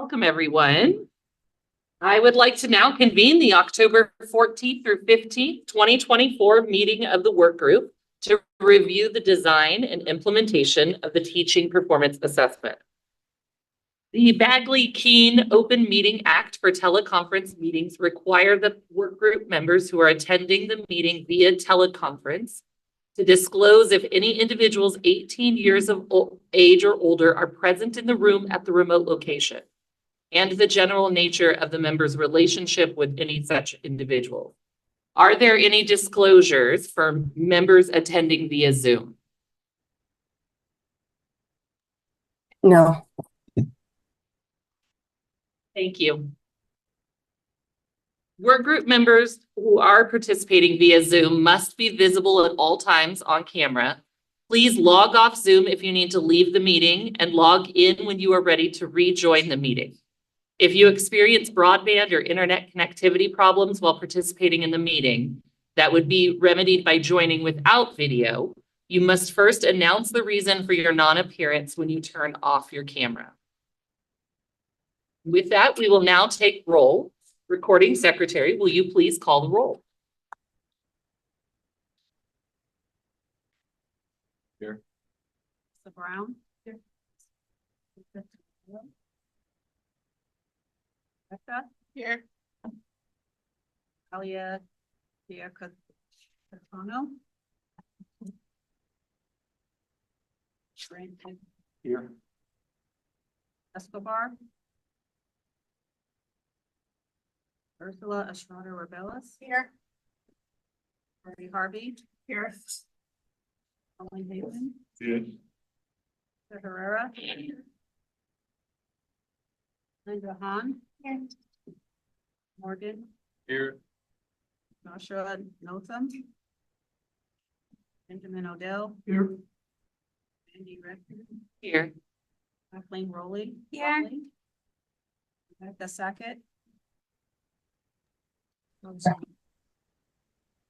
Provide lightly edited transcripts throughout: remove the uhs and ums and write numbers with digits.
Welcome, everyone. I would like to now convene the October 14th through 15th, 2024 meeting of the work group to review the design and implementation of the Teaching Performance Assessment. The Bagley-Keene Open Meeting Act for teleconference meetings require the work group members who are attending the meeting via teleconference to disclose if any individuals 18 years of age or older are present in the room at the remote location, and the general nature of the member's relationship with any such individual. Are there any disclosures for members attending via Zoom? No. Thank you. Work group members who are participating via Zoom must be visible at all times on camera. Please log off Zoom if you need to leave the meeting and log in when you are ready to rejoin the meeting. If you experience broadband or internet connectivity problems while participating in the meeting, that would be remedied by joining without video. You must first announce the reason for your non-appearance when you turn off your camera. With that, we will now take roll. Recording secretary, will you please call the roll? Here. Mr. Brown. Here. Becca. Here. Alia Diacatono. Brandon Here. Escobar. Ursula Estrada Rebellis. Here. Marty Harvey. Here. Colleen Haven. Here. Herrera. Linda Hahn. Here. Morgan. Here. Joshua Notham. Benjamin Odell. Here. Andy Redford. Here. Kathleen Rowley. Here. Rebecca Sackett.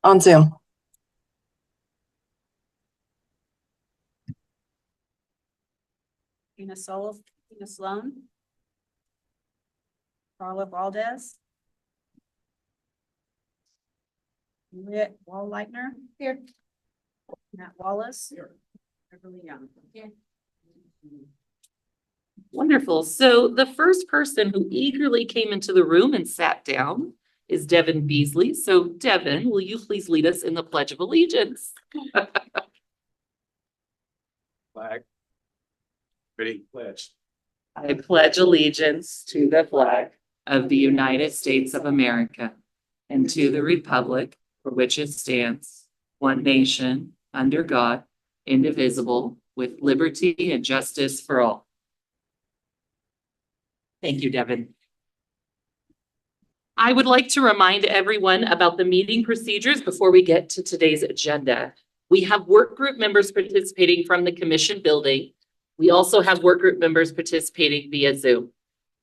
On Zoom. Tina Sloan. Carla Valdez. Juliet Wallleitner. Here. Matt Wallace. Here. Beverly Young. Here. Wonderful. So the first person who eagerly came into the room and sat down is Devin Beasley. So Devin, will you please lead us in the Pledge of Allegiance? Flag. Ready? Pledge. I pledge allegiance to the flag of the United States of America and to the republic for which it stands, one nation, under God, indivisible, with liberty and justice for all. Thank you, Devin. I would like to remind everyone about the meeting procedures before we get to today's agenda. We have work group members participating from the commission building. We also have work group members participating via Zoom.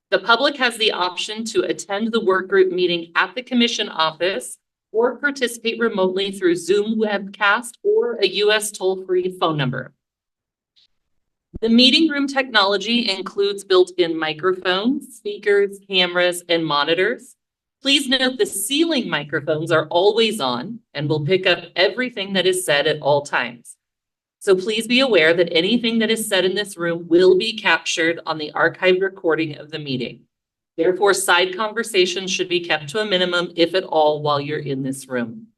The public has the option to attend the work group meeting at the commission office or participate remotely through Zoom webcast or a US toll-free phone number. The meeting room technology includes built-in microphones, speakers, cameras, and monitors. Please note the ceiling microphones are always on and will pick up everything that is said at all times. So please be aware that anything that is said in this room will be captured on the archived recording of the meeting. Therefore, side conversations should be kept to a minimum, if at all, while you're in this room.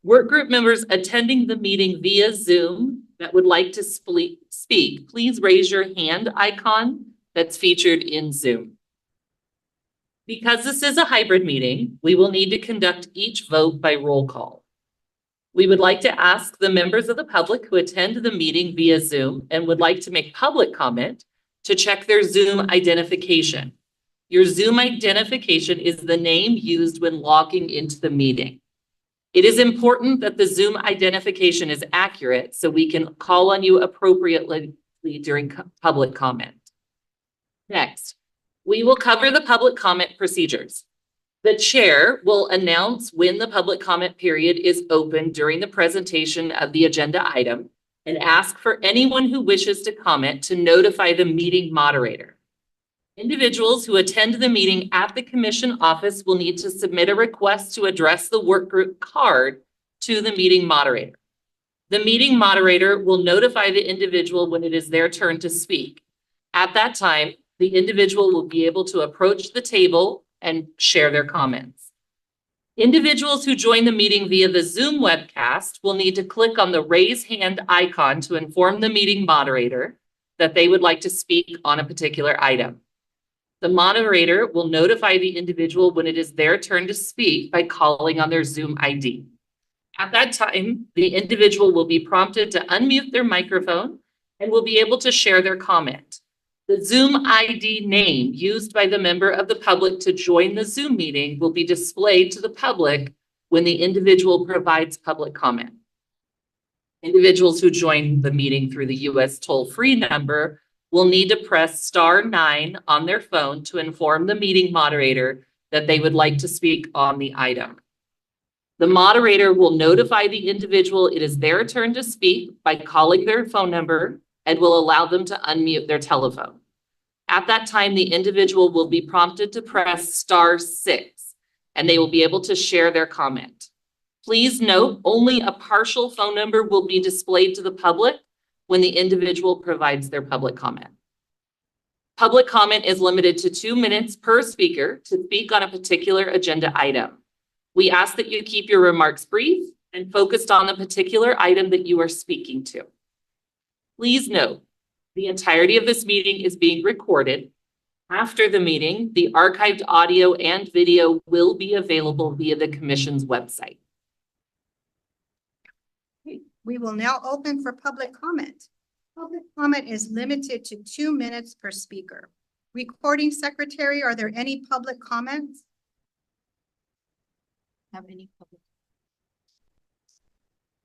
Work group members attending the meeting via Zoom that would like to speak, please raise your hand icon that's featured in Zoom. Because this is a hybrid meeting, we will need to conduct each vote by roll call. We would like to ask the members of the public who attend the meeting via Zoom and would like to make public comment to check their Zoom identification. Your Zoom identification is the name used when logging into the meeting. It is important that the Zoom identification is accurate so we can call on you appropriately during public comment. Next, we will cover the public comment procedures. The chair will announce when the public comment period is open during the presentation of the agenda item and ask for anyone who wishes to comment to notify the meeting moderator. Individuals who attend the meeting at the commission office will need to submit a request to address the work group card to the meeting moderator. The meeting moderator will notify the individual when it is their turn to speak. At that time, the individual will be able to approach the table and share their comments. Individuals who join the meeting via the Zoom webcast will need to click on the raise hand icon to inform the meeting moderator that they would like to speak on a particular item. The moderator will notify the individual when it is their turn to speak by calling on their Zoom ID. At that time, the individual will be prompted to unmute their microphone and will be able to share their comment. The Zoom ID name used by the member of the public to join the Zoom meeting will be displayed to the public when the individual provides public comment. Individuals who join the meeting through the US toll-free number will need to press *9 on their phone to inform the meeting moderator that they would like to speak on the item. The moderator will notify the individual it is their turn to speak by calling their phone number and will allow them to unmute their telephone. At that time, the individual will be prompted to press *6 and they will be able to share their comment. Please note, only a partial phone number will be displayed to the public when the individual provides their public comment. Public comment is limited to 2 minutes per speaker to speak on a particular agenda item. We ask that you keep your remarks brief and focused on the particular item that you are speaking to. Please note, the entirety of this meeting is being recorded. After the meeting, the archived audio and video will be available via the Commission's website. We will now open for public comment. Public comment is limited to 2 minutes per speaker. Recording secretary, are there any public comments? Have any public?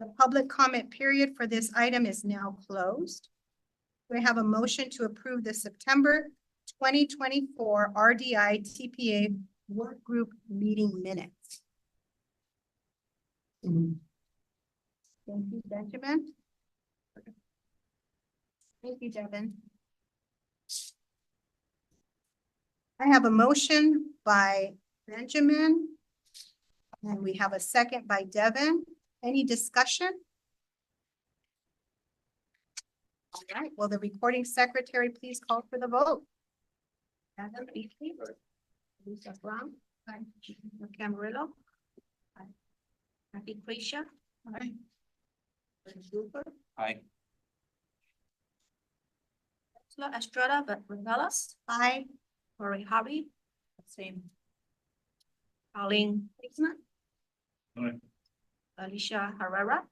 The public comment period for this item is now closed. We have a motion to approve the September 2024 RDI-TPA Workgroup meeting minutes. Thank you, Benjamin. Thank you, Devin. I have a motion by Benjamin. And we have a second by Devin. Any discussion? All right, will the recording secretary please call for the vote? Devin, please. Lisa Brown. Aye. Camarillo. Aye. Kathy Creasha. Aye. Super. Aye. Estrada Gonzalez. Aye. Lori Harvey. Same. Colleen Hicksman. Aye. Alicia Herrera.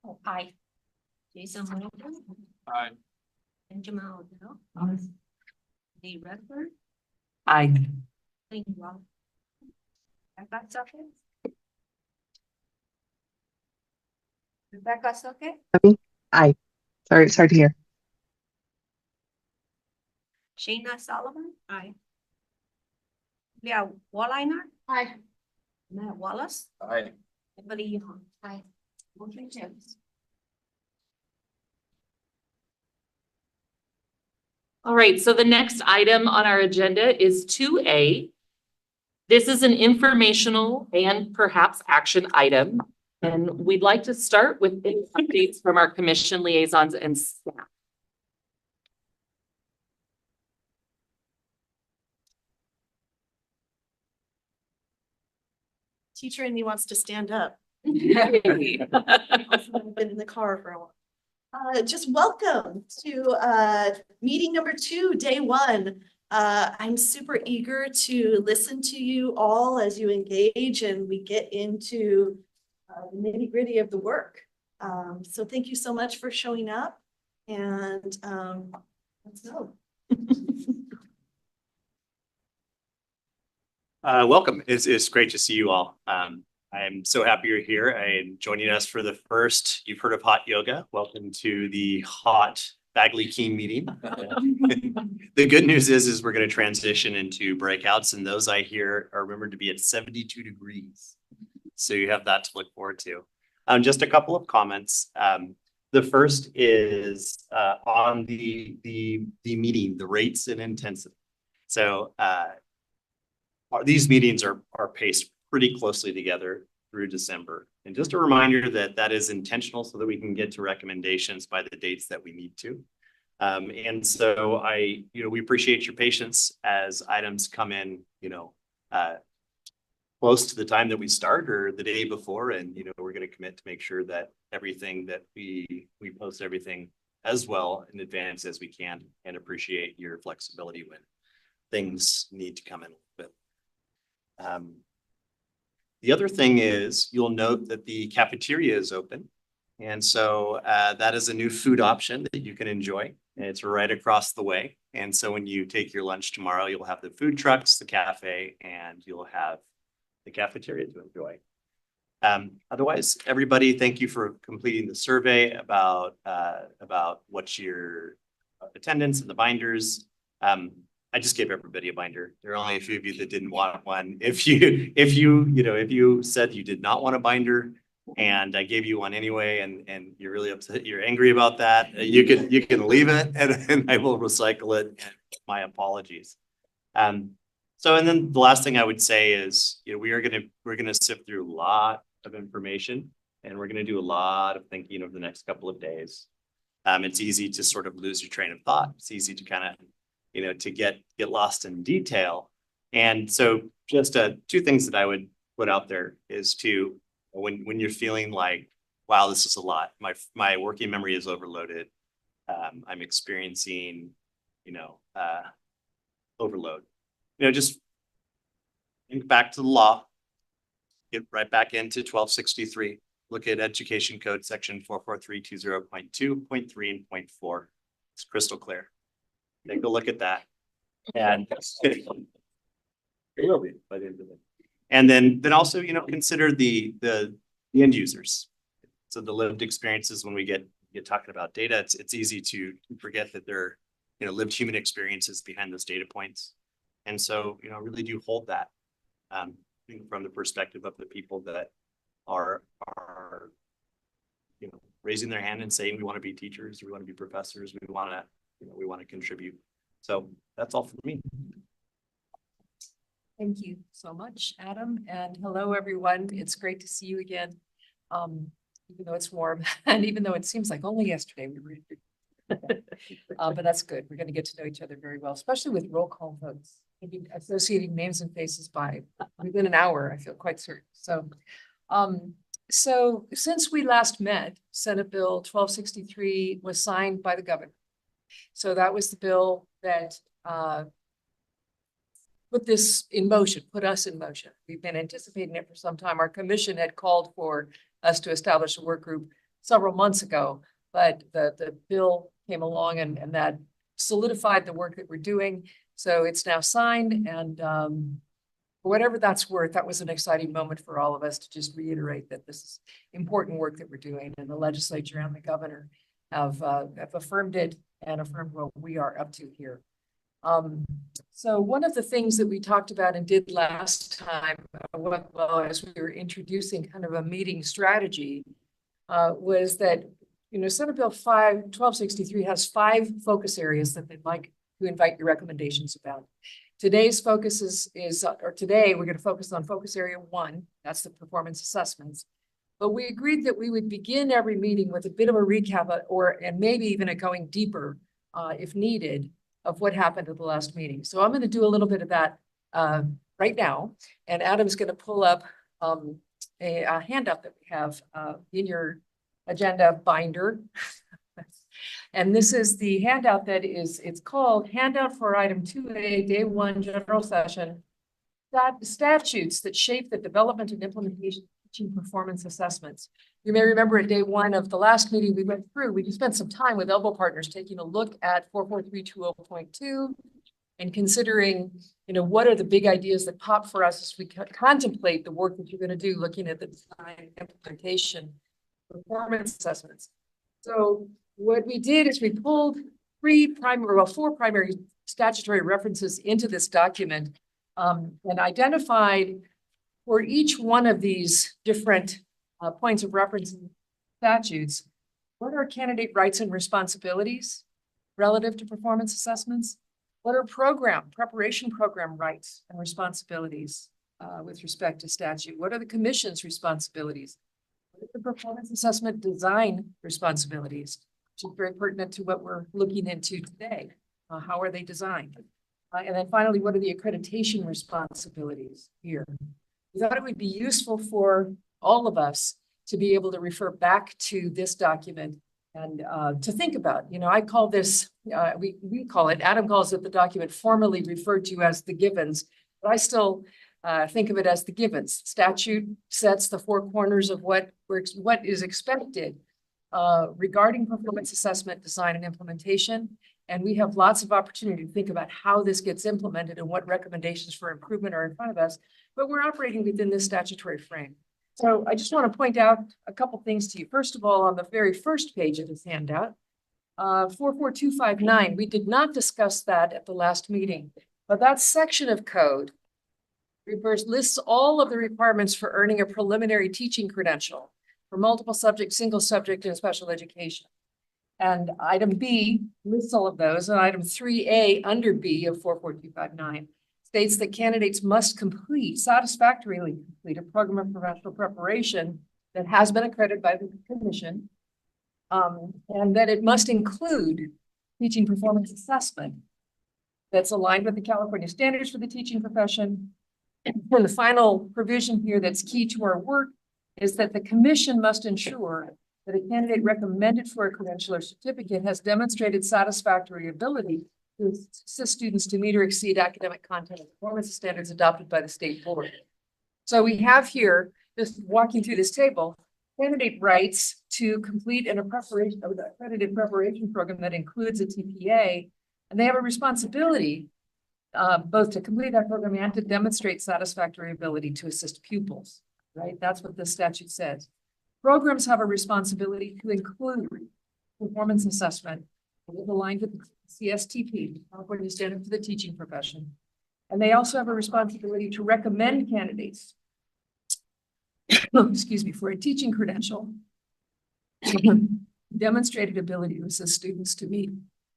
Oh, aye. Jason Hamilton. Aye. Benjamin Odell. Lee Redford. Aye. Thank you, Rob. Rebecca Socket. Rebecca Socket. Aye. Sorry, it's hard to hear. Shayna Sullivan. Aye. Leah Walliner. Aye. Matt Wallace. Aye. Emily Young. Aye. Motion carries. All right, so the next item on our agenda is 2A. This is an informational and perhaps action item. And we'd like to start with any updates from our commission liaisons and staff. Teacher Amy wants to stand up. I've been in the car for a while. Just welcome to meeting number 2, day 1. I'm super eager to listen to you all as you engage and we get into the nitty-gritty of the work. So thank you so much for showing up and let's go. Welcome. It's great to see you all. I'm so happy you're here and joining us for the first, you've heard of hot yoga. Welcome to the hot Bagley Keene meeting. The good news is we're going to transition into breakouts, and those I hear are rumored to be at 72 degrees. So you have that to look forward to. Just a couple of comments. The The first is on the meeting, the rates and intensity. So these meetings are paced pretty closely together through December. And just a reminder that that is intentional so that we can get to recommendations by the dates that we need to. And so we appreciate your patience as items come in, close to the time that we start or the day before. And, we're going to commit to make sure that everything that we post everything as well in advance as we can, and appreciate your flexibility when things need to come in a little bit. The other thing is you'll note that the cafeteria is open. And so that is a new food option that you can enjoy. And it's right across the way. And so when you take your lunch tomorrow, you'll have the food trucks, the cafe, and you'll have the cafeteria to enjoy. Otherwise, everybody, thank you for completing the survey about what's your attendance and the binders. I just gave everybody a binder. There are only a few of you that didn't want one. If you said you did not want a binder and I gave you one anyway, and you're really upset, you're angry about that, you can leave it and I will recycle it. My apologies. So, and then the last thing I would say is, we're gonna sift through a lot of information, and we're gonna do a lot of thinking over the next couple of days. It's easy to sort of lose your train of thought. It's easy to kind of, to get lost in detail. And so, just two things that I would put out there is to, when you're feeling like, wow, this is a lot. My working memory is overloaded. I'm experiencing, overload. Just think back to the law, get right back into 1263, look at Education Code section 44320.2.3 and 0.4. It's crystal clear. Take a look at that. And it will be by the end of it. And then also, consider the end users. So the lived experiences, when we get talking about data, it's easy to forget that there are, lived human experiences behind those data points. And so, really do hold that from the perspective of the people that are raising their hand and saying, we want to be teachers, we want to be professors, we want to contribute. So that's all for me. Thank you so much, Adam. And hello, everyone. It's great to see you again. Even though it's warm and even though it seems like only yesterday we were but that's good. We're going to get to know each other very well, especially with roll call votes. Associating names and faces by within an hour, I feel quite certain. So since we last met, Senate Bill 1263 was signed by the governor. So that was the bill that put this in motion, put us in motion. We've been anticipating it for some time. Our commission had called for us to establish a work group several months ago, but the bill came along and that solidified the work that we're doing. So it's now signed, and for whatever that's worth, that was an exciting moment for all of us to just reiterate that this is important work that we're doing, and the legislature and the governor have affirmed it and affirmed what we are up to here. So one of the things that we talked about and did last time, as we were introducing kind of a meeting strategy, was that, Senate Bill 1263 has 5 focus areas that they'd like to invite your recommendations about. Today's focus today we're going to focus on focus area 1. That's the performance assessments. But we agreed that we would begin every meeting with a bit of a recap and maybe even a going deeper, if needed, of what happened at the last meeting. So I'm going to do a little bit of that right now. And Adam's going to pull up a handout that we have in your agenda binder. And this is the handout it's called Handout for Item 2A, Day 1, General Session, Statutes that Shape the Development and Implementation of Teaching Performance Assessments. You may remember at Day 1 of the last meeting we spent some time with Elbow Partners taking a look at 44320.2 and considering, what are the big ideas that pop for us as we contemplate the work that you're going to do, looking at the design, implementation, performance assessments. So what we did is we pulled 4 primary statutory references into this document and identified for each one of these different points of reference in statutes What are candidate rights and responsibilities relative to performance assessments? What are preparation program rights and responsibilities with respect to statute? What are the commission's responsibilities? What are the performance assessment design responsibilities, which is very pertinent to what we're looking into today? How are they designed? And then finally, what are the accreditation responsibilities here? We thought it would be useful for all of us to be able to refer back to this document and to think about. I call this, we call it, Adam calls it the document formerly referred to as the givens, but I still think of it as the givens. Statute sets the four corners of what is expected regarding performance assessment, design, and implementation. And we have lots of opportunity to think about how this gets implemented and what recommendations for improvement are in front of us, but we're operating within this statutory frame. So I just want to point out a couple things to you. First of all, on the very first page of this handout, 44259, we did not discuss that at the last meeting, but that section of code lists all of the requirements for earning a preliminary teaching credential for multiple subject, single subject, and special education. And item B lists all of those, and item 3A under B of 44259 states that candidates must satisfactorily complete a program of professional preparation that has been accredited by the commission, and that it must include teaching performance assessment that's aligned with the California standards for the teaching profession. And the final provision here that's key to our work is that the commission must ensure that a candidate recommended for a credential or certificate has demonstrated satisfactory ability to assist students to meet or exceed academic content and performance standards adopted by the state board. So we have here, just walking through this table, candidate rights to complete an accredited preparation program that includes a TPA, and they have a responsibility both to complete that program and to demonstrate satisfactory ability to assist pupils, right? That's what the statute says. Programs have a responsibility to include performance assessment aligned with CSTP, California Standard for the Teaching Profession. And they also have a responsibility to recommend candidates, excuse me, for a teaching credential, demonstrated ability to assist students to meet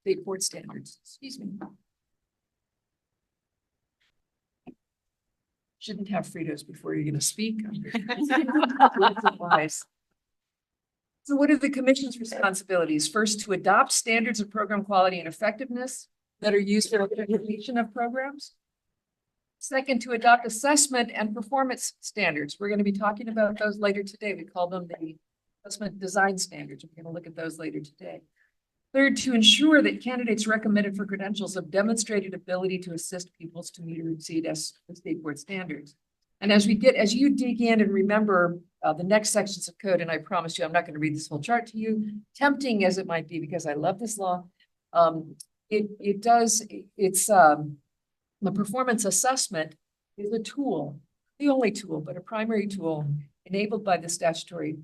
state board standards. Excuse me. Shouldn't have Fritos before you're going to speak. So what are the commission's responsibilities? First, to adopt standards of program quality and effectiveness that are used for accreditation of programs. Second, to adopt assessment and performance standards. We're going to be talking about those later today. We call them the assessment design standards. We're going to look at those later today. Third, to ensure that candidates recommended for credentials have demonstrated ability to assist pupils to meet or exceed the state board standards. And as you dig in and remember the next sections of code, and I promise you, I'm not going to read this whole chart to you, tempting as it might be, because I love this law, the performance assessment is a tool, the only tool, but a primary tool enabled by the statutory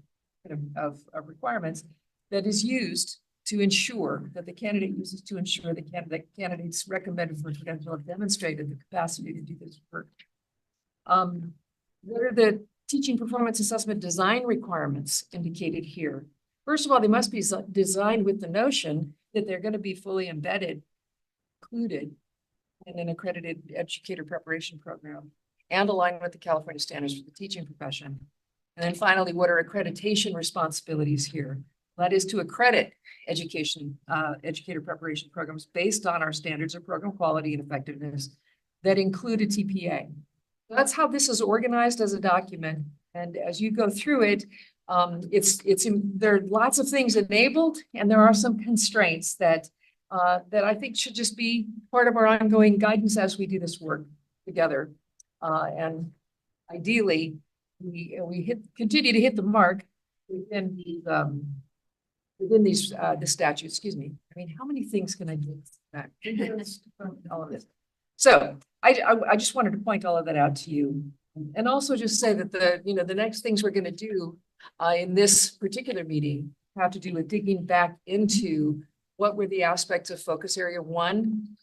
of requirements that is used to ensure that the candidate uses to ensure that candidates recommended for credential have demonstrated the capacity to do this work. What are the teaching performance assessment design requirements indicated here? First of all, they must be designed with the notion that they're going to be fully embedded, included in an accredited educator preparation program and aligned with the California standards for the teaching profession. And then finally, what are accreditation responsibilities here? That is to accredit educator preparation programs based on our standards of program quality and effectiveness that include a TPA. So that's how this is organized as a document. And as you go through it, there are lots of things enabled, and there are some constraints that I think should just be part of our ongoing guidance as we do this work together. And ideally, we continue to hit the mark within the statute. Excuse me. I mean, how many things can I do back? All of this. So I just wanted to point all of that out to you, and also just say that the next things we're going to do in this particular meeting have to do with digging back into what were the aspects of focus area 1.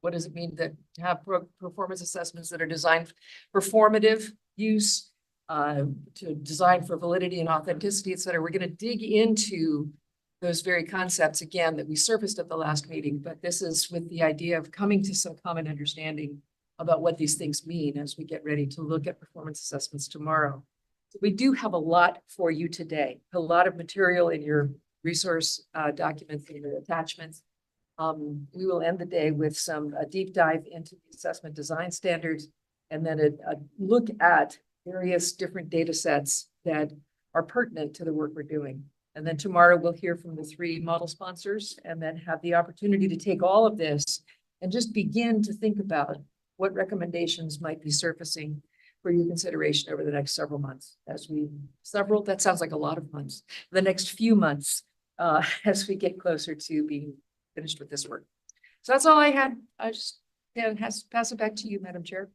What does it mean to have performance assessments that are designed for formative use, to design for validity and authenticity, et cetera? We're going to dig into those very concepts again that we surfaced at the last meeting, but this is with the idea of coming to some common understanding about what these things mean as we get ready to look at performance assessments tomorrow. We do have a lot for you today, a lot of material in your resource documents and your attachments. We will end the day with a deep dive into the assessment design standards, and then a look at various different data sets that are pertinent to the work we're doing. And then tomorrow we'll hear from the 3 model sponsors and then have the opportunity to take all of this and just begin to think about what recommendations might be surfacing for your consideration over the next several months. That sounds like a lot of months, the next few months, as we get closer to being finished with this work. So that's all I had. I just pass it back to you, Madam Chair.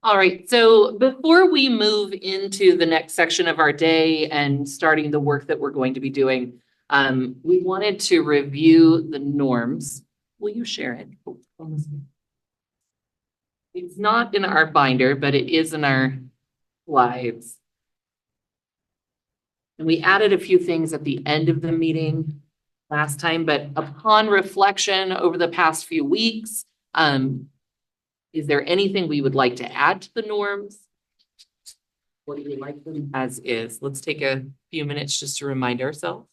All right, so before we move into the next section of our day and starting the work that we're going to be doing, we wanted to review the norms. Will you share it? It's not in our binder, but it is in our slides. And we added a few things at the end of the meeting last time, but upon reflection over the past few weeks, is there anything we would like to add to the norms? Or do you like them as is? Let's take a few minutes just to remind ourselves.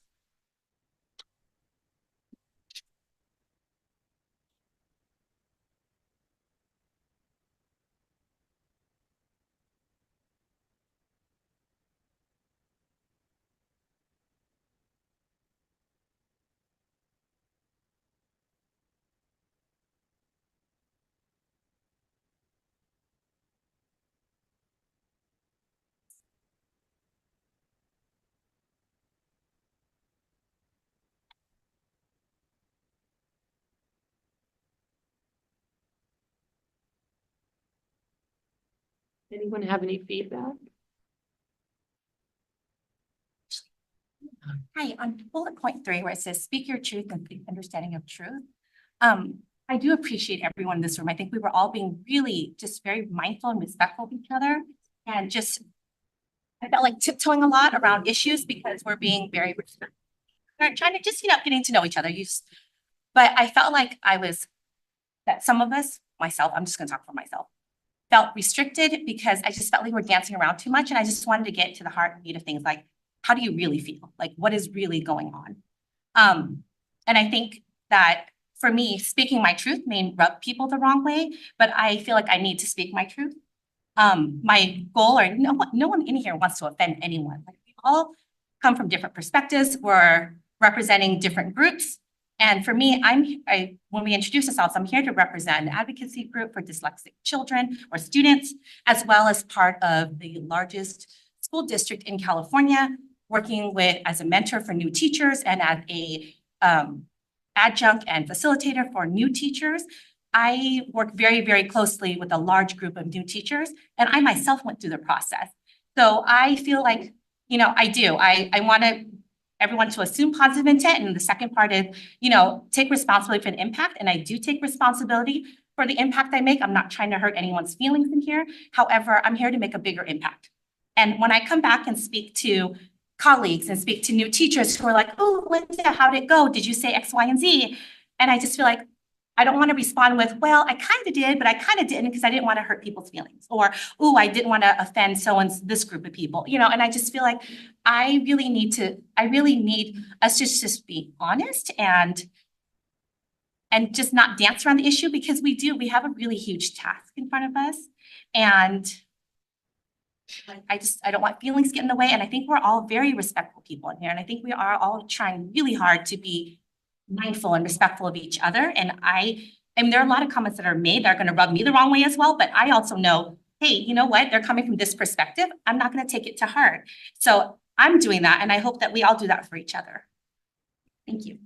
Anyone have any feedback? Hi, on bullet point 3, where it says speak your truth and complete understanding of truth. I do appreciate everyone in this room. I think we were all being really just very mindful and respectful of each other, and just I felt like tiptoeing a lot around issues because we're being very respectful. We're trying to just, getting to know each other. But I felt like that some of us, myself, I'm just gonna talk for myself, felt restricted because I just felt like we're dancing around too much, and I just wanted to get to the heart and meat of things, like, how do you really feel? Like, what is really going on? And I think that for me, speaking my truth may rub people the wrong way, but I feel like I need to speak my truth. My goal, or no one in here wants to offend anyone. Like, we all come from different perspectives. We're representing different groups. And for me, when we introduce ourselves, I'm here to represent an advocacy group for dyslexic children or students, as well as part of the largest school district in California, working as a mentor for new teachers and as a adjunct and facilitator for new teachers. I work very, very closely with a large group of new teachers, and I myself went through the process. So I feel like, I want everyone to assume positive intent. And the second part is, take responsibility for an impact. And I do take responsibility for the impact I make. I'm not trying to hurt anyone's feelings in here. However, I'm here to make a bigger impact. And when I come back and speak to colleagues and speak to new teachers who are like, oh, Linda, how did it go? Did you say X, Y, and Z? And I just feel like, I don't want to respond with, well, I kind of did, but I kind of didn't because I didn't want to hurt people's feelings. Or, oh, I didn't want to offend this group of people, and I just feel like I really need us to just be honest and just not dance around the issue, because we have a really huge task in front of us. And I don't want feelings to get in the way. And I think we're all very respectful people in here. And I think we are all trying really hard to be mindful and respectful of each other. And there are a lot of comments that are made that are going to rub me the wrong way as well. But I also know, hey, you know what? They're coming from this perspective. I'm not going to take it to heart. So I'm doing that. And I hope that we all do that for each other. Thank you.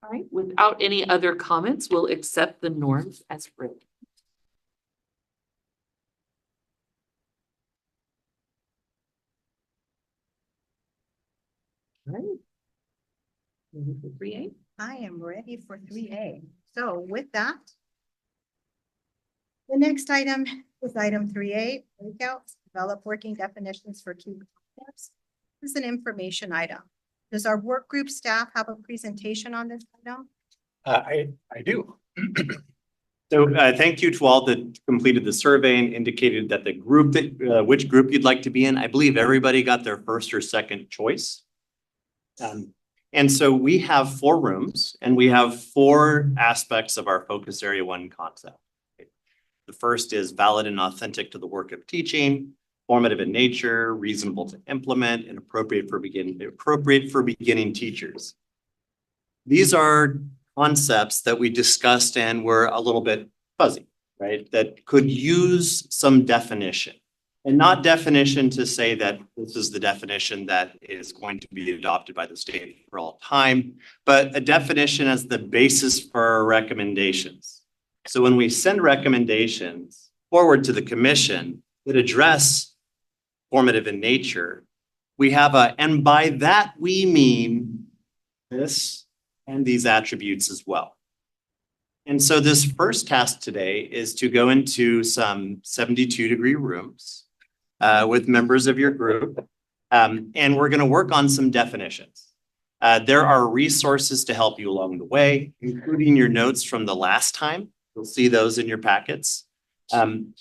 All right, without any other comments, we'll accept the norms as written. Three A. I am ready for 3A. So with that, the next item is item 3A, breakouts, develop working definitions for key concepts. This is an information item. Does our work group staff have a presentation on this item? I do. So thank you to all that completed the survey and indicated that the group that which group you'd like to be in. I believe everybody got their first or second choice. And so we have 4 rooms and we have 4 aspects of our focus area 1 concept. The first is valid and authentic to the work of teaching, formative in nature, reasonable to implement, and appropriate for beginning teachers. These are concepts that we discussed and were a little bit fuzzy, right? That could use some definition. And not definition to say that this is the definition that is going to be adopted by the state for all time, but a definition as the basis for our recommendations. So when we send recommendations forward to the commission that address formative in nature, we have and by that we mean this and these attributes as well. And so this first task today is to go into some 72-degree rooms with members of your group. And we're going to work on some definitions. There are resources to help you along the way, including your notes from the last time. You'll see those in your packets. And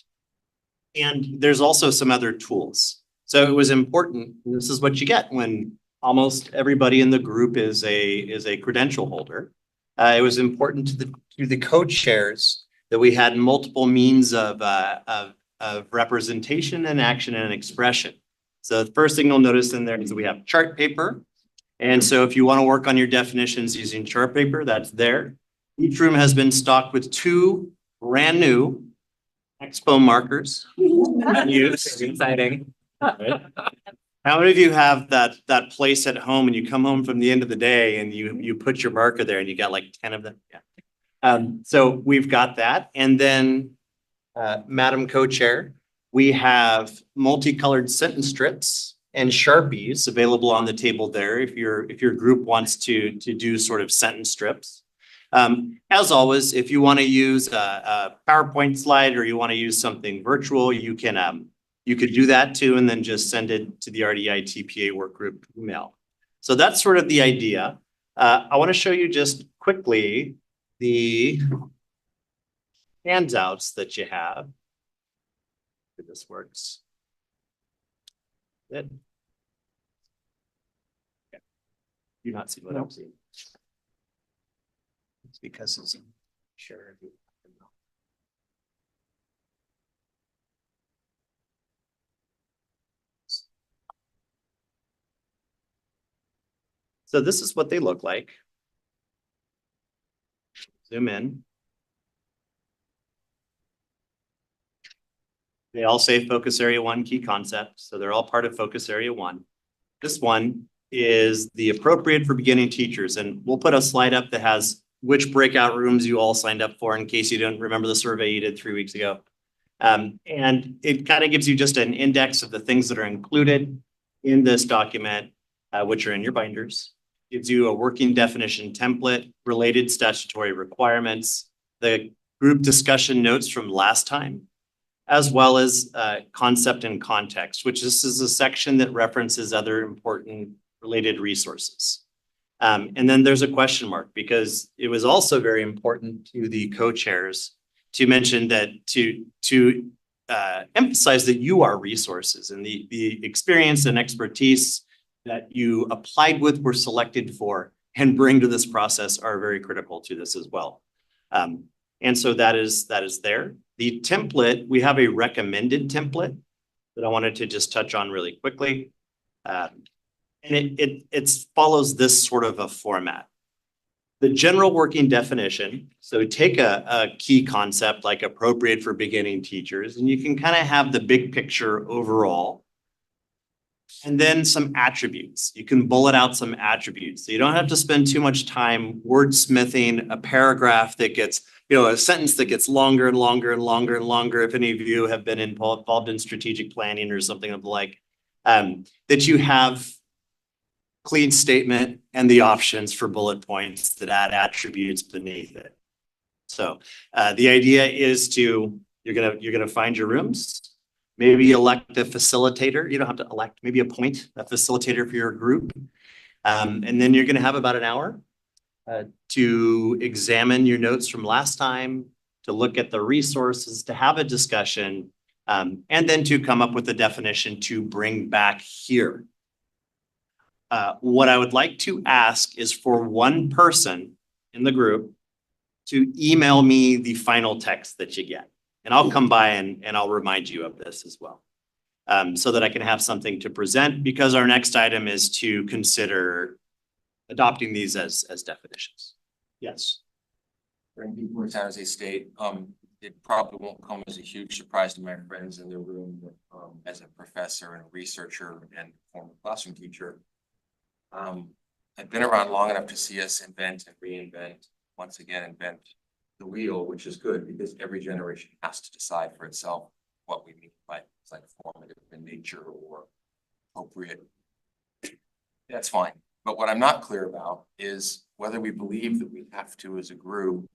there's also some other tools. So it was important, and this is what you get when almost everybody in the group is a credential holder. It was important to the co-chairs that we had multiple means of representation and action and expression. So the first thing you'll notice in there is that we have chart paper. And so if you want to work on your definitions using chart paper, that's there. Each room has been stocked with 2 brand new Expo markers. Exciting. How many of you have that place at home and you come home from the end of the day and you put your marker there and you got like 10 of them? Yeah. So we've got that. And then Madam Co-Chair, we have multicolored sentence strips and Sharpies available on the table there if your group wants to do sort of sentence strips. As always, if you want to use a PowerPoint slide or you want to use something virtual, you could do that too, and then just send it to the RDI-TPA Workgroup email. So that's sort of the idea. I want to show you just quickly the handouts that you have. If this works. Good. Okay. Do not see what I'm seeing. It's because it's sure. So this is what they look like. Zoom in. They all say focus area 1 key concept. So they're all part of focus area 1. This one is the appropriate for beginning teachers. And we'll put a slide up that has which breakout rooms you all signed up for in case you don't remember the survey you did 3 weeks ago. And it kind of gives you just an index of the things that are included in this document, which are in your binders. Gives you a working definition template, related statutory requirements, the group discussion notes from last time, as well as concept and context, which this is a section that references other important related resources. And then there's a question mark because it was also very important to the co-chairs to mention that to emphasize that you are resources and the experience and expertise that you applied with, were selected for, and bring to this process are very critical to this as well. And so that is there. The template, we have a recommended template that I wanted to just touch on really quickly. And it follows this sort of a format. The general working definition, so take a key concept like appropriate for beginning teachers, and you can kind of have the big picture overall. And then some attributes. You can bullet out some attributes. So you don't have to spend too much time wordsmithing a paragraph that gets, a sentence that gets longer and longer and longer and longer. If any of you have been involved in strategic planning or something of the like, that you have clean statement and the options for bullet points that add attributes beneath it. So the idea is you're gonna find your rooms, maybe elect a facilitator. You don't have to elect, maybe appoint a facilitator for your group. And then you're gonna have about an hour to examine your notes from last time, to look at the resources, to have a discussion, and then to come up with a definition to bring back here. What I would like to ask is for one person in the group to email me the final text that you get. And I'll come by and I'll remind you of this as well. So that I can have something to present, because our next item is to consider adopting these as definitions. Yes. Bring people to San Jose State. It probably won't come as a huge surprise to my friends in the room, but as a professor and a researcher and former classroom teacher, I've been around long enough to see us invent and reinvent, once again, invent the wheel, which is good because every generation has to decide for itself what we mean by things like formative in nature or appropriate. That's fine. But what I'm not clear about is whether we believe that we have to, as a group,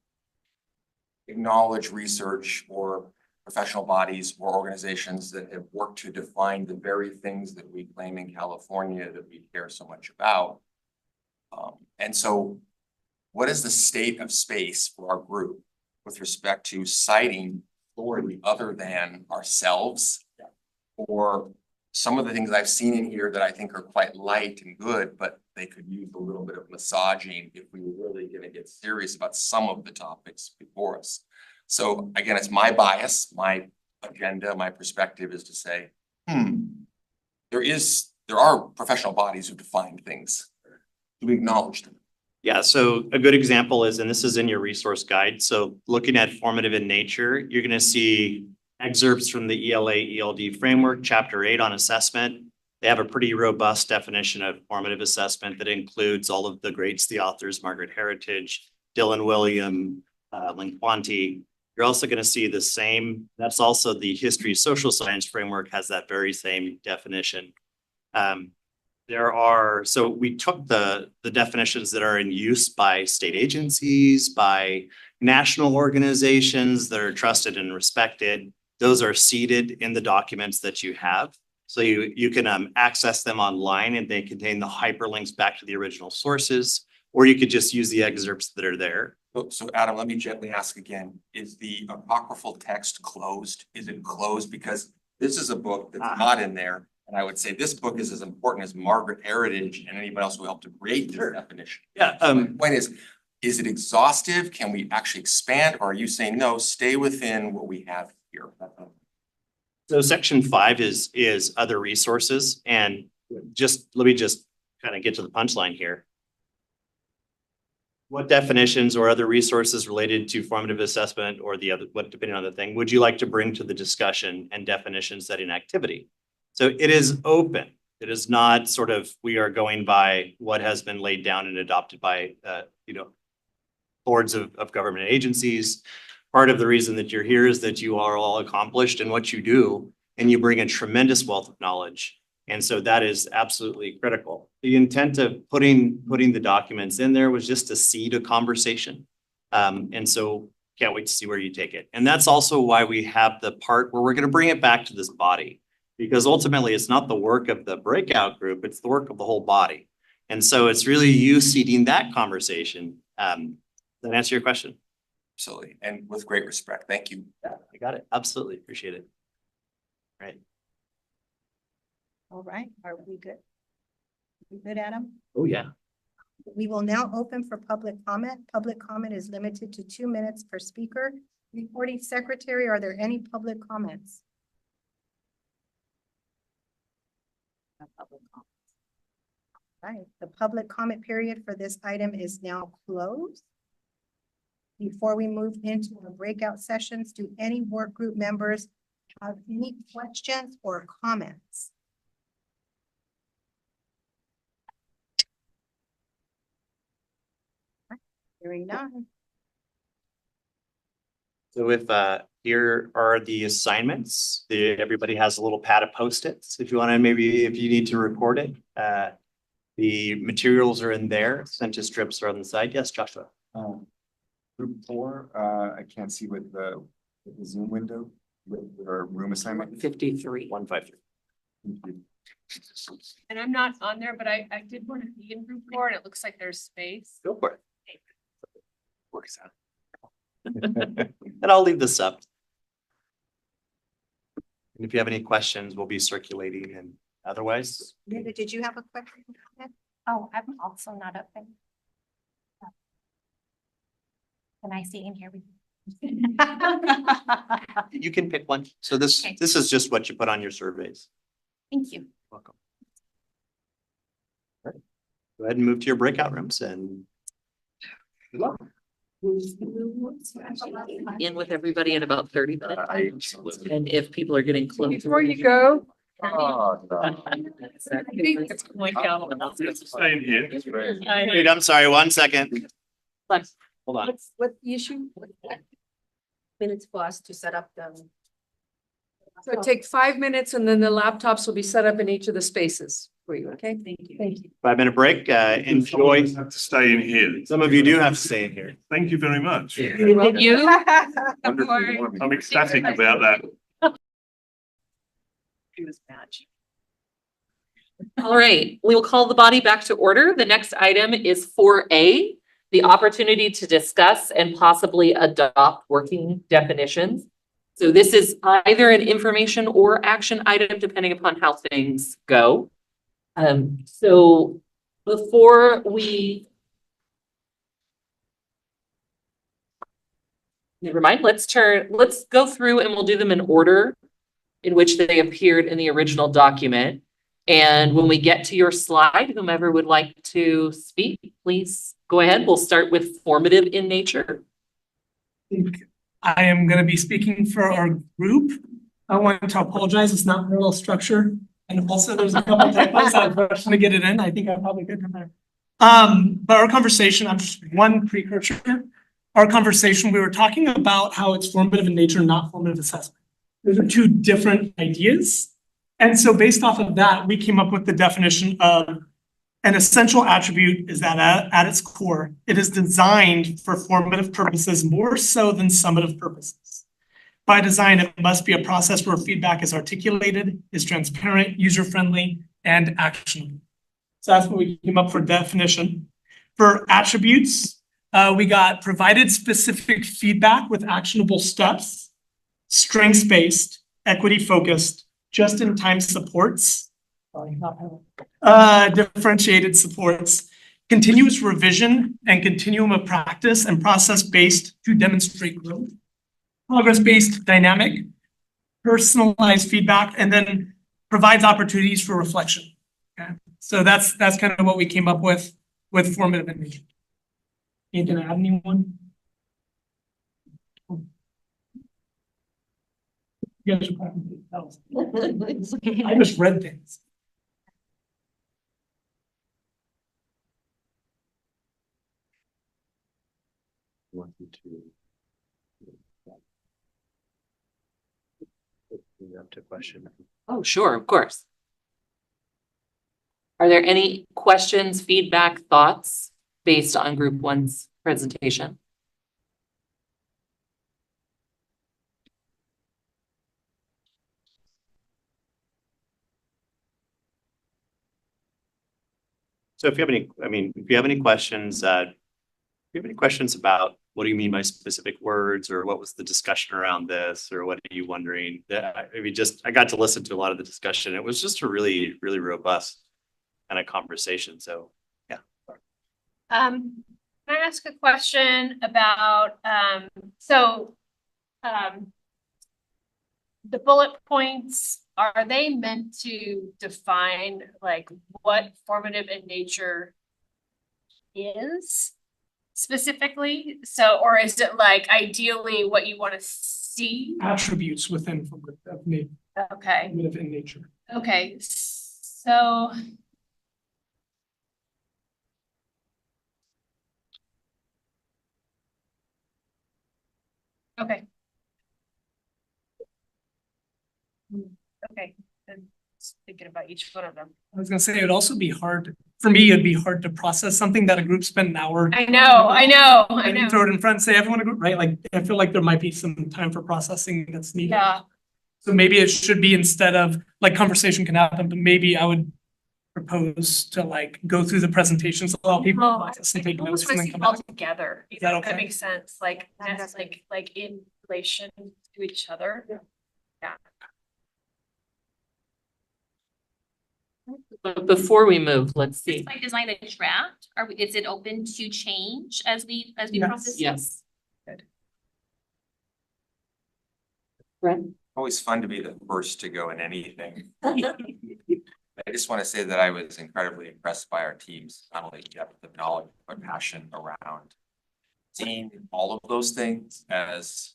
acknowledge research or professional bodies or organizations that have worked to define the very things that we claim in California that we care so much about. And so what is the state of space for our group with respect to citing authority other than ourselves? Or some of the things I've seen in here that I think are quite light and good, but they could use a little bit of massaging if we were really going to get serious about some of the topics before us. So again, it's my bias, my agenda, my perspective is to say, there are professional bodies who define things. Do we acknowledge them? Yeah, so a good example is, and this is in your resource guide. So looking at formative in nature, you're going to see excerpts from the ELA ELD framework, chapter 8 on assessment. They have a pretty robust definition of formative assessment that includes all of the greats, the authors, Margaret Heritage, Dylan William, Linquanti. You're also going to see the same, that's also the history social science framework has that very same definition. So we took the definitions that are in use by state agencies, by national organizations that are trusted and respected. Those are seated in the documents that you have. So you can access them online and they contain the hyperlinks back to the original sources, or you could just use the excerpts that are there. So Adam, let me gently ask again, is the apocryphal text closed? Is it closed? Because this is a book that's not in there. And I would say this book is as important as Margaret Heritage and anybody else who helped to create this definition. Yeah. So my point is it exhaustive? Can we actually expand? Or are you saying, no, stay within what we have here? So section 5 is other resources. And let me just kind of get to the punchline here. What definitions or other resources related to formative assessment or depending on the thing, would you like to bring to the discussion and definition setting activity? So it is open. It is not sort of, we are going by what has been laid down and adopted by, boards of government agencies. Part of the reason that you're here is that you are all accomplished in what you do and you bring a tremendous wealth of knowledge. And so that is absolutely critical. The intent of putting the documents in there was just to seed a conversation. And so can't wait to see where you take it. And that's also why we have the part where we're going to bring it back to this body, because ultimately it's not the work of the breakout group, it's the work of the whole body. And so it's really you seeding that conversation. Does that answer your question? Absolutely. And with great respect. Thank you. Yeah, I got it. Absolutely. Appreciate it. Right. All right, are we good? We good, Adam? Oh, yeah. We will now open for public comment. Public comment is limited to 2 minutes per speaker. Recording secretary, are there any public comments? No public comments. All right, the public comment period for this item is now closed. Before we move into our breakout sessions, do any work group members have any questions or comments? Hearing none. So if here are the assignments, everybody has a little pad of Post-its. If you want to, maybe if you need to record it, The materials are in there. Center strips are on the side. Yes, Joshua. Group 4, I can't see with the Zoom window, with our room assignment. 53. 153. And I'm not on there, but I did want to be in group 4 and it looks like there's space. Go for it. Works out. And I'll leave this up. And if you have any questions, we'll be circulating, and otherwise. Linda, did you have a question? Oh, I'm also not up there. Can I stay in here with you? You can pick one. So this Okay. is just what you put on your surveys. Thank you. Welcome. All right. Go ahead and move to your breakout rooms and good luck. In with everybody in about 30 minutes. And if people are getting close. Before you go, Staying here. Wait, I'm sorry, 1 second. Hold on. what the issue? Minutes for us to set up the. So take 5 minutes and then the laptops will be set up in each of the spaces for you, okay? Thank you. Thank you. 5-minute break. Enjoy. Have to stay in here. Some of you do have to stay in here. Thank you very much. You? I'm ecstatic about that. All right, we will call the body back to order. The next item is 4A, the opportunity to discuss and possibly adopt working definitions. So this is either an information or action item, depending upon how things go. So before we. Never mind, let's go through and we'll do them in order in which they appeared in the original document. And when we get to your slide, whomever would like to speak, please go ahead. We'll start with formative in nature. I am going to be speaking for our group. I want to apologize. It's not parallel structure. And also there's a couple typos. I was rushing to get it in. I think I probably could remember. But our conversation, I'm just one precursor. Our conversation, we were talking about how it's formative in nature, not formative assessment. Those are two different ideas. And so based off of that, we came up with the definition of an essential attribute is that at its core, it is designed for formative purposes more so than summative purposes. By design, it must be a process where feedback is articulated, is transparent, user-friendly, and actionable. So that's what we came up for definition. For attributes, we got provided specific feedback with actionable steps, strengths-based, equity-focused, just-in-time supports, differentiated supports, continuous revision and continuum of practice and process-based to demonstrate growth, progress-based dynamic, personalized feedback, and then provides opportunities for reflection. Okay, so that's kind of what we came up with formative in nature. You gonna add anyone? You guys are probably tell us. I just read things. Up to question. Oh, sure, of course. Are there any questions, feedback, thoughts based on group 1's presentation? So if you have any, if you have any questions, about what do you mean by specific words, or what was the discussion around this, or what are you wondering? I got to listen to a lot of the discussion. It was just a really, really robust kind of conversation. So yeah. Can I ask a question about, the bullet points, are they meant to define like what formative in nature is specifically? So, or is it like ideally what you want to see? Attributes within formative Okay. in nature. Okay, so. Okay. Okay, and just thinking about each one of them. I was gonna say it would also be hard for me, it'd be hard to process something that a group spent an hour. I know. And you throw it in front and say, everyone agree, right? Like, I feel like there might be some time for processing that's needed. Yeah. So maybe it should be, instead of, like, conversation can happen, but maybe I would propose to like go through the presentations, allow people to process and take notes and then come all back. together. Is that okay? That makes sense. Like, Yeah, that's like in relation to each other. But before we move, let's see. By design a draft, is it open to change as we Yes. process? Yes. Always fun to be the first to go in anything. I just want to say that I was incredibly impressed by our team's not only depth of knowledge, but passion around seeing all of those things as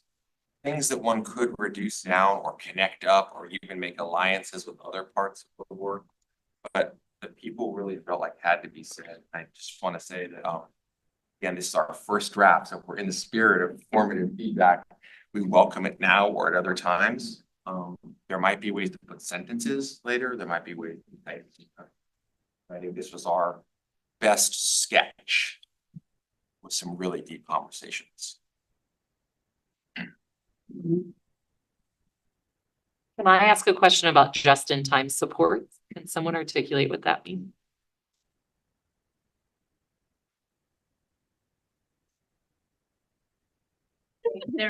things that one could reduce down or connect up or even make alliances with other parts of the work. But the people really felt like had to be said. I just want to say that, again, this is our first draft, so we're in the spirit of formative feedback. We welcome it now or at other times. There might be ways to put sentences later. There might be ways to type. I think this was our best sketch with some really deep conversations. Can I ask a question about just-in-time support? Can someone articulate what that means?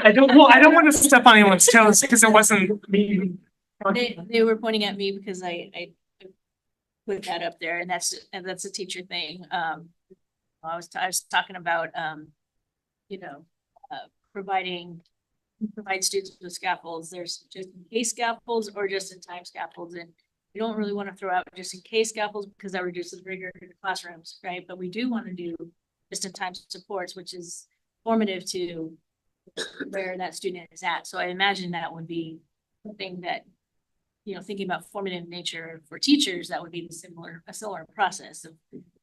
I don't want to step on anyone's toes because it wasn't me. They were pointing at me because I put that up there, and that's a teacher thing. I was talking about, provide students with scaffolds. There's just in case scaffolds or just in time scaffolds, and we don't really want to throw out just in case scaffolds because that reduces rigor in the classrooms, right? But we do want to do just in time supports, which is formative to where that student is at. So I imagine that would be something that, thinking about formative nature for teachers, that would be a similar process of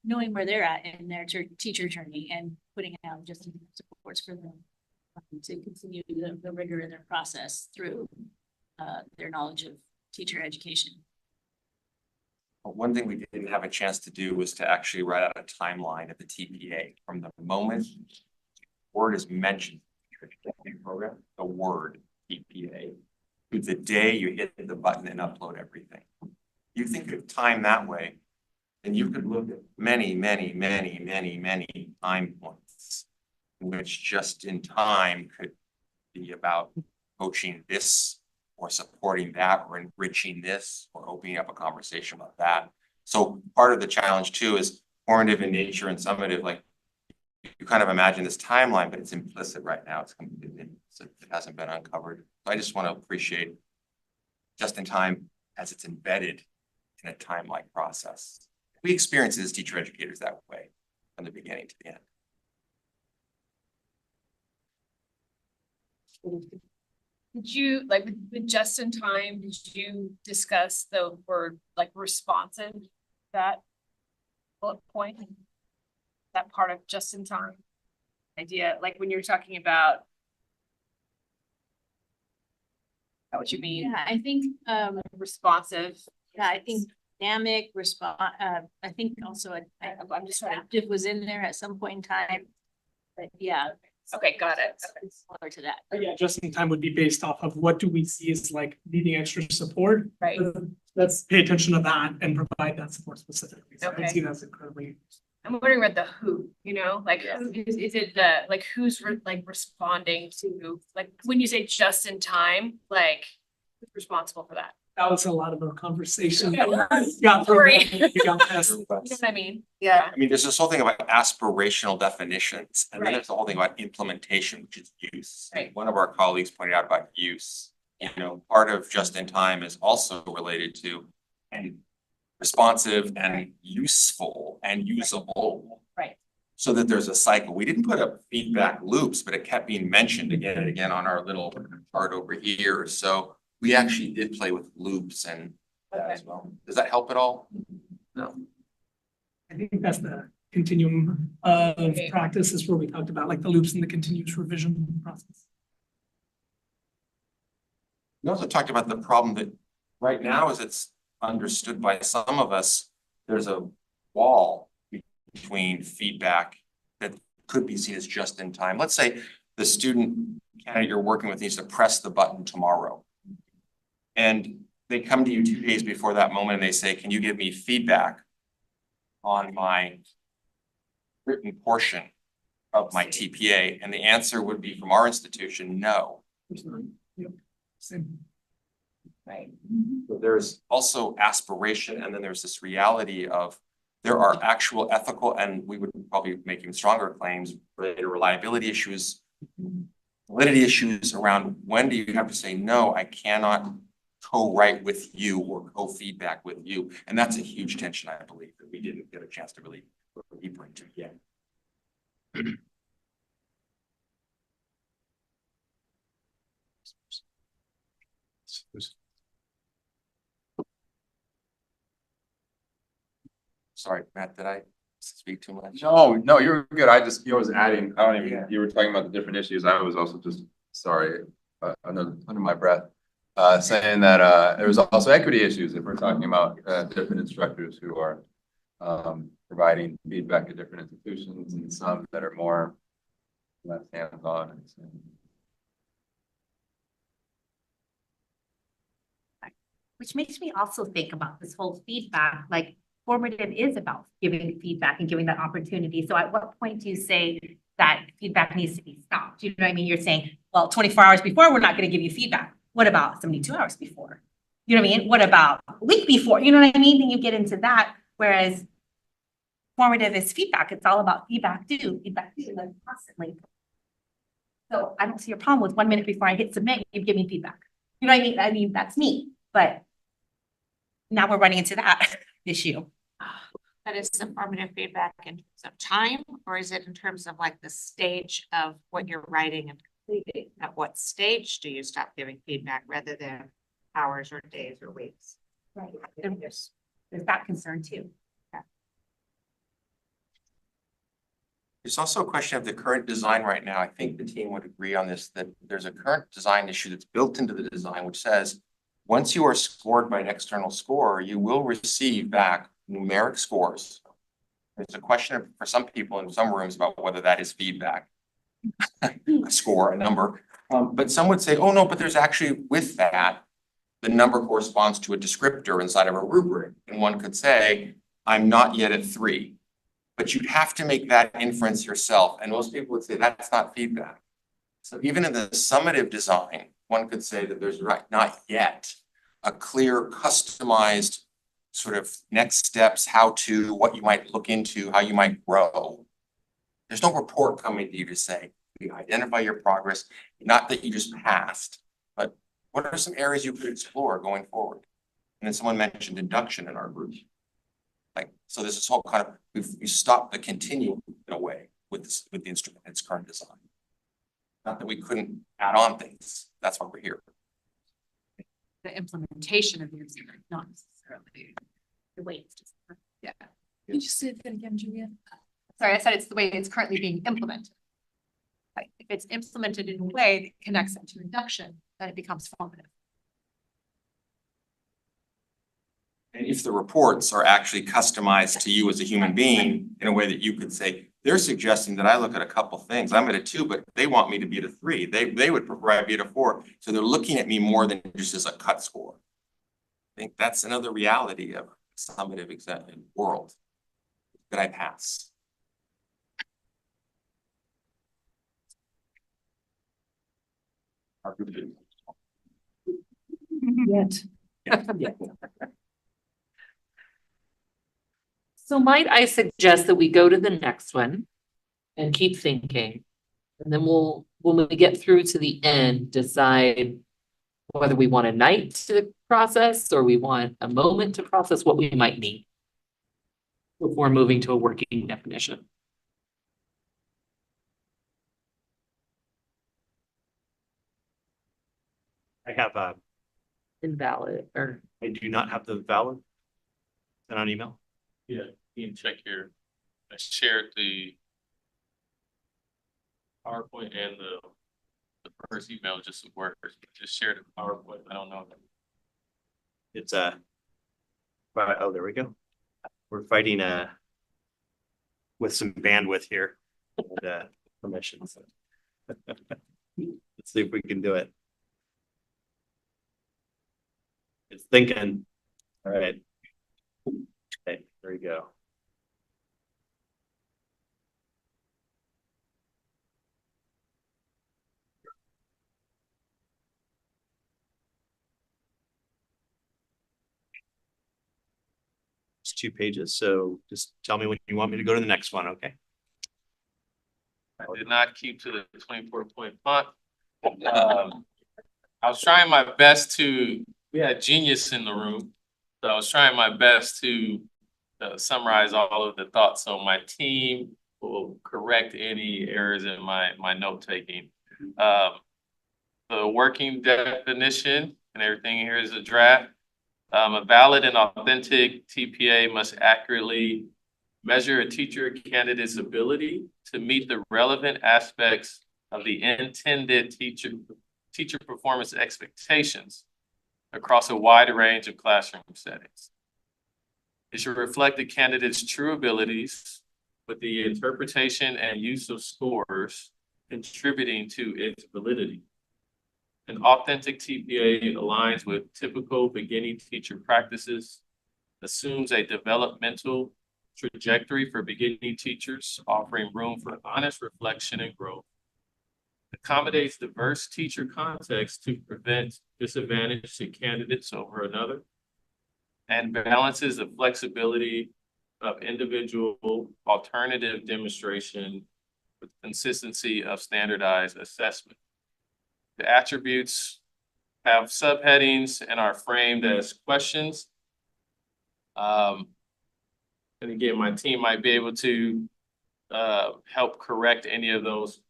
knowing where they're at in their teacher journey and putting out just supports for them to continue the rigor in their process through their knowledge of teacher education. One thing we didn't have a chance to do was to actually write out a timeline of the TPA from the moment word is mentioned in the program, the word TPA, to the day you hit the button and upload everything. You think of time that way, and you could look at many time points in which just in time could be about coaching this or supporting that or enriching this or opening up a conversation about that. So part of the challenge too is formative in nature and summative. Like, you kind of imagine this timeline, but it's implicit right now. It's completely implicit. It hasn't been uncovered. So I just want to appreciate just in time as it's embedded in a time-like process. We experience it as teacher educators that way from the beginning to the end. Did you, like, with just in time, did you discuss the word like responsive, that bullet point? That part of just in time idea, like when you're talking about what you mean? Yeah, I think Responsive. yeah, I think dynamic response. I think also I'm just trying to. adaptive was in there at some point in time, but yeah. Okay, got it. It's similar to that. Yeah, just in time would be based off of what do we see as like needing extra support. Right. Let's pay attention to that and provide that support specifically. So I Okay. see that's incredibly. I'm wondering about the who, like, is it the, like, who's responding to, like, when you say just in time, like, who's responsible for that? That was a lot of our conversation. Sorry. You got this. You know what I mean? Yeah. I mean, there's this whole thing about aspirational definitions, and then Right. there's the whole thing about implementation, which is use. Right. One of our colleagues pointed out about use. Part of just in time is also related to and responsive and useful and usable. Right. So that there's a cycle. We didn't put up feedback loops, but it kept being mentioned again and again on our little chart over here. So we actually did play with loops and that as well. Does that help at all? No. I think that's the continuum of Okay. practice is where we talked about like the loops and the continuous revision process. We also talked about the problem that right now, as it's understood by some of us, there's a wall between feedback that could be seen as just in time. Let's say the student candidate you're working with needs to press the button tomorrow. And they come to you 2 days before that moment and they say, can you give me feedback on my written portion of my TPA? And the answer would be from our institution, no. Yep. Same. Right. But there's also aspiration, and then there's this reality of there are actual ethical, and we would probably make even stronger claims related to reliability issues, validity issues around when do you have to say, no, I cannot co-write with you or co-feedback with you. And that's a huge tension, I believe, that we didn't get a chance to really go deeper into yet. Sorry, Matt, did I speak too much? No, you're good. You was adding, I don't even, you were talking about the different issues. I was also just, sorry, under my breath, saying that, there was also equity issues if we're talking about, different instructors who are, providing feedback at different institutions and some that are more less hands-on. Which makes me also think about this whole feedback, like formative is about giving feedback and giving that opportunity. So at what point do you say that feedback needs to be stopped? You know what I mean? You're saying, well, 24 hours before, we're not going to give you feedback. What about 72 hours before? You know what I mean? What about a week before? You know what I mean? Then you get into that. Whereas formative is feedback. It's all about feedback too, like constantly. So I don't see a problem with 1 minute before I hit submit, you give me feedback. You know what I mean? I mean, that's me, but now we're running into that issue. That is some formative feedback in terms of time, or is it in terms of like the stage of what you're writing and completing? At what stage do you stop giving feedback rather than hours or days or weeks? Right. There's that concern too. There's also a question of the current design right now. I think the team would agree on this, that there's a current design issue that's built into the design, which says, once you are scored by an external scorer, you will receive back numeric scores. There's a question for some people in some rooms about whether that is feedback, a score, a number. But some would say, oh no, but there's actually with that, the number corresponds to a descriptor inside of a rubric. And one could say, I'm not yet at 3. But you'd have to make that inference yourself. And most people would say that's not feedback. So even in the summative design, one could say that there's not yet a clear, customized sort of next steps, how to, what you might look into, how you might grow. There's no report coming to you to say, you identify your progress, not that you just passed, but what are some areas you could explore going forward? And then someone mentioned induction in our group. Like, so there's this whole kind of, we stopped the continuum in a way with the instrument in its current design. Not that we couldn't add on things. That's why we're here. The implementation of the instrument, not necessarily the way it's just, yeah. Can you say that again, Julia? Sorry, I said it's the way it's currently being implemented. Like, if it's implemented in a way that connects it to induction, then it becomes formative. And if the reports are actually customized to you as a human being in a way that you could say, they're suggesting that I look at a couple things. I'm at a 2, but they want me to be at a 3. They would prefer I be at a 4. So they're looking at me more than just as a cut score. I think that's another reality of summative exam world. Did I pass? Yet. Yeah. So might I suggest that we go to the next one and keep thinking? And then we'll, when we get through to the end, decide whether we want a night to process or we want a moment to process what we might need before moving to a working definition. I have Invalid, or I do not have the valid. Send on email. Yeah, you can check your, I shared the PowerPoint and the first email just to work. Just shared the PowerPoint. I don't know. It's but oh, there we go. We're fighting with some bandwidth here and permissions. Let's see if we can do it. It's thinking. All right. Okay, there you go. It's 2 pages, so just tell me when you want me to go to the next one, okay? I did not keep to the 24-point font. I was trying my best to, we had genius in the room. So I was trying my best to summarize all of the thoughts. So my team will correct any errors in my note taking. The working definition and everything here is a draft. A valid and authentic TPA must accurately measure a teacher candidate's ability to meet the relevant aspects of the intended teacher performance expectations across a wide range of classroom settings. It should reflect the candidate's true abilities with the interpretation and use of scores contributing to its validity. An authentic TPA aligns with typical beginning teacher practices, assumes a developmental trajectory for beginning teachers, offering room for honest reflection and growth, accommodates diverse teacher contexts to prevent disadvantage to candidates over another, and balances the flexibility of individual alternative demonstration with consistency of standardized assessment. The attributes have subheadings and are framed as questions. And again, my team might be able to help correct any of those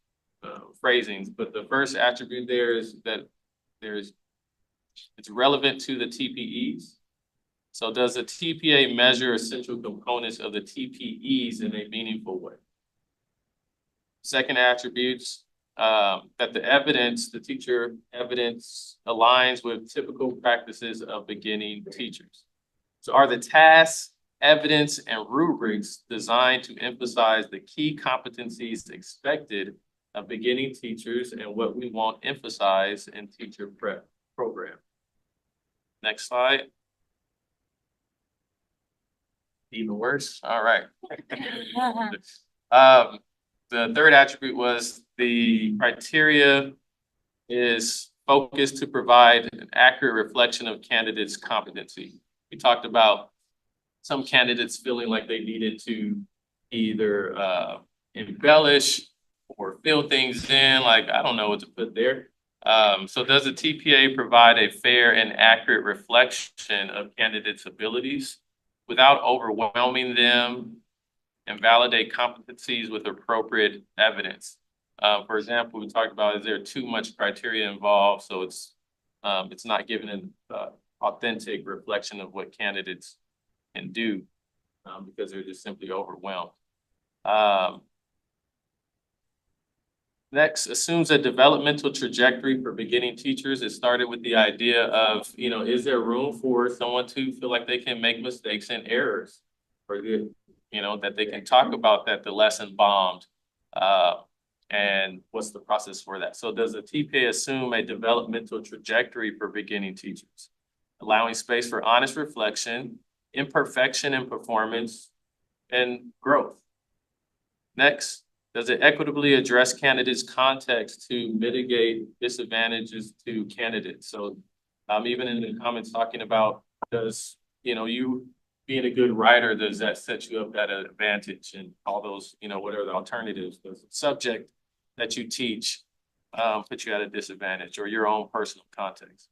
phrasings, but the first attribute there is that it's relevant to the TPEs. So does the TPA measure essential components of the TPEs in a meaningful way? Second attributes, that the teacher evidence aligns with typical practices of beginning teachers. So are the tasks, evidence, and rubrics designed to emphasize the key competencies expected of beginning teachers and what we want emphasized in teacher prep program? Next slide. Even worse. All right. The third attribute was the criteria is focused to provide an accurate reflection of candidates' competency. We talked about some candidates feeling like they needed to either embellish or fill things in, like, I don't know what to put there. So does the TPA provide a fair and accurate reflection of candidates' abilities without overwhelming them, and validate competencies with appropriate evidence? For example, we talked about, is there too much criteria involved? So it's not giving an authentic reflection of what candidates can do because they're just simply overwhelmed. Next, assumes a developmental trajectory for beginning teachers. It started with the idea of, is there room for someone to feel like they can make mistakes and errors, or that they can talk about that the lesson bombed, and what's the process for that? So does the TPA assume a developmental trajectory for beginning teachers, allowing space for honest reflection, imperfection in performance, and growth? Next, does it equitably address candidates' context to mitigate disadvantages to candidates? So even in the comments talking about, does, you being a good writer, does that set you up at an advantage, and all those, what are the alternatives? Does the subject that you teach put you at a disadvantage, or your own personal context?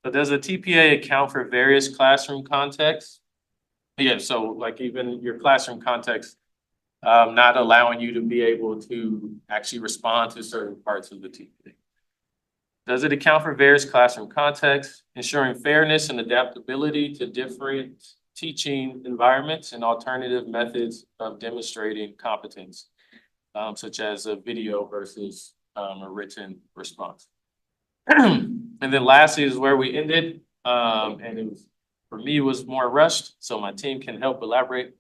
So does the TPA account for various classroom contexts? Yeah, so like even your classroom context, not allowing you to be able to actually respond to certain parts of the TPA. Does it account for various classroom contexts, ensuring fairness and adaptability to different teaching environments and alternative methods of demonstrating competence, such as a video versus a written response? And then lastly is where we ended, and it was, for me, it was more rushed, so my team can help elaborate.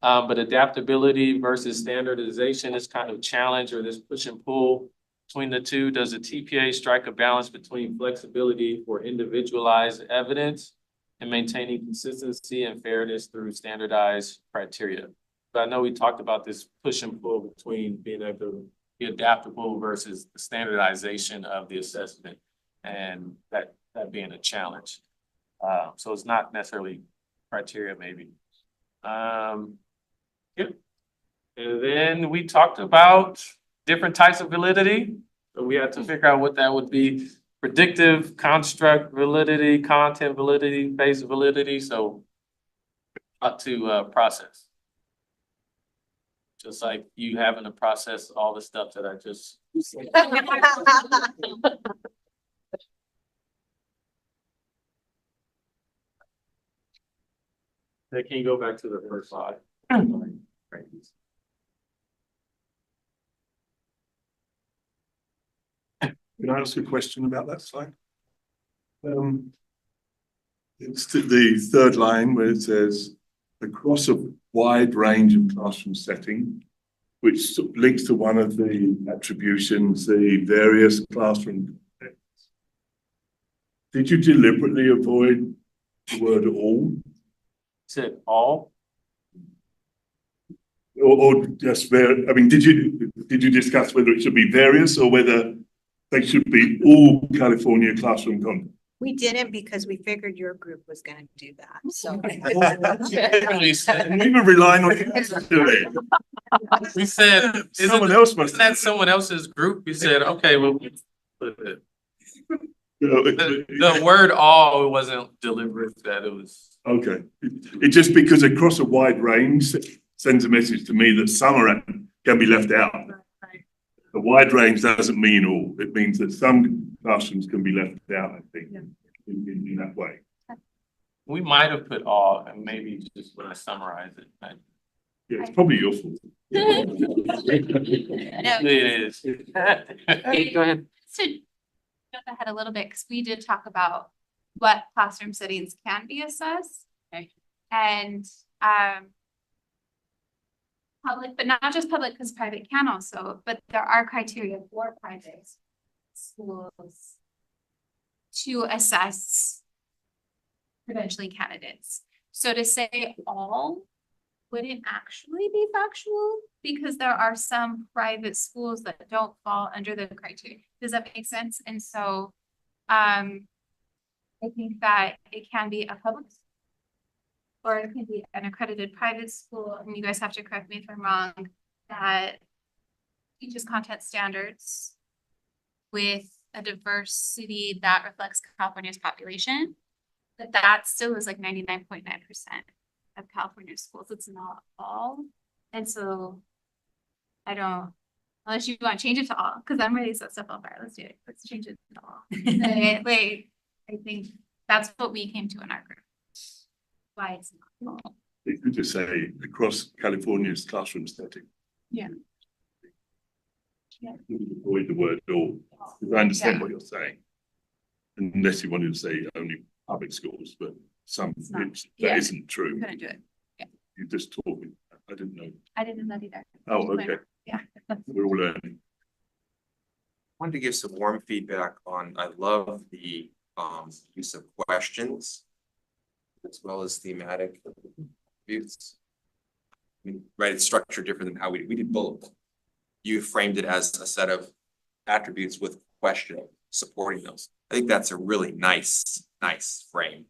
But adaptability versus standardization is kind of a challenge, or this push and pull between the two. Does the TPA strike a balance between flexibility for individualized evidence and maintaining consistency and fairness through standardized criteria? But I know we talked about this push and pull between being able to be adaptable versus the standardization of the assessment, and that being a challenge. So it's not necessarily criteria, maybe. Yep. And then we talked about different types of validity. So we had to figure out what that would be: predictive, construct validity, content validity, base validity. So up to process. Just like you having to process all the stuff that I just said. Can you go back to the first slide? Can I ask a question about that slide? It's the third line where it says across a wide range of classroom setting, which links to one of the attributions, the various classroom contexts. Did you deliberately avoid the word all? Said all? Or just I mean, did you discuss whether it should be various or whether they should be all California classroom content? We didn't, because we figured your group was gonna do that, so. And we were relying on you to do it. We said, Someone else must. Isn't that someone else's group? We said, okay, well, the word all wasn't deliberate, that it was. Okay, it just because across a wide range sends a message to me that some can be left out. A wide range doesn't mean all. It means that some classrooms can be left out, I think, in that way. We might have put all, and maybe just when I summarize it. Yeah, it's probably your fault. It is. Hey, go ahead. So jump ahead a little bit, because we did talk about what classroom settings can be assessed. Okay. And public, but not just public, because private can also, but there are criteria for private schools to assess credentialing candidates. So to say all wouldn't actually be factual, because there are some private schools that don't fall under the criteria. Does that make sense? And so I think that it can be a public school, or it can be an accredited private school, and you guys have to correct me if I'm wrong, that teaches content standards with a diversity that reflects California's population, but that still is like 99.9% of California schools. It's not all. And so I don't, unless you want to change it to all, because I'm ready to set stuff on fire. Let's do it. Let's change it to all. Like, I think that's what we came to in our group. Why it's not all. You could just say across California's classroom setting. Yeah. Yeah. Avoid the word all, because I understand what you're saying. Unless you wanted to say only public schools, but that isn't true. You couldn't do it. Yeah. You just told me. I didn't know. I didn't know that either. Oh, okay. Yeah. We're all learning. Wanted to give some warm feedback on, I love the use of questions as well as thematic views. I mean, right, it's structured different than how we did both. You framed it as a set of attributes with question supporting those. I think that's a really nice frame.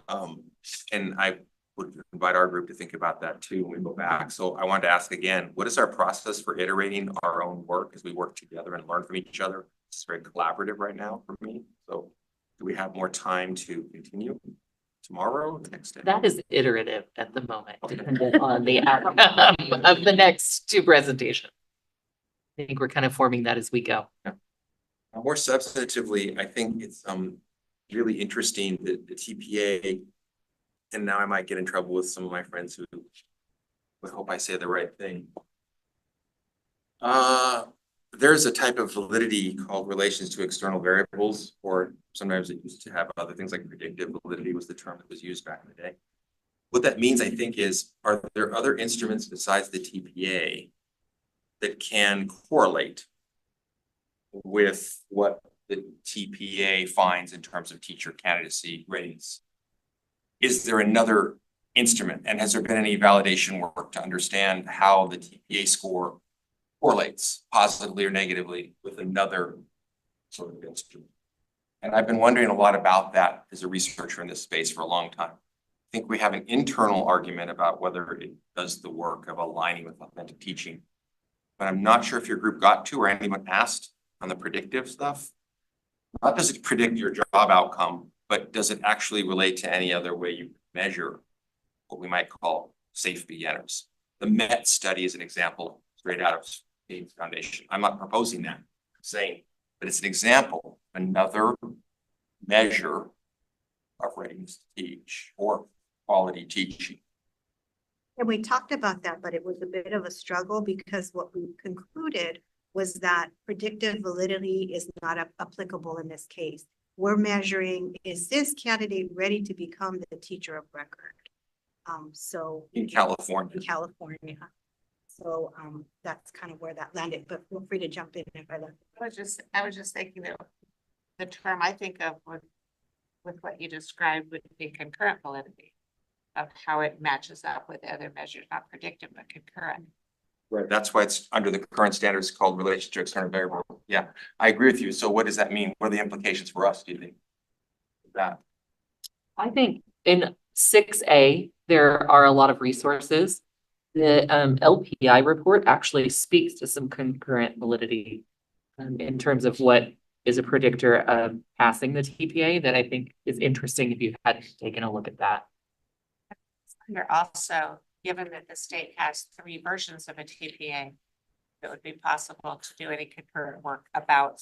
And I would invite our group to think about that too when we go back. So I wanted to ask again, what is our process for iterating our own work as we work together and learn from each other? It's very collaborative right now for me. So do we have more time to continue tomorrow, the next day? That is iterative at the moment, depending on the outcome of the next two presentations. I think we're kind of forming that as we go. Yeah. More substantively, I think it's really interesting that the TPA, and now I might get in trouble with some of my friends who would hope I say the right thing. There's a type of validity called relations to external variables, or sometimes it used to have other things like predictive validity was the term that was used back in the day. what that means, I think, is, are there other instruments besides the TPA that can correlate with what the TPA finds in terms of teacher candidacy ratings? Is there another instrument, and has there been any validation work to understand how the TPA score correlates positively or negatively with another sort of instrument? And I've been wondering a lot about that as a researcher in this space for a long time. I think we have an internal argument about whether it does the work of aligning with authentic teaching. But I'm not sure if your group got to or anyone asked on the predictive stuff. Not does it predict your job outcome, but does it actually relate to any other way you measure what we might call safe beginners? The MET study is an example straight out of Gates Foundation. I'm not proposing that, I'm saying, but it's an example, another measure of readiness to teach or quality teaching. And we talked about that, but it was a bit of a struggle because what we concluded was that predictive validity is not applicable in this case. We're measuring, is this candidate ready to become the teacher of record? So in California. So that's kind of where that landed, but feel free to jump in if I left. I was just thinking that the term I think of with what you described would be concurrent validity of how it matches up with other measures, not predictive, but concurrent. Right, that's why it's under the current standards called relation to external variable. Yeah, I agree with you. So what does that mean? What are the implications for us, do you think? That. I think in 6A, there are a lot of resources. The LPI report actually speaks to some concurrent validity in terms of what is a predictor of passing the TPA that I think is interesting if you hadn't taken a look at that. You're also, given that the state has 3 versions of a TPA, it would be possible to do any concurrent work about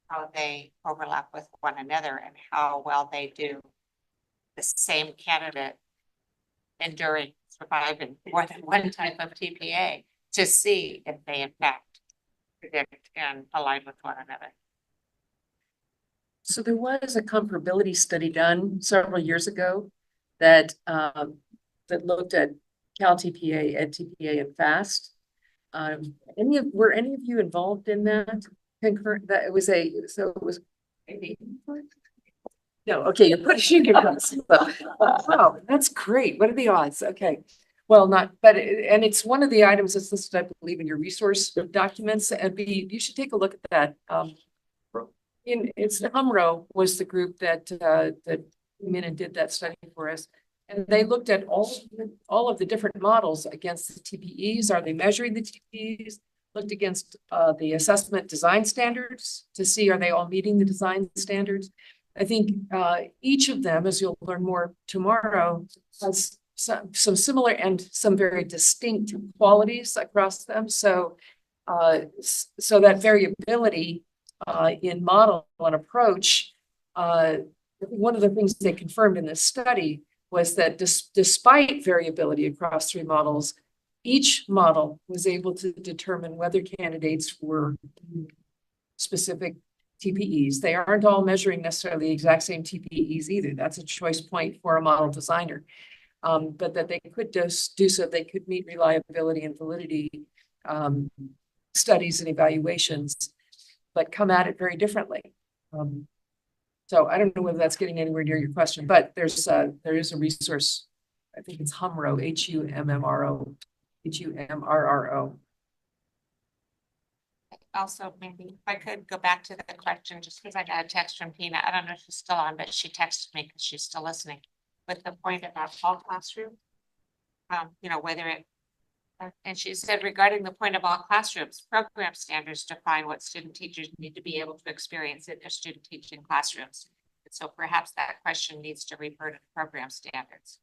how they overlap with one another and how well they do the same candidate enduring, surviving more than one type of TPA to see if they in fact predict and align with one another. So there was a comparability study done several years ago that that looked at Cal TPA, Ed TPA, and FAST. Were any of you involved in that? Concurrent, that it was maybe. No, okay, you're pushing your buttons. Wow, that's great. What are the odds? Okay. Well, and it's one of the items that's listed, I believe, in your resource documents. And you should take a look at that. It's HUMRO was the group that came in and did that study for us. And they looked at all of the different models against the TPEs. Are they measuring the TPEs? Looked against the assessment design standards to see, are they all meeting the design standards? I think each of them, as you'll learn more tomorrow, has some similar and some very distinct qualities across them. So that variability in model and approach, one of the things they confirmed in this study was that despite variability across 3 models, each model was able to determine whether candidates were specific TPEs. They aren't all measuring necessarily the exact same TPEs either. That's a choice point for a model designer. But that they could just do so, they could meet reliability and validity studies and evaluations, but come at it very differently. So I don't know whether that's getting anywhere near your question, but there is a resource. I think it's HUMRO, HUMRRO. Also, maybe if I could go back to the question, just because I got a text from Tina. I don't know if she's still on, but she texted me because she's still listening. With the point about all classroom, whether it, and she said regarding the point of all classrooms, program standards define what student teachers need to be able to experience in their student teaching classrooms. And so perhaps that question needs to refer to program standards.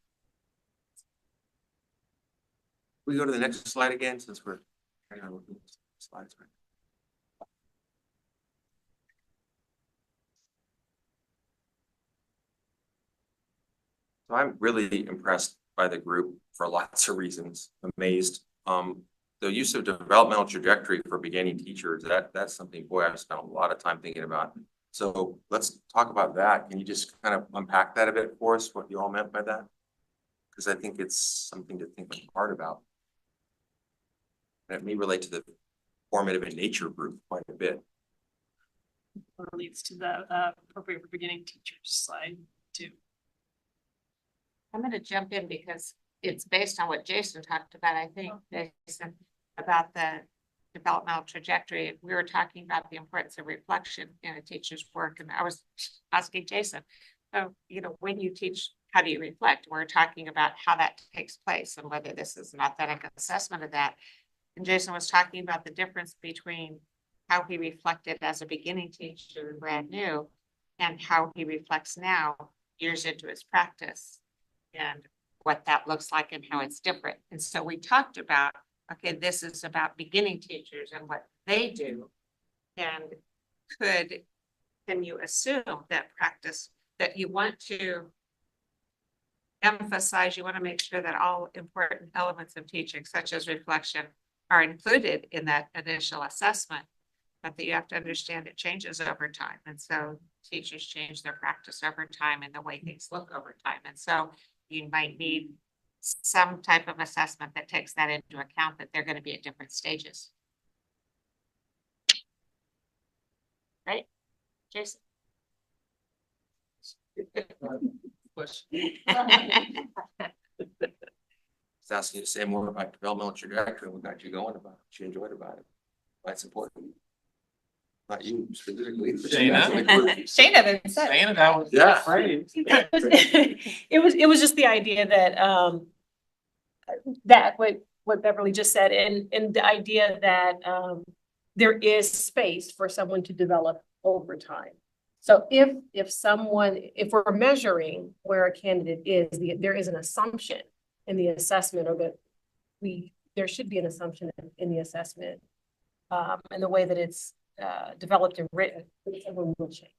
We go to the next slide again, since we're trying to look at the slides. Right? So I'm really impressed by the group for lots of reasons, amazed. The use of developmental trajectory for beginning teachers, that's something, boy, I've spent a lot of time thinking about. So let's talk about that. Can you just kind of unpack that a bit for us, what you all meant by that? because I think it's something to think hard about. And it may relate to the formative in nature group quite a bit. Leads to the appropriate for beginning teachers slide too. I'm gonna jump in because it's based on what Jason talked about, I think, Jason, about the developmental trajectory. We were talking about the importance of reflection in a teacher's work, and I was asking Jason, so, you know, when you teach, how do you reflect? We're talking about how that takes place and whether this is an authentic assessment of that. And Jason was talking about the difference between how he reflected as a beginning teacher and brand new, and how he reflects now, years into his practice, and what that looks like and how it's different. And so we talked about, okay, this is about beginning teachers and what they do. And can you assume that practice, that you want to emphasize, you want to make sure that all important elements of teaching, such as reflection, are included in that initial assessment, but that you have to understand it changes over time. And so teachers change their practice over time and the way things look over time. And so you might need some type of assessment that takes that into account, that they're going to be at different stages. Right, Jason? It's asking you to say more about developmental trajectory and what got you going about it, what you enjoyed about it. That's important. Not you specifically. Shayna, then said. Shayna, that was Yeah. great. It was just the idea that that what Beverly just said, and the idea that there is space for someone to develop over time. So if we're measuring where a candidate is, there is an assumption in the assessment, or that there should be an assumption in the assessment, and the way that it's developed and written, everyone will change.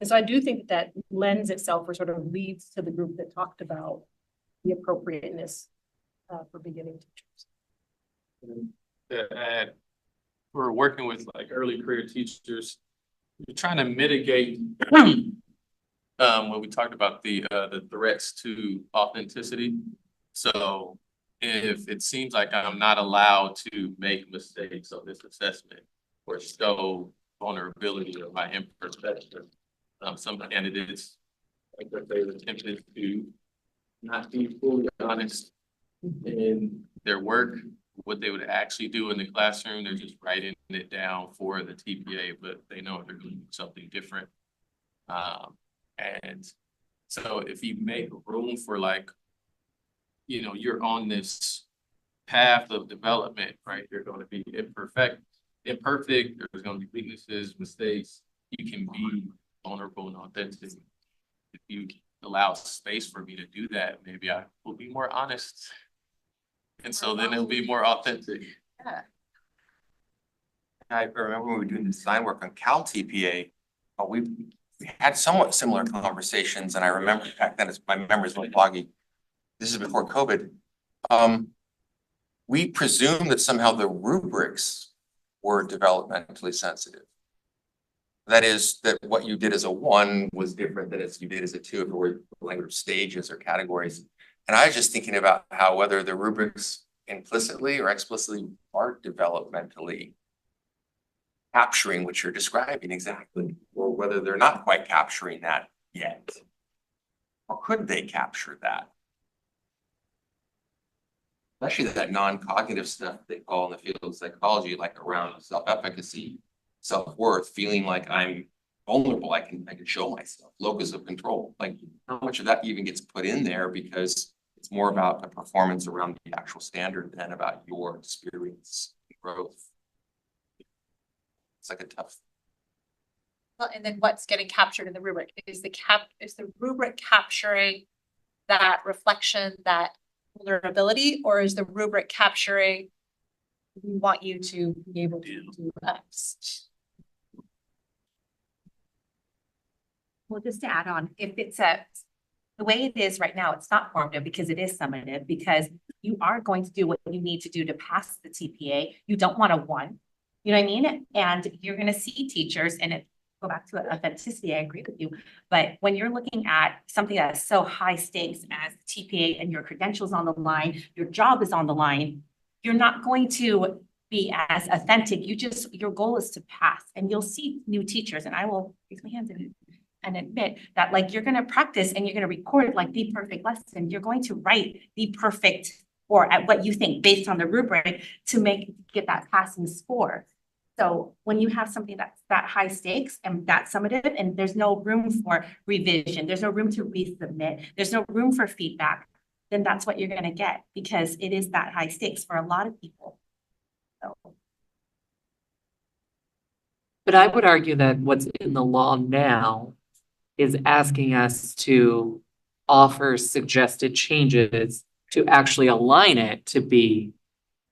And so I do think that lends itself, or sort of leads to the group that talked about the appropriateness for beginning teachers. That we're working with like early career teachers, we're trying to mitigate when we talked about the threats to authenticity. So if it seems like I'm not allowed to make mistakes on this assessment or show vulnerability of my imperfection, some candidates, like they were tempted to not be fully honest in their work, what they would actually do in the classroom. They're just writing it down for the TPA, but they know they're doing something different. And so if you make room for, like, you know, you're on this path of development, right? You're going to be imperfect. There's going to be weaknesses, mistakes. You can be vulnerable and authentic. If you allow space for me to do that, maybe I will be more honest. And so then it'll be more authentic. Yeah. I remember when we were doing design work on Cal TPA, we had somewhat similar conversations, and I remember back then, my memory's a little foggy. This is before COVID. We presumed that somehow the rubrics were developmentally sensitive. That is, that what you did as a 1 was different than as you did as a 2 if it were language stages or categories. And I was just thinking about how whether the rubrics implicitly or explicitly are developmentally capturing what you're describing exactly, or whether they're not quite capturing that yet. Or could they capture that? Especially that non-cognitive stuff they call in the field of psychology, like around self-efficacy, self-worth, feeling like I'm vulnerable, I can show myself, locus of control. Like, how much of that even gets put in there, because it's more about the performance around the actual standard than about your experience and growth. It's like a tough. Well, and then what's getting captured in the rubric? Is the rubric capturing that reflection, that vulnerability, or is the rubric capturing, we want you to be able to do X? Well, just to add on, if it's the way it is right now, it's not formative because it is summative, because you are going to do what you need to do to pass the TPA. You don't want a 1, you know what I mean? And you're going to see teachers, and go back to authenticity, I agree with you. But when you're looking at something that's so high stakes as TPA and your credentials on the line, your job is on the line, you're not going to be as authentic. Your goal is to pass, and you'll see new teachers, and I will raise my hands and admit that like you're going to practice and you're going to record like the perfect lesson. You're going to write the perfect or at what you think based on the rubric to get that passing score. So when you have something that's that high stakes and that summative, and there's no room for revision, there's no room to resubmit, there's no room for feedback, then that's what you're going to get because it is that high stakes for a lot of people. So. But I would argue that what's in the law now is asking us to offer suggested changes to actually align it to be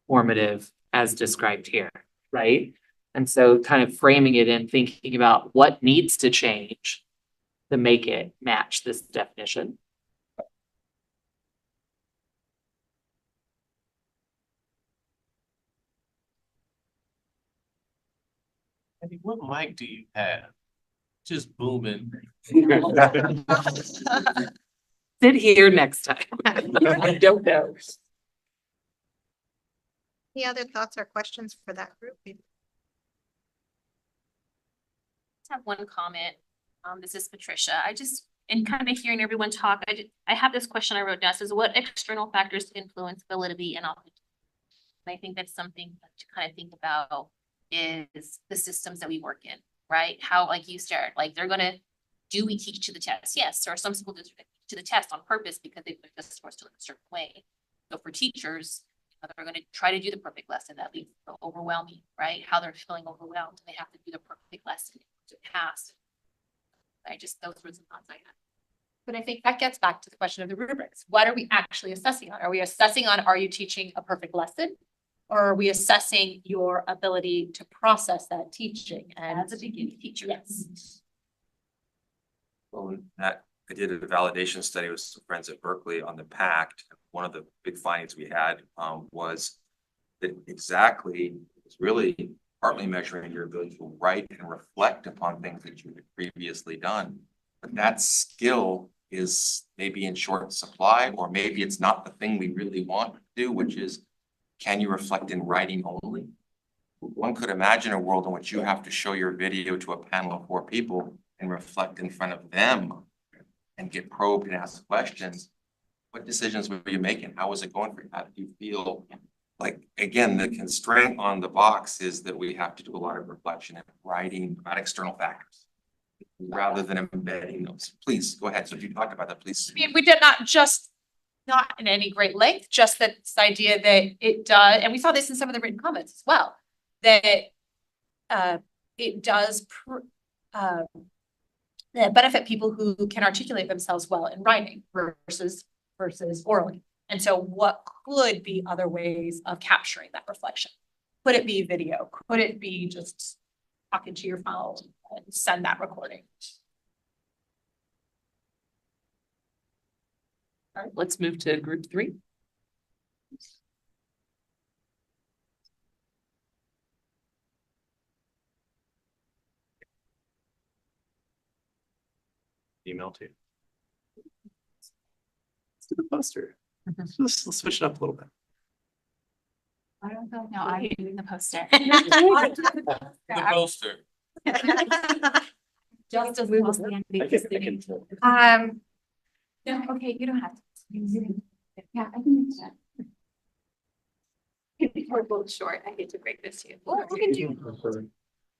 formative as described here, right? And so kind of framing it and thinking about what needs to change to make it match this definition. I mean, what mic do you have? Just booming. Sit here next time. I don't know. Any other thoughts or questions for that group? Have one comment. This is Patricia. In kind of hearing everyone talk, I have this question I wrote down. It says, what external factors influence validity and authenticity? And I think that's something to kind of think about is the systems that we work in, right? How, like you said, like do we teach to the test? Yes, or some school districts to the test on purpose because they put the scores to look a certain way. So for teachers, they're going to try to do the perfect lesson. That leads to overwhelming, right? How they're feeling overwhelmed. They have to do the perfect lesson to pass. Those were some thoughts I had. But I think that gets back to the question of the rubrics. What are we actually assessing on? Are we assessing on, are you teaching a perfect lesson? Or are we assessing your ability to process that teaching? And as a beginning teacher. Yes. Well, I did a validation study with some friends at Berkeley on the PACT. One of the big findings we had was that exactly it's really partly measuring your ability to write and reflect upon things that you had previously done. But that skill is maybe in short supply, or maybe it's not the thing we really want to do, which is, can you reflect in writing only? One could imagine a world in which you have to show your video to a panel of 4 people and reflect in front of them and get probed and ask questions. What decisions were you making? How was it going for you? How did you feel? Like, again, the constraint on the box is that we have to do a lot of reflection and writing about external factors rather than embedding those. Please go ahead. So if you talked about that, please. I mean, we did not in any great length, just that this idea that it does, and we saw this in some of the written comments as well, that it does benefit people who can articulate themselves well in writing versus orally. And so what could be other ways of capturing that reflection? Could it be video? Could it be just talking to your phone and send that recording? All right, let's move to group 3. Email too. Let's do the poster. Let's switch it up a little bit. I don't know. No, I'm doing the poster. The poster. Just as we was no, okay, you don't have to. Yeah, I can make that. We're both short. I hate to break this to you. Well, we can do.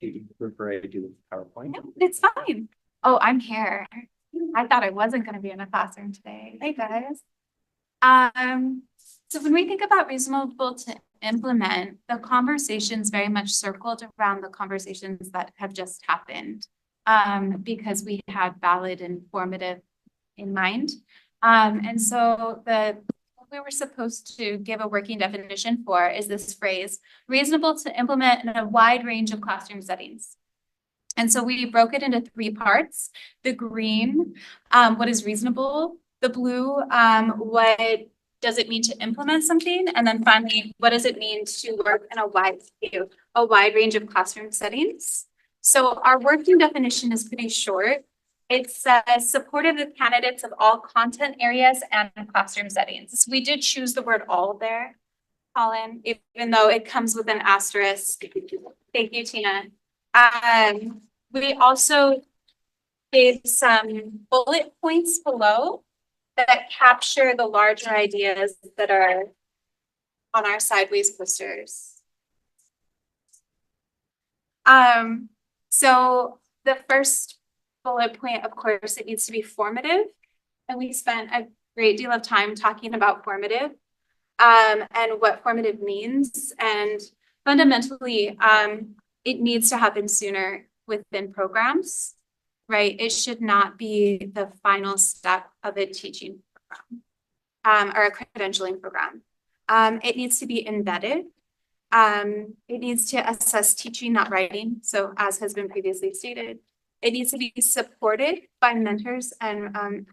You prefer I do the PowerPoint? No, it's fine. Oh, I'm here. I thought I wasn't going to be in a classroom today. Hey guys. So when we think about reasonable to implement, the conversations very much circled around the conversations that have just happened, because we had valid and formative in mind. And so what we were supposed to give a working definition for is this phrase, reasonable to implement in a wide range of classroom settings. And so we broke it into 3 parts. The green, what is reasonable? The blue, what does it mean to implement something? And then finally, what does it mean to work in a wide range of classroom settings? So our working definition is pretty short. It says supportive of candidates of all content areas and classroom settings. We did choose the word all there, Colin, even though it comes with an asterisk. Thank you, Tina. We also gave some bullet points below that capture the larger ideas that are on our sideways posters. So the first bullet point, of course, it needs to be formative. And we spent a great deal of time talking about formative and what formative means. And fundamentally, it needs to happen sooner within programs, right? It should not be the final step of a teaching program or a credentialing program. It needs to be embedded. It needs to assess teaching, not writing. So as has been previously stated, it needs to be supported by mentors and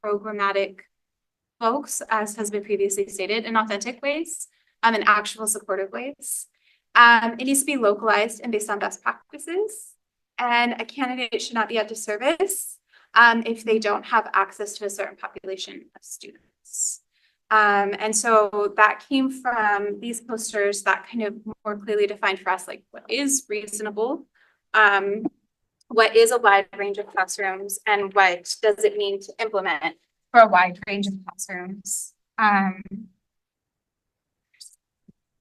programmatic folks, as has been previously stated, in authentic ways, in actual supportive ways. It needs to be localized and based on best practices. And a candidate should not be at disservice if they don't have access to a certain population of students. And so that came from these posters that kind of more clearly defined for us, like what is reasonable, what is a wide range of classrooms, and what does it mean to implement for a wide range of classrooms.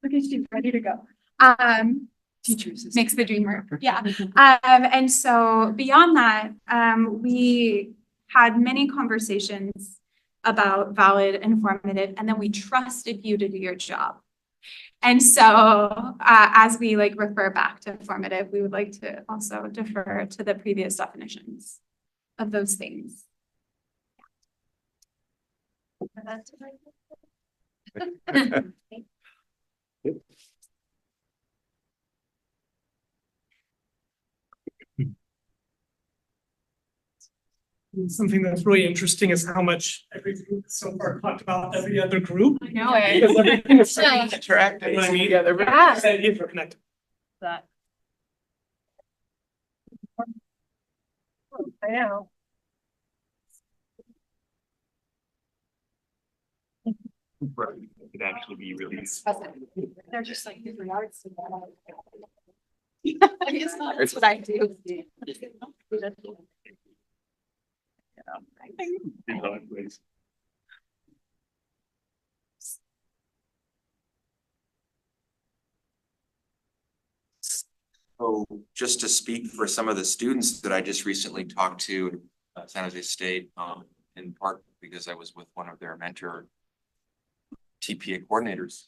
Look at you, ready to go. Teachers makes the dream work. Yeah. And so beyond that, we had many conversations about valid, informative, and then we trusted you to do your job. And so as we like refer back to formative, we would like to also defer to the previous definitions of those things. Something that's really interesting is how much every group so far talked about every other group. I know it. Because everything is so Yeah. interactive. You know what I mean? Together. Yeah. Interconnected. That. I know. Right. It could actually be really. They're just like different arts. That's what I do. So just to speak for some of the students that I just recently talked to at San Jose State, in part because I was with one of their mentor TPA coordinators.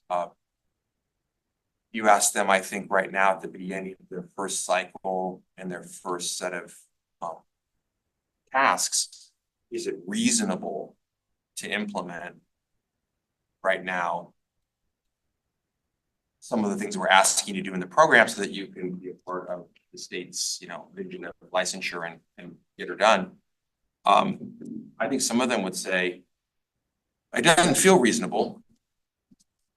You ask them, I think right now at the beginning of their first cycle and their first set of tasks, is it reasonable to implement right now some of the things we're asking you to do in the program so that you can be a part of the state's, vision of licensure and get her done. I think some of them would say, it doesn't feel reasonable.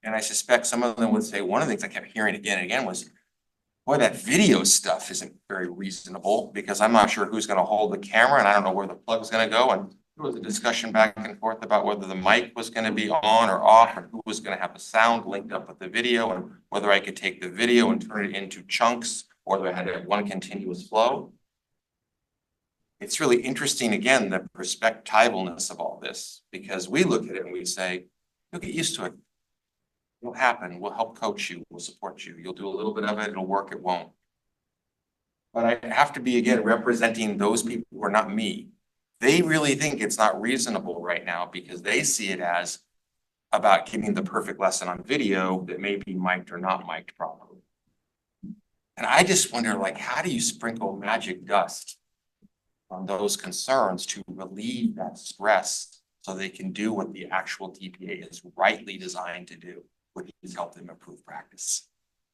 And I suspect some of them would say, one of the things I kept hearing again and again was, boy, that video stuff isn't very reasonable because I'm not sure who's going to hold the camera and I don't know where the plug's going to go. And there was a discussion back and forth about whether the mic was going to be on or off and who was going to have the sound linked up with the video and whether I could take the video and turn it into chunks or whether I had to have one continuous flow. It's really interesting, again, the perspectivalness of all this, because we look at it and we say, you'll get used to it. It'll happen. We'll help coach you. We'll support you. You'll do a little bit of it. It'll work. It won't. But I have to be, again, representing those people who are not me. They really think it's not reasonable right now because they see it as about giving the perfect lesson on video that may be mic'd or not mic'd properly. And I just wonder, like, how do you sprinkle magic dust on those concerns to relieve that stress so they can do what the actual TPA is rightly designed to do, which is help them improve practice.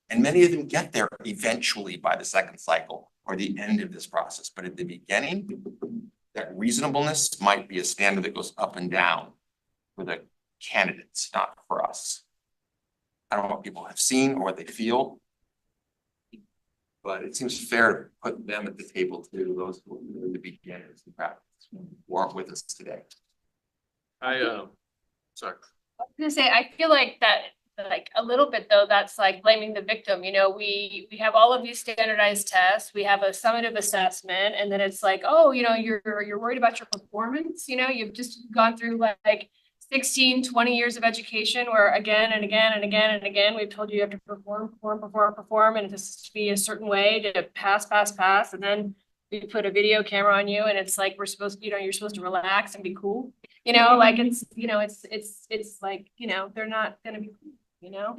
And many of them get there eventually by the second cycle or the end of this process. But at the beginning, that reasonableness might be a standard that goes up and down for the candidates, not for us. I don't know what people have seen or what they feel. But it seems fair to put them at the table too, those who are the beginners in practice, who aren't with us today. Sorry. I was gonna say, I feel like that, like a little bit though, that's like blaming the victim, you know, we have all of these standardized tests, we have a summative assessment, and then it's like, oh, you know, you're worried about your performance, you know, you've just gone through like 16, 20 years of education where again and again and again and again, we've told you have to perform, and it has to be a certain way to pass, and then we put a video camera on you and it's like, we're supposed, you know, you're supposed to relax and be cool. You know, like it's, you know, it's like, you know, they're not gonna be, you know?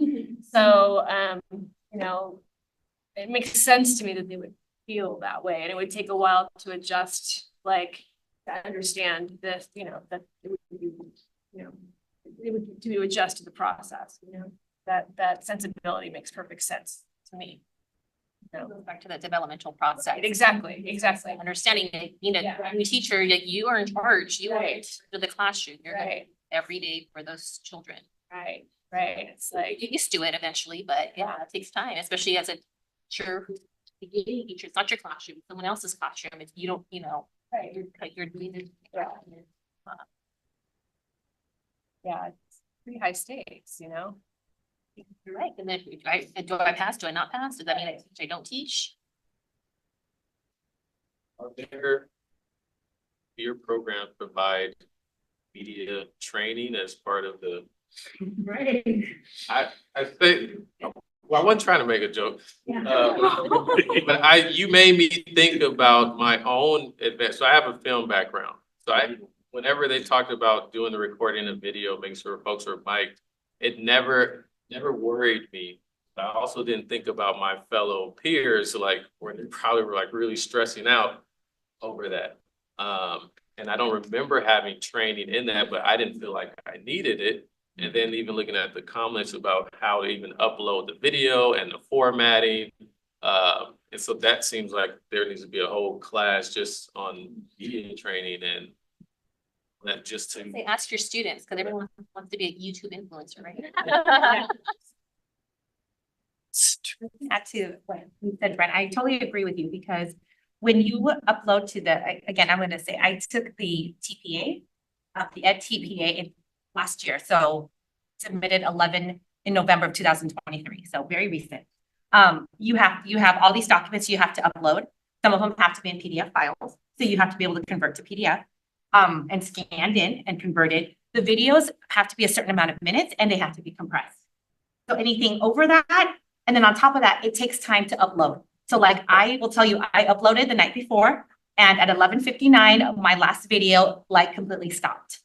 So, you know, it makes sense to me that they would feel that way, and it would take a while to adjust, like, to understand this, you know, that it would be, you know, it would to adjust to the process, you know, that sensibility makes perfect sense to me. It goes back to that developmental process. Exactly. Understanding that, you know, new teacher, that you are in charge, you are to the classroom, you're Right. every day for those children. Right. It's like, You're used to it eventually, but yeah, it takes time, especially as a teacher who's beginning teacher. It's not your classroom, it's someone else's classroom. It's, you don't, you know, right. you're doing it. Yeah, it's pretty high stakes, you know? You're right. And then do I pass? Do I not pass? Does that mean I don't teach? Are your programs provide media training as part of the? Right. I think, well, I wasn't trying to make a joke. But you made me think about my own advance. So I have a film background. So whenever they talked about doing the recording of video, making sure folks are mic'd, it never worried me. I also didn't think about my fellow peers, like, where they probably were like really stressing out over that. And I don't remember having training in that, but I didn't feel like I needed it. And then even looking at the comments about how to even upload the video and the formatting. And so that seems like there needs to be a whole class just on media training, and that just to. Say, ask your students, because everyone wants to be a YouTube influencer, right? Add to what you said, Brent, I totally agree with you, because when you upload to again, I'm gonna say, I took the TPA, the RDI-TPA last year, so submitted 11 in November of 2023, so very recent. You have all these documents you have to upload. Some of them have to be in PDF files, so you have to be able to convert to PDF, and scanned in and converted. The videos have to be a certain amount of minutes, and they have to be compressed. So anything over that, and then on top of that, it takes time to upload. So like, I will tell you, I uploaded the night before, and at 11:59, my last video like completely stopped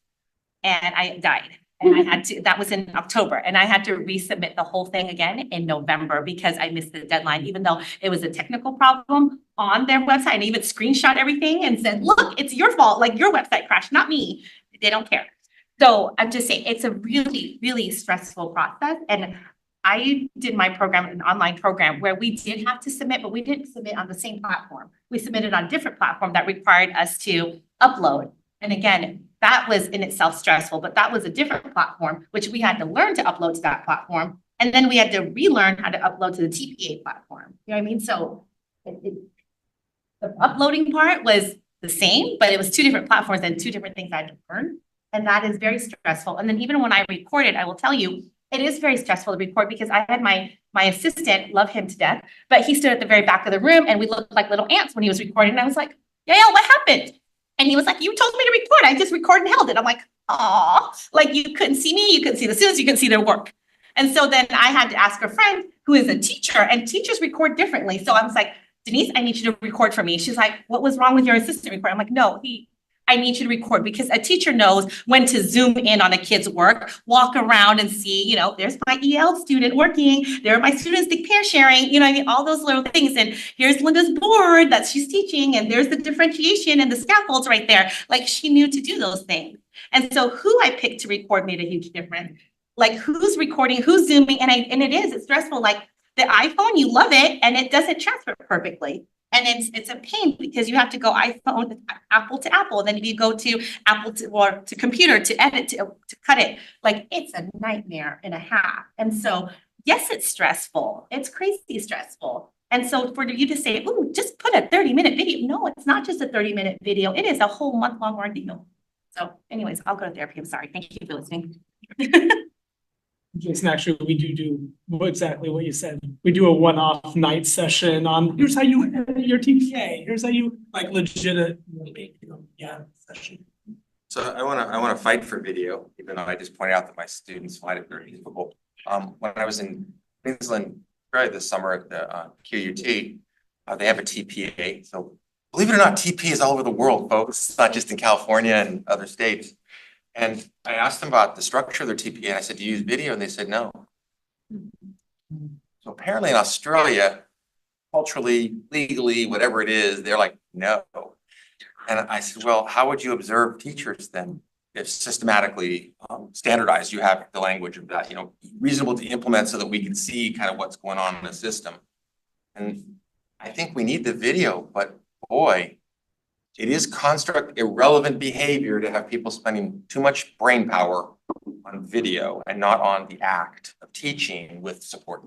and I died. And I had to, that was in October, and I had to resubmit the whole thing again in November because I missed the deadline, even though it was a technical problem on their website, and even screenshot everything and said, look, it's your fault, like your website crashed, not me. They don't care. So I'm just saying, it's a really, really stressful process. And I did my program, an online program, where we did have to submit, but we didn't submit on the same platform. We submitted on a different platform that required us to upload. And again, that was in itself stressful, but that was a different platform, which we had to learn to upload to that platform. And then we had to relearn how to upload to the TPA platform. You know what I mean? So the uploading part was the same, but it was two different platforms and two different things I had to learn. And that is very stressful. And then even when I recorded, I will tell you, it is very stressful to record, because I had my assistant, love him to death, but he stood at the very back of the room and we looked like little ants when he was recording. And I was like, Yael, what happened? And he was like, you told me to record. I just recorded and held it. I'm like, oh, like you couldn't see me. You couldn't see the students. You couldn't see their work. And so then I had to ask a friend who is a teacher, and teachers record differently. So I was like, Denise, I need you to record for me. She's like, what was wrong with your assistant record? I'm like, no, I need you to record, because a teacher knows when to zoom in on a kid's work, walk around and see, you know, there's my EL student working, there are my students the pair sharing, you know, I mean, all those little things. And here's Linda's board that she's teaching, and there's the differentiation and the scaffolds right there. Like, she knew to do those things. And so who I picked to record made a huge difference. Like, who's recording, who's zooming, it's stressful. Like the iPhone, you love it, and it doesn't transfer perfectly. And it's a pain, because you have to go iPhone, Apple to Apple. Then if you go to Apple to computer to edit, to cut it, like it's a nightmare and a half. And so, yes, it's stressful. It's crazy stressful. And so for you to say, ooh, just put a 30-minute video. No, it's not just a 30-minute video. It is a whole month-long ordeal. So anyways, I'll go to therapy. I'm sorry. Thank you for listening. Jason, actually, we do exactly what you said. We do a one-off night session on, here's how you edit your TPA. Here's how you like legitimately, session. So I wanna fight for video, even though I just pointed out that my students find it very difficult. When I was in Queensland, probably this summer at the QUT, they have a TPA. So believe it or not, TPA is all over the world, folks. It's not just in California and other states. And I asked them about the structure of their TPA, and I said, do you use video? And they said, no. So apparently in Australia, culturally, legally, whatever it is, they're like, no. And I said, well, how would you observe teachers then? If systematically standardized, you have the language of that, reasonable to implement so that we can see kind of what's going on in the system. And I think we need the video, but boy, it is construct irrelevant behavior to have people spending too much brain power on video and not on the act of teaching with support.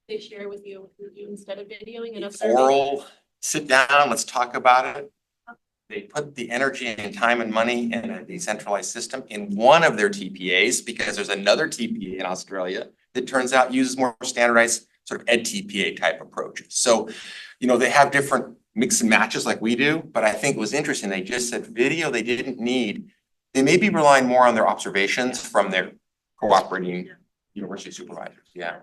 They share with you instead of videoing and Oral, sit down, let's talk about it. They put the energy and time and money in a decentralized system in one of their TPAs because there's another TPA in Australia that turns out uses more standardized sort of ed TPA type approaches. So, they have different mix and matches like we do, but I think it was interesting. They just said video they didn't need. They may be relying more on their observations from their cooperating university supervisors. Yeah.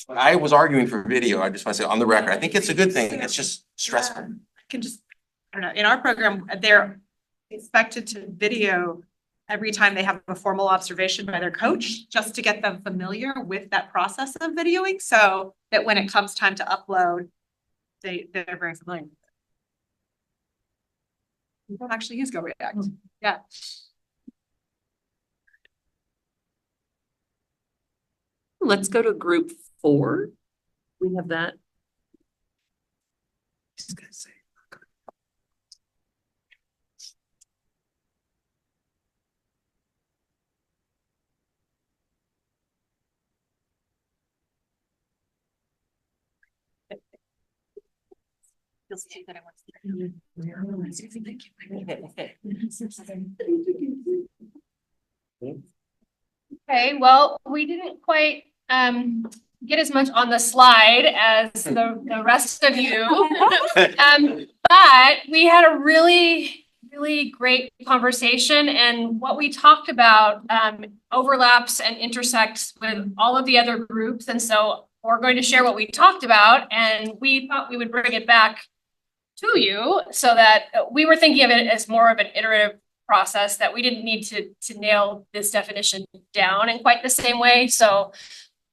But I was arguing for video. I just want to say on the record, I think it's a good thing. It's just stressful. I don't know, in our program, they're expected to video every time they have a formal observation by their coach, just to get them familiar with that process of videoing, so that when it comes time to upload, they're very familiar with it. We don't actually use Go React. Yeah. Let's go to group 4. We have that. Just gonna say. Okay, well, we didn't quite get as much on the slide as the rest of you. But we had a really great conversation, and what we talked about overlaps and intersects with all of the other groups. And so we're going to share what we talked about, and we thought we would bring it back to you so that we were thinking of it as more of an iterative process, that we didn't need to nail this definition down in quite the same way. So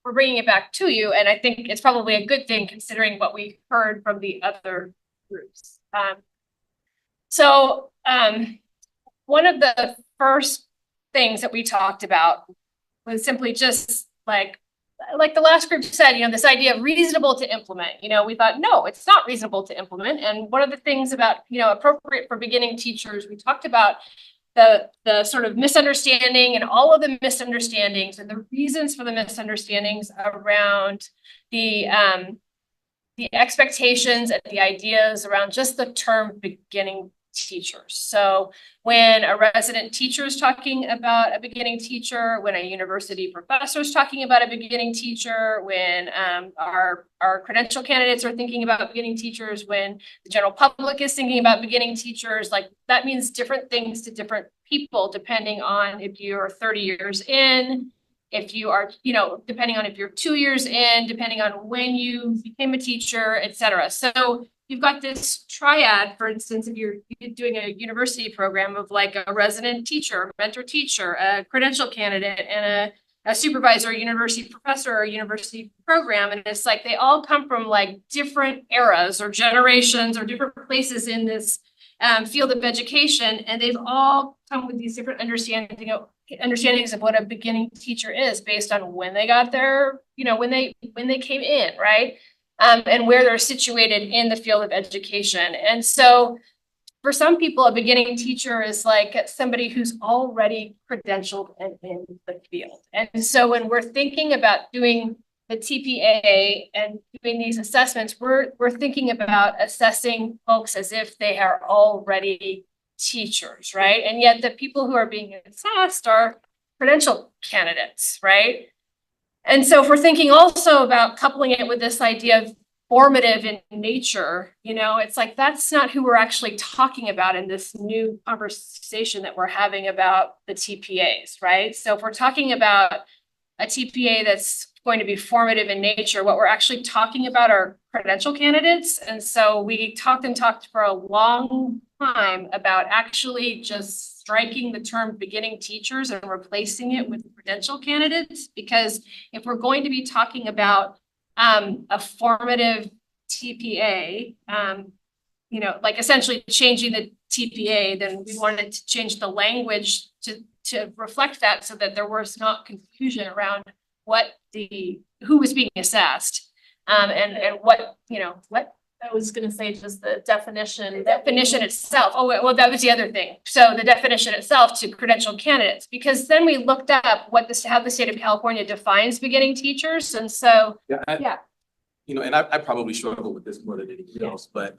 we're bringing it back to you, and I think it's probably a good thing considering what we heard from the other groups. One of the first things that we talked about was simply just like the last group said, this idea of reasonable to implement. We thought, no, it's not reasonable to implement. And one of the things about, appropriate for beginning teachers, we talked about the sort of misunderstanding and all of the misunderstandings and the reasons for the misunderstandings around the expectations and the ideas around just the term beginning teachers. So when a resident teacher is talking about a beginning teacher, when a university professor is talking about a beginning teacher, when our credential candidates are thinking about beginning teachers, when the general public is thinking about beginning teachers, like that means different things to different people, depending on if you're 30 years in, if you are, depending on if you're 2 years in, depending on when you became a teacher, et cetera. So you've got this triad, for instance, if you're doing a university program of like a resident teacher, a mentor teacher, a credential candidate, and a supervisor, a university professor, or a university program. And it's like they all come from like different eras or generations or different places in this field of education. And they've all come with these different understandings of what a beginning teacher is based on when they got there, when they came in, right? And where they're situated in the field of education. And so for some people, a beginning teacher is like somebody who's already credentialed and in the field. And so when we're thinking about doing the TPA and doing these assessments, we're thinking about assessing folks as if they are already teachers, right? And yet the people who are being assessed are credential candidates, right? And so if we're thinking also about coupling it with this idea of formative in nature, you know, it's like that's not who we're actually talking about in this new conversation that we're having about the TPAs, right? So if we're talking about a TPA that's going to be formative in nature, what we're actually talking about are credential candidates. And so we talked for a long time about actually just striking the term beginning teachers and replacing it with credential candidates, because if we're going to be talking about a formative TPA, you know, like essentially changing the TPA, then we wanted to change the language to reflect that so that there was not confusion around who was being assessed, and what, you know, what. I was gonna say just the definition. Definition itself. Oh, well, that was the other thing. So the definition itself to credential candidates, because then we looked up how the state of California defines beginning teachers. And so, yeah. You know, and I probably struggle with this more than anything else, but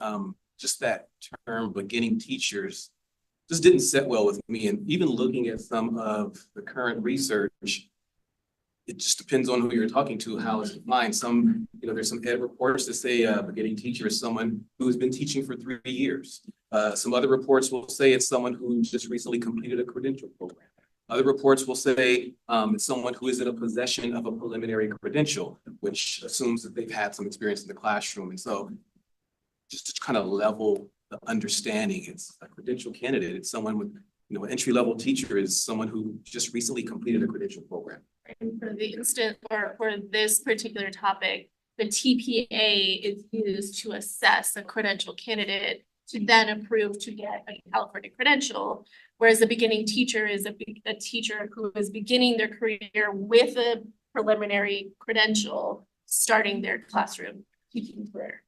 just that term beginning teachers just didn't sit well with me. And even looking at some of the current research, it just depends on who you're talking to, how it's defined. Some, you know, there's some ed reports that say a beginning teacher is someone who has been teaching for 3 years. Some other reports will say it's someone who just recently completed a credential program. Other reports will say it's someone who is in a possession of a preliminary credential, which assumes that they've had some experience in the classroom. And so just to kind of level the understanding, it's a credential candidate. It's someone with, you know, an entry-level teacher is someone who just recently completed a credential program. And for the instant, or for this particular topic, the TPA is used to assess a credential candidate to then approve to get a California credential. Whereas a beginning teacher is a teacher who is beginning their career with a preliminary credential, starting their classroom teaching career.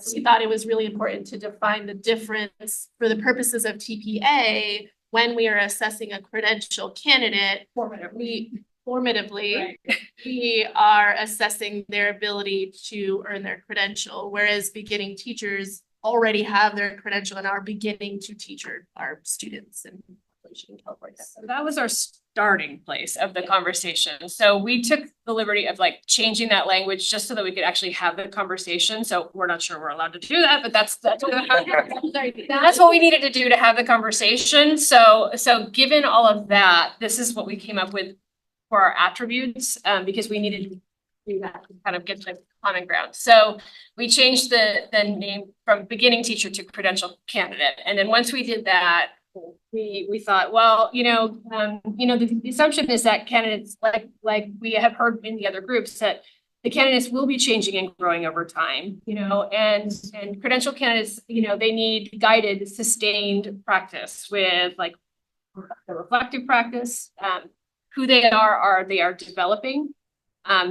So we thought it was really important to define the difference for the purposes of TPA when we are assessing a credential candidate. Formatively, we are assessing their ability to earn their credential, whereas beginning teachers already have their credential and are beginning to teach our students in California. So that was our starting place of the conversation. So we took the liberty of like changing that language just so that we could actually have the conversation. So we're not sure we're allowed to do that, but that's what we needed to do to have the conversation. So given all of that, this is what we came up with for our attributes, because we needed to do that to kind of get the common ground. So we changed the name from beginning teacher to credential candidate. And then once we did that, we thought, well, the assumption is that candidates, like we have heard in the other groups, that the candidates will be changing and growing over time, and credential candidates, they need guided, sustained practice with like the reflective practice. Who they are developing.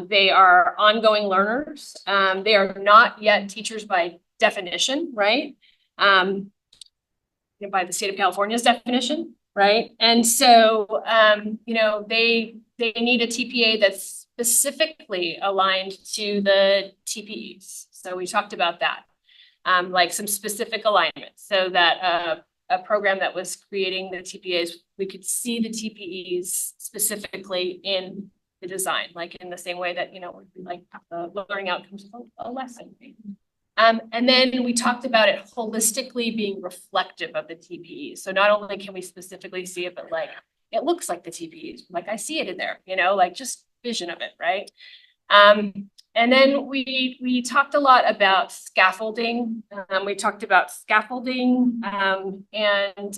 They are ongoing learners. They are not yet teachers by definition, right? By the state of California's definition, right? And so, they need a TPA that's specifically aligned to the TPEs. So we talked about that, like some specific alignment, so that a program that was creating the TPAs, we could see the TPEs specifically in the design, like in the same way that, like the learning outcomes of a lesson. And then we talked about it holistically being reflective of the TPEs. So not only can we specifically see it, but like, it looks like the TPEs, like I see it in there, like just vision of it, right? And then we talked a lot about scaffolding. We talked about scaffolding and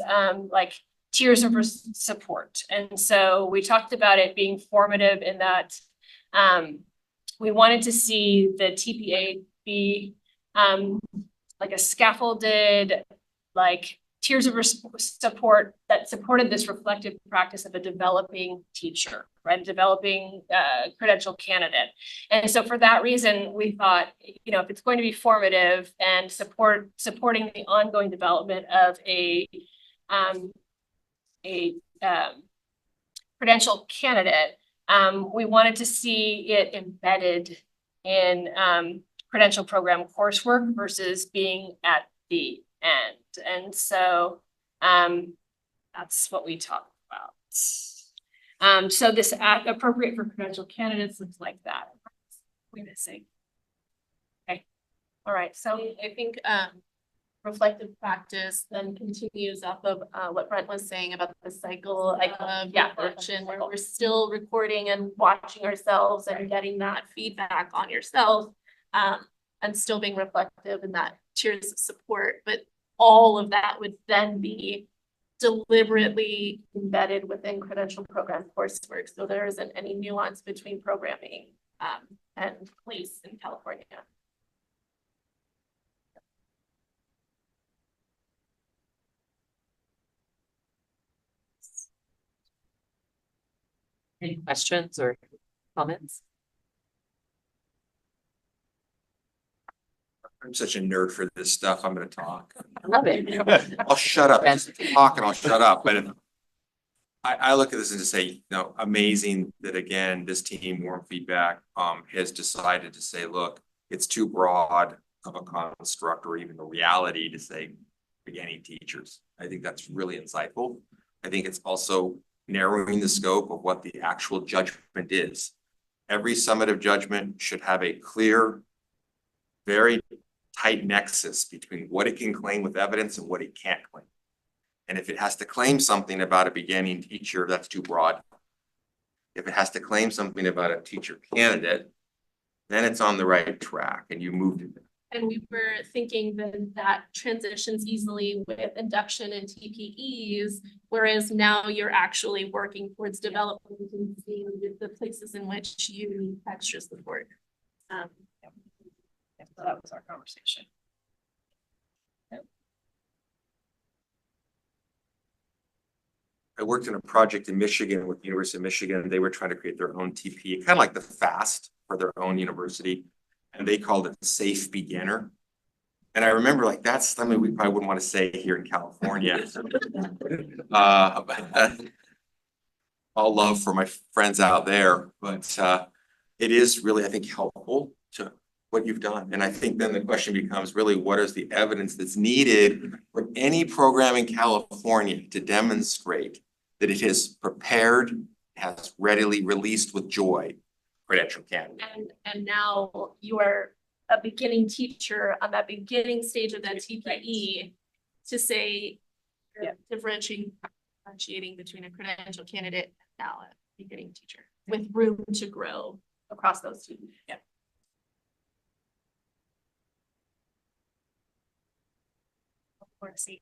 like tiers of support. And so we talked about it being formative in that we wanted to see the TPA be like a scaffolded, like tiers of support that supported this reflective practice of a developing teacher, right? A developing credential candidate. And so for that reason, we thought, if it's going to be formative and supporting the ongoing development of a credential candidate, We wanted to see it embedded in credential program coursework versus being at the end. And so that's what we talked about. So this appropriate for credential candidates looks like that. We're missing. Okay. All right. So I think reflective practice then continues off of what Brent was saying about the cycle of reflection, where we're still recording and watching ourselves and getting that feedback on yourself, and still being reflective in that tiers of support. But all of that would then be deliberately embedded within credential program coursework, so there isn't any nuance between programming and police in California. Any questions or comments? I'm such a nerd for this stuff. I'm gonna talk. I love it. I'll shut up. Just talk and I'll shut up. But I look at this and just say, you know, amazing that again, this team, Warm Feedback, has decided to say, look, it's too broad of a construct or even a reality to say beginning teachers. I think that's really insightful. I think it's also narrowing the scope of what the actual judgment is. Every summative judgment should have a clear, very tight nexus between what it can claim with evidence and what it can't claim. And if it has to claim something about a beginning teacher, that's too broad. If it has to claim something about a teacher candidate, then it's on the right track and you moved it. And we were thinking that transitions easily with induction and TPEs, whereas now you're actually working towards development and seeing the places in which you need extra support. So that was our conversation. I worked in a project in Michigan with the University of Michigan. They were trying to create their own TPE, kind of like the FAST for their own university. And they called it Safe Beginner. And I remember like, that's something we probably wouldn't want to say here in California. All love for my friends out there, but it is really, I think, helpful to what you've done. And I think then the question becomes really, what is the evidence that's needed for any program in California to demonstrate that it is prepared, has readily released with joy credential candidate. And now you are a beginning teacher on that beginning stage of that TPE to say, differentiating between a credential candidate and now a beginning teacher with room to grow across those two. Yeah. Or see.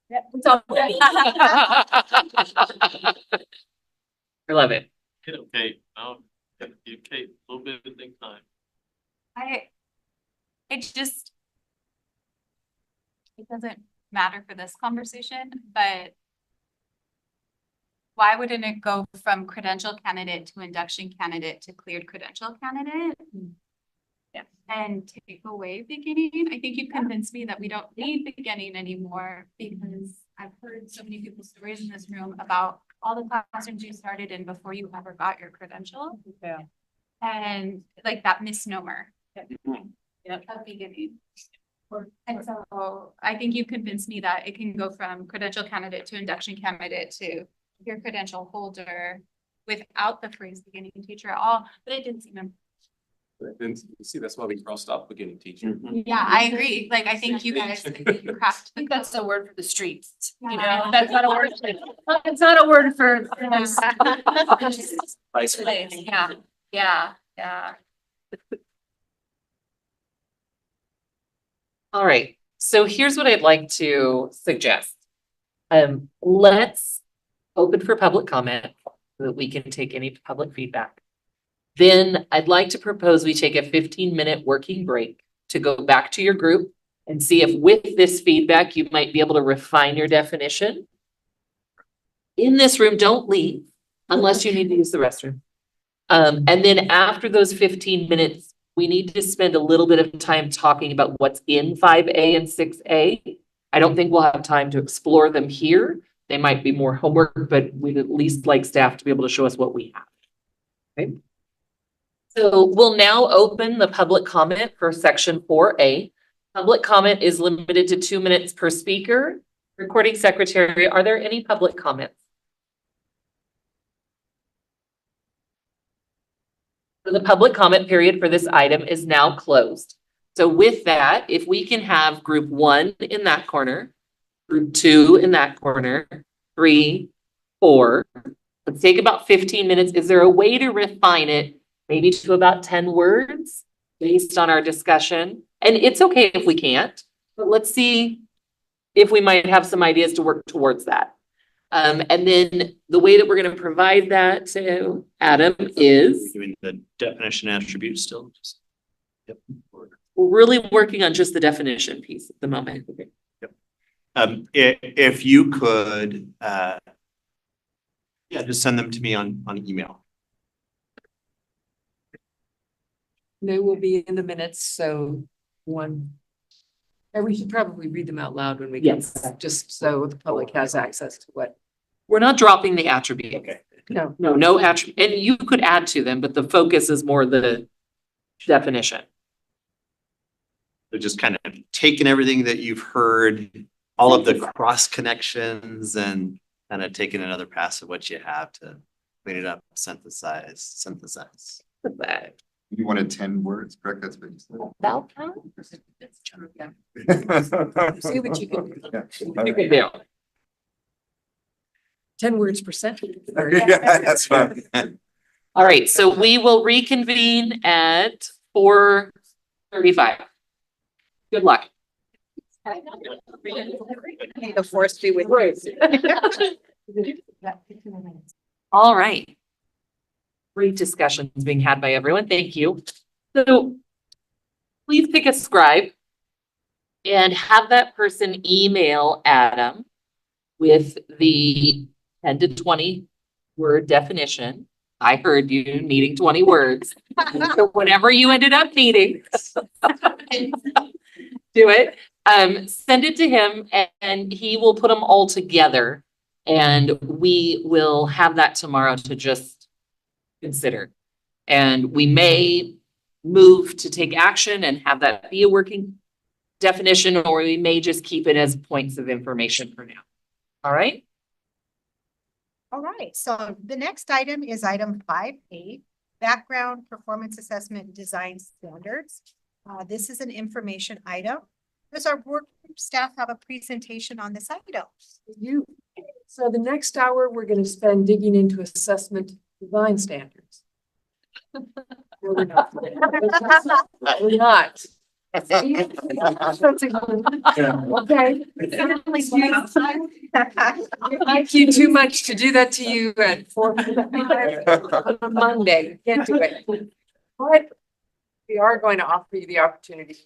Yeah, it's all good. I love it. Okay, give Kate a little bit of think time. It doesn't matter for this conversation, but why wouldn't it go from credential candidate to induction candidate to cleared credential candidate? Yeah. And take away beginning? I think you convinced me that we don't need beginning anymore, because I've heard so many people's stories in this room about all the classrooms you started in before you ever got your credential. Yeah. And like that misnomer. Yep. Of beginning. And so I think you convinced me that it can go from credential candidate to induction candidate to your credential holder without the phrase beginning teacher at all, but it didn't seem. And see, that's why we crossed off beginning teacher. Yeah, I agree. Like, I think you guys cracked. I think that's the word for the streets. Yeah. You know, that's not a word. It's not a word for. Yeah. All right, so here's what I'd like to suggest. Let's open for public comment so that we can take any public feedback. Then I'd like to propose we take a 15-minute working break to go back to your group and see if with this feedback, you might be able to refine your definition. In this room, don't leave unless you need to use the restroom. And then after those 15 minutes, we need to spend a little bit of time talking about what's in 5A and 6A. I don't think we'll have time to explore them here, They might be more homework, but we'd at least like staff to be able to show us what we have. Okay. So we'll now open the public comment for section 4A. Public comment is limited to 2 minutes per speaker. Recording secretary, are there any public comments? The public comment period for this item is now closed. So with that, if we can have group 1 in that corner, group 2 in that corner, 3, 4. Let's take about 15 minutes. Is there a way to refine it maybe to about 10 words based on our discussion? And it's okay if we can't, but let's see if we might have some ideas to work towards that. And then the way that we're going to provide that to Adam is Doing the definition attribute still. Yep. we're really working on just the definition piece at the moment. Yep. If you could, yeah, just send them to me on email. They will be in the minutes, so and we should probably read them out loud when we get back, just so the public has access to what. We're not dropping the attribute. Okay. No attribute, and you could add to them, but the focus is more the definition. So just kind of taking everything that you've heard, all of the cross connections, and kind of taking another pass at what you have to clean it up, synthesize. You wanted 10 words, correct? That's what you said. That count? See what you can do. You can do. 10 words per sentence. Yeah, that's fine. All right, so we will reconvene at 4:35. Good luck. The force be with you. All right. Great discussions being had by everyone. Thank you. So please pick a scribe and have that person email Adam with the 10 to 20 word definition. I heard you needing 20 words. So whatever you ended up needing, do it. Send it to him and he will put them all together and we will have that tomorrow to just consider. And we may move to take action and have that be a working definition, or we may just keep it as points of information for now. All right. All right, so the next item is item 5A, background performance assessment design standards. This is an information item. Does our work group staff have a presentation on this item? So the next hour, we're going to spend digging into assessment design standards. We're not. We're not. Okay. Thank you too much to do that to you at 4:45 on a Monday. Can't do it. But we are going to offer you the opportunity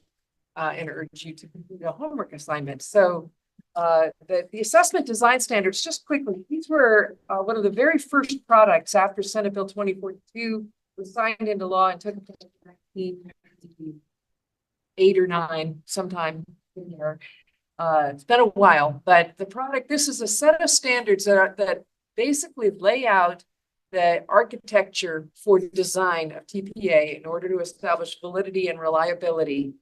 and urge you to complete a homework assignment. So the assessment design standards, just quickly, these were one of the very first products after Senate Bill 2042 was signed into law and took effect in 1998 or 9, sometime in there. It's been a while, but the product, this is a set of standards that basically lay out the architecture for design of TPA in order to establish validity and reliability,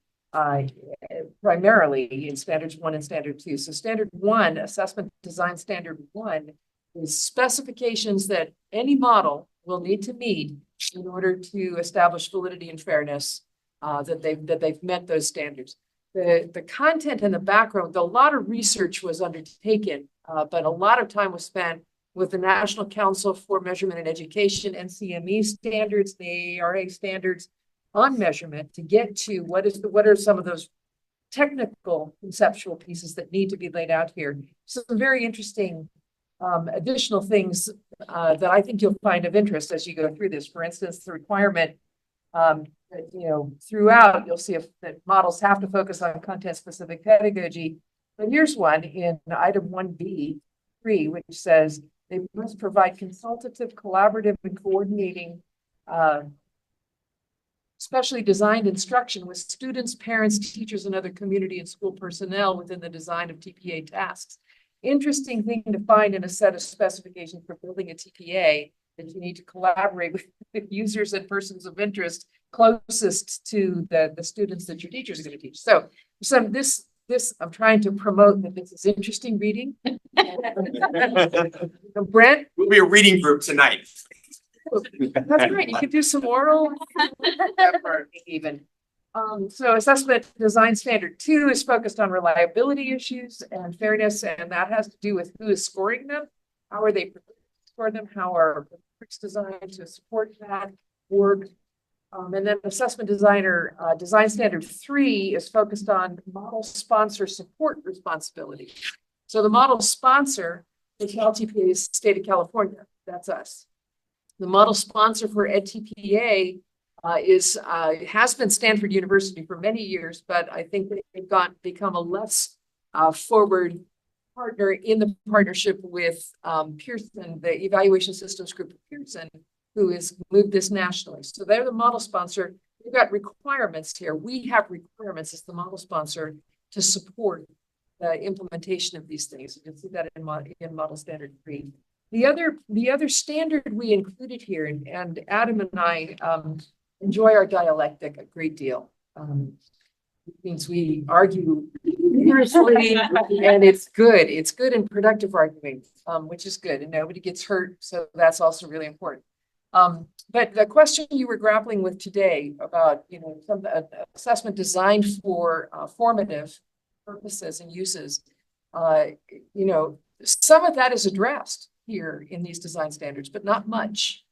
primarily in standards 1 and standard 2. So standard 1, assessment design standard 1, is specifications that any model will need to meet in order to establish validity and fairness, that they've met those standards. The content and the background, a lot of research was undertaken, but a lot of time was spent with the National Council for Measurement and Education, NCME standards, the ARA standards on measurement to get to what are some of those technical conceptual pieces that need to be laid out here. Some very interesting additional things that I think you'll find of interest as you go through this. For instance, the requirement throughout, you'll see that models have to focus on content-specific pedagogy. But here's one in item 1B3, which says they must provide consultative, collaborative, and coordinating, specially designed instruction with students, parents, teachers, and other community and school personnel within the design of TPA tasks. interesting thing to find in a set of specifications for building a TPA, that you need to collaborate with users and persons of interest closest to the students that your teacher is going to teach. So this, I'm trying to promote that this is interesting reading. Brent? We'll be a reading group tonight. That's great. You could do some oral even. So assessment design standard 2 is focused on reliability issues and fairness, and that has to do with who is scoring them. How are they score them? How are rubrics designed to support that work? And then assessment design standard 3 is focused on model sponsor support responsibility. So the model sponsor, the CalTPA, is the state of California. That's us. The model sponsor for EdTPA has been Stanford University for many years, but I think they've become a less forward partner in the partnership with Pearson, the evaluation systems group of Pearson, who has moved this nationally. So they're the model sponsor. We've got requirements here. We have requirements as the model sponsor to support the implementation of these things. You can see that in model standard 3. The other standard we included here, and Adam and I enjoy our dialectic a great deal. It means we argue vigorously, and it's good. It's good and productive arguing, which is good, and nobody gets hurt. So that's also really important. But the question you were grappling with today about, some assessment designed for formative purposes and uses, some of that is addressed here in these design standards, but not much.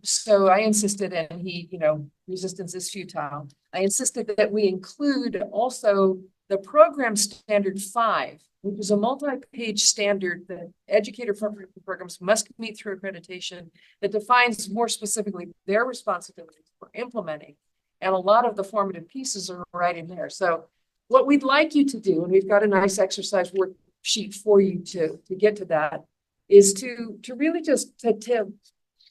So I insisted, and resistance is futile. I insisted that we include also the program standard 5, which is a multi-page standard that educator programs must meet through accreditation, that defines more specifically their responsibilities for implementing. And a lot of the formative pieces are right in there. So what we'd like you to do, and we've got a nice exercise worksheet for you to get to that, is to really just to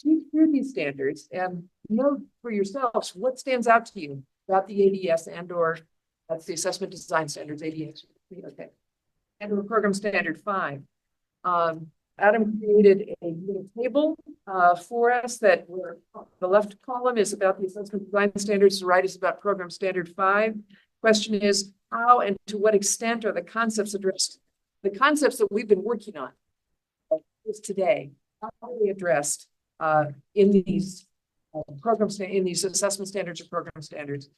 read through these standards and know for yourselves what stands out to you about the ADS or that's the assessment design standards, ADS. Okay. And the program standard 5. Adam created a little table for us that the left column is about the assessment design standards, the right is about program standard 5. Question is, how and to what extent are the concepts addressed? The concepts that we've been working on today, how are they addressed in these in these assessment standards or program standards?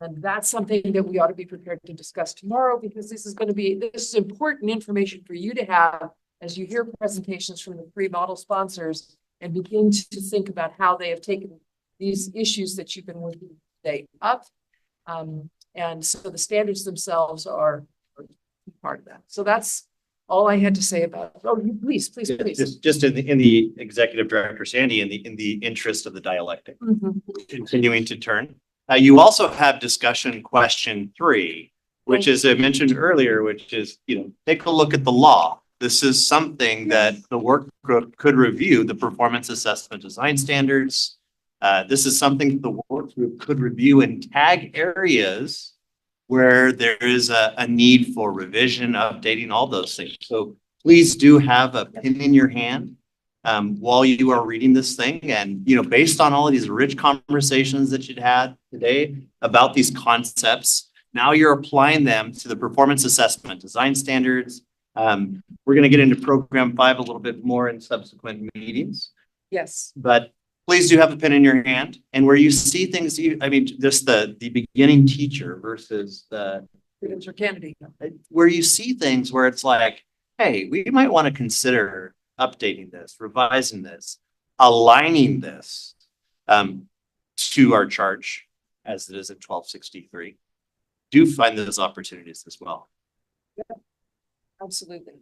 And that's something that we ought to be prepared to discuss tomorrow, because this is important information for you to have as you hear presentations from the 3 model sponsors and begin to think about how they have taken these issues that you've been working today up. And so the standards themselves are part of that. So that's all I had to say about it. Oh, please. Just in the executive director, Sandy, in the interest of the dialectic, continuing to turn. You also have discussion question 3, which is I mentioned earlier, which is, take a look at the law. This is something that the work group could review, the performance assessment design standards. This is something the work group could review and tag areas where there is a need for revision, updating, all those things. So please do have a pen in your hand while you are reading this thing. And, based on all of these rich conversations that you'd had today about these concepts, now you're applying them to the performance assessment design standards. We're going to get into program 5 a little bit more in subsequent meetings. Yes. But please do have a pen in your hand, and where you see things, just the beginning teacher versus the candidate, where you see things where it's like, hey, we might want to consider updating this, revising this, aligning this to our charge as it is at 1263. Do find those opportunities as well. Yeah, absolutely.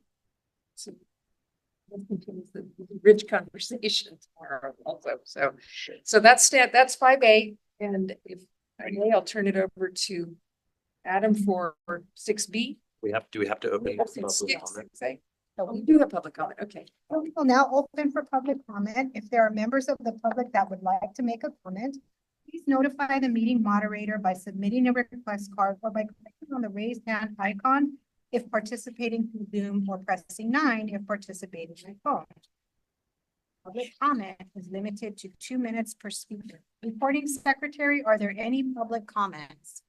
Let's continue the rich conversation tomorrow also. So that's 5A, and if I may, I'll turn it over to Adam for 6B. Do we have to open? Oh, we do have public comment. Okay. We will now open for public comment. If there are members of the public that would like to make a comment, please notify the meeting moderator by submitting a request card or by clicking on the raised hand icon if participating through Zoom, or pressing 9 if participating by phone. Public comment is limited to 2 minutes per speaker. Recording secretary, are there any public comments?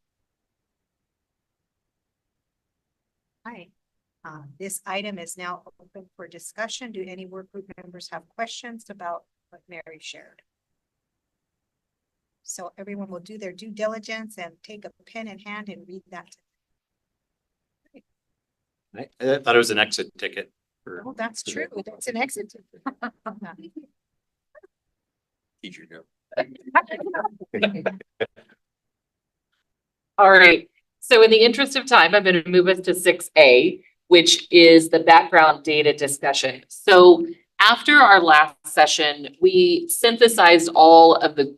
Hi. This item is now open for discussion. Do any work group members have questions about what Mary shared? So everyone will do their due diligence and take a pen in hand and read that. I thought it was an exit ticket. Oh, that's true. That's an exit. Teacher go. All right. So in the interest of time, I'm going to move us to 6A, which is the background data discussion. So after our last session, we synthesized all of the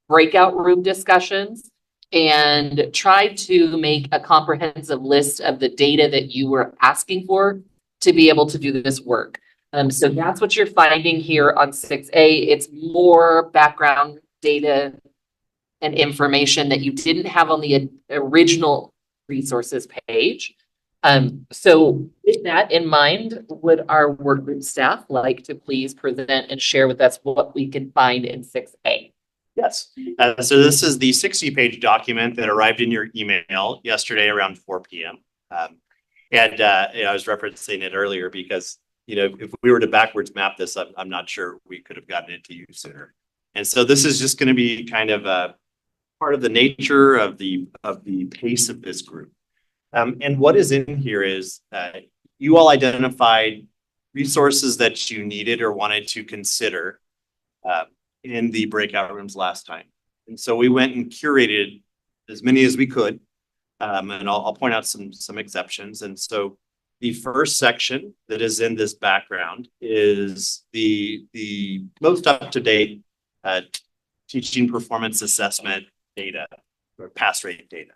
breakout room discussions and tried to make a comprehensive list of the data that you were asking for to be able to do this work. So that's what you're finding here on 6A. It's more background data and information that you didn't have on the original resources page. So with that in mind, would our workgroup staff like to please present and share with us what we can find in 6A? Yes. So this is the 60-page document that arrived in your email yesterday around 4 p.m. I was referencing it earlier because, if we were to backwards map this, I'm not sure we could have gotten it to you sooner. And so this is just going to be kind of a part of the nature of the pace of this group. And what is in here is you all identified resources that you needed or wanted to consider in the breakout rooms last time. And so we went and curated as many as we could. And I'll point out some exceptions. And so the first section that is in this background is the most up-to-date teaching performance assessment data or pass rate data.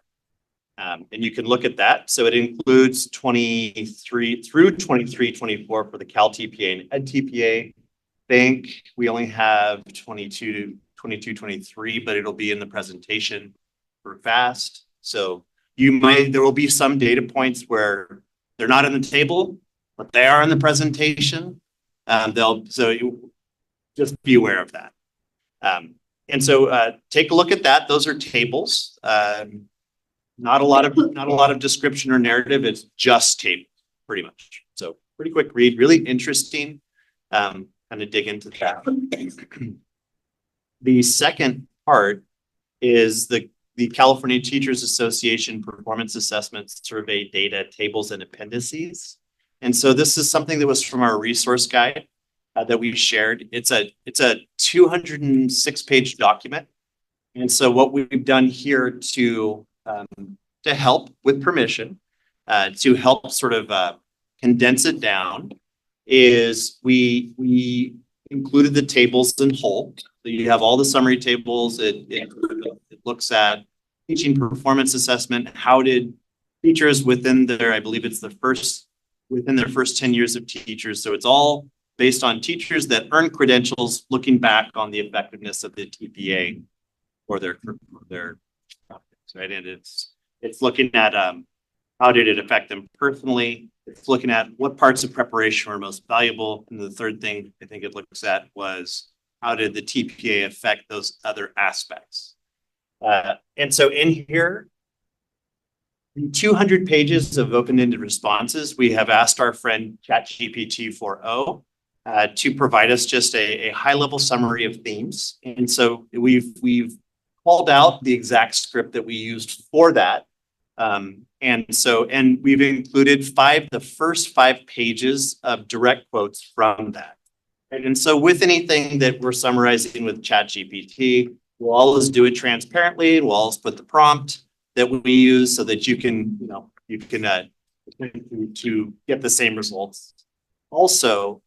And you can look at that. So it includes 23 through 23-24 for the Cal TPA and Ed TPA. I think we only have 22-23, but it'll be in the presentation for FAST. So there will be some data points where they're not in the table, but they are in the presentation. So just be aware of that. And so take a look at that. Those are tables. Not a lot of description or narrative. It's just tables, pretty much. So pretty quick read, really interesting. Kind of dig into that. The second part is the California Teachers Association Performance Assessment Survey data tables and appendices. And so this is something that was from our resource guide that we shared. It's a 206-page document. And so what we've done here to help with permission, to help sort of condense it down, is we included the tables in whole. So you have all the summary tables. It looks at teaching performance assessment. How did teachers within their, I believe it's within their first 10 years of teachers. So it's all based on teachers that earn credentials, looking back on the effectiveness of the TPA or their right? And it's looking at how did it affect them personally. It's looking at what parts of preparation were most valuable. And the third thing I think it looks at was how did the TPA affect those other aspects. And so in here, the 200 pages of open-ended responses, we have asked our friend ChatGPT 4o to provide us just a high-level summary of themes. And so we've called out the exact script that we used for that. And we've included the first 5 pages of direct quotes from that. And so with anything that we're summarizing with ChatGPT, we'll always do it transparently. We'll always put the prompt that we use so that you can to get the same results. Also,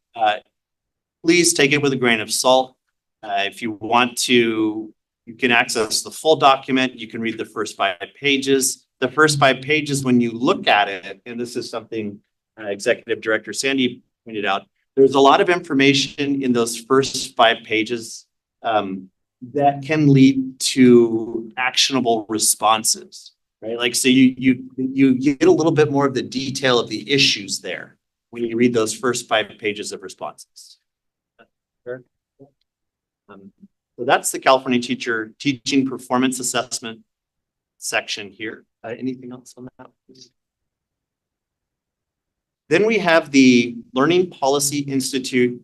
please take it with a grain of salt. If you want to, you can access the full document. You can read the first 5 pages. The first 5 pages, when you look at it, and this is something Executive Director Sandy pointed out, there's a lot of information in those first 5 pages that can lead to actionable responses. right? Like, so you get a little bit more of the detail of the issues there when you read those first 5 pages of responses. Sure. So that's the California Teacher Teaching Performance Assessment section here. Anything else on that? Then we have the Learning Policy Institute,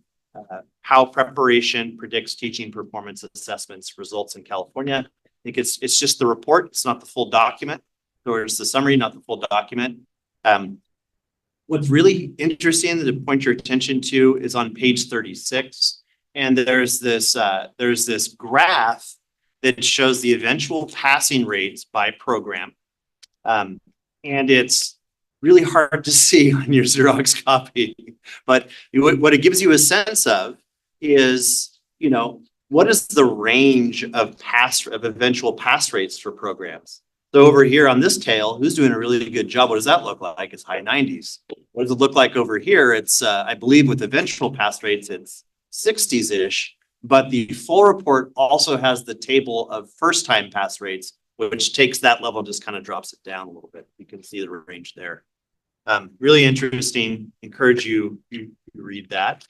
how preparation predicts teaching performance assessments results in California. I think it's just the report. It's not the full document, or it's the summary, not the full document. What's really interesting to point your attention to is on page 36. And there's this graph that shows the eventual passing rates by program. And it's really hard to see on your Xerox copy. But what it gives you a sense of is, you know, what is the range of eventual pass rates for programs? So over here on this tail, who's doing a really good job? What does that look like? It's high 90s. What does it look like over here? It's, I believe with eventual pass rates, it's 60s-ish, but the full report also has the table of first-time pass rates, which takes that level, just kind of drops it down a little bit. You can see the range there. Really interesting. Encourage you to read that.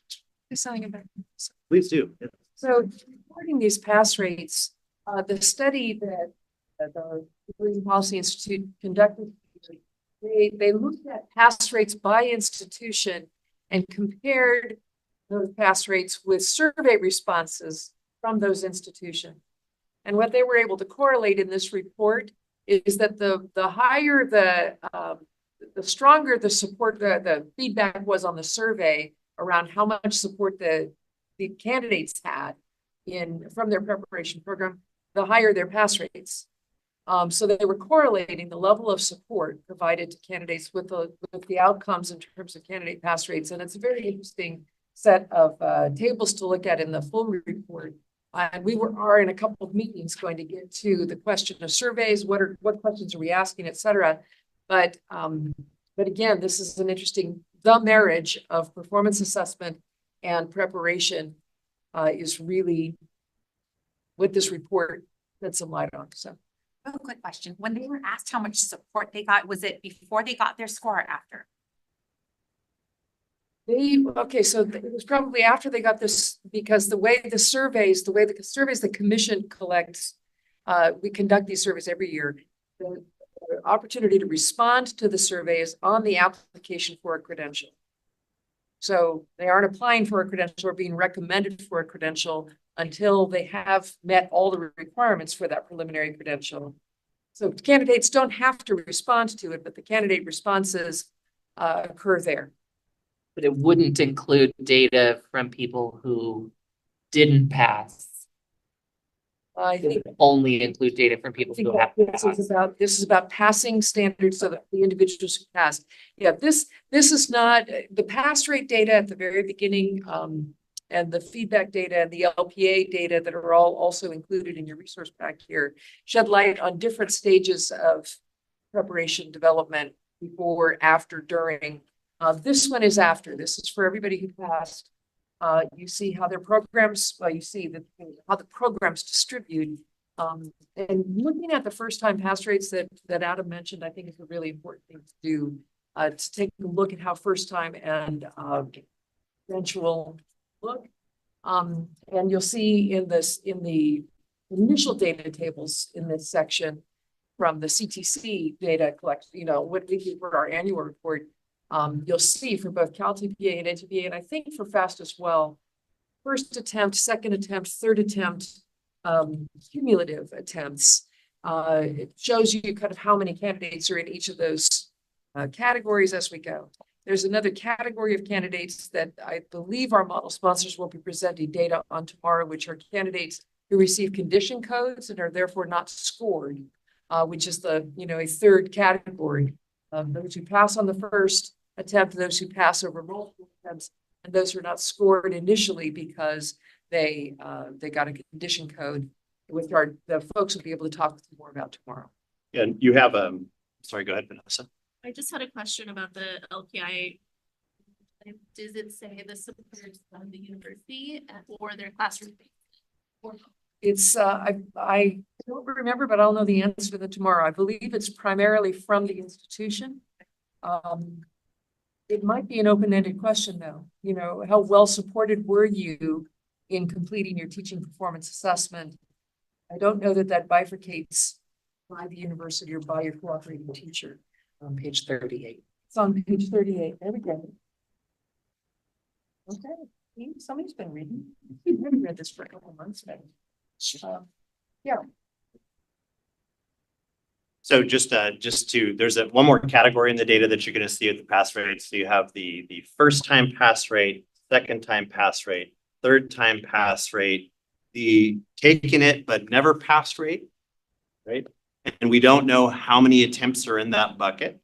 Please do. So regarding these pass rates, the study that the Learning Policy Institute conducted, they looked at pass rates by institution and compared those pass rates with survey responses from those institutions. And what they were able to correlate in this report is that the higher the stronger the support, the feedback was on the survey around how much support the candidates had from their preparation program, the higher their pass rates. So they were correlating the level of support provided to candidates with the outcomes in terms of candidate pass rates. And it's a very interesting set of tables to look at in the full report. And we are in a couple of meetings going to get to the question of surveys, what questions are we asking, et cetera. But again, this is an interesting, the marriage of performance assessment and preparation is really what this report shed some light on. So. Real quick question. When they were asked how much support they got, was it before they got their score or after? So it was probably after they got this, because the way the surveys the commission collects, we conduct these surveys every year. The opportunity to respond to the survey is on the application for a credential. So they aren't applying for a credential or being recommended for a credential until they have met all the requirements for that preliminary credential. So candidates don't have to respond to it, but the candidate responses occur there. But it wouldn't include data from people who didn't pass. I think only include data from people who have passed. This is about passing standards so that the individuals who passed. Yeah, this is not the pass rate data at the very beginning, and the feedback data and the LPA data that are all also included in your resource pack here shed light on different stages of preparation development before, after, during. This one is after. This is for everybody who passed. You see how their programs, you see how the programs distribute. And looking at the first-time pass rates that Adam mentioned, I think is a really important thing to do, to take a look at how first-time and eventual look. And you'll see in the initial data tables in this section from the CTC data collection, what we do for our annual report. You'll see for both Cal-TPA and NTPA, and I think for FAST as well, first attempt, second attempt, third attempt, cumulative attempts. It shows you kind of how many candidates are in each of those categories as we go. There's another category of candidates that I believe our model sponsors will be presenting data on tomorrow, which are candidates who receive condition codes and are therefore not scored, which is a third category. Those who pass on the first attempt, those who pass over multiple attempts, and those who are not scored initially because they got a condition code, which the folks will be able to talk with you more about tomorrow. And you have sorry, go ahead, Vanessa. I just had a question about the LPI. Does it say the supporters from the university or their classroom? It's, I don't remember, but I'll know the answer to that tomorrow. I believe it's primarily from the institution. It might be an open-ended question, though. You know, how well supported were you in completing your teaching performance assessment? I don't know that that bifurcates by the university or by your cooperating teacher. On page 38. It's on page 38. There we go. Okay, somebody's been reading. We've read this for a couple of months now. Yeah. So just to, there's one more category in the data that you're going to see at the pass rates. So you have the first time pass rate, second time pass rate, third time pass rate, the taken it but never passed rate, right? And we don't know how many attempts are in that bucket.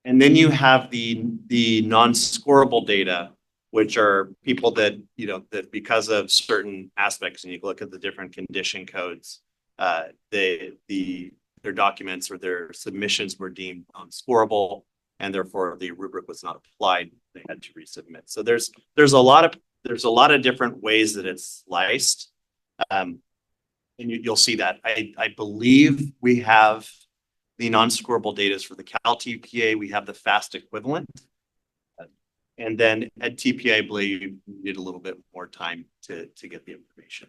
And then you have the non-scorable data, which are people that, you know, that because of certain aspects, and you look at the different condition codes, their documents or their submissions were deemed unscorable, and therefore the rubric was not applied. They had to resubmit. So there's a lot of different ways that it's sliced, and you'll see that. I believe we have the non-scorable data for the Cal TPA. We have the FAST equivalent. And then at TPA, I believe we need a little bit more time to get the information.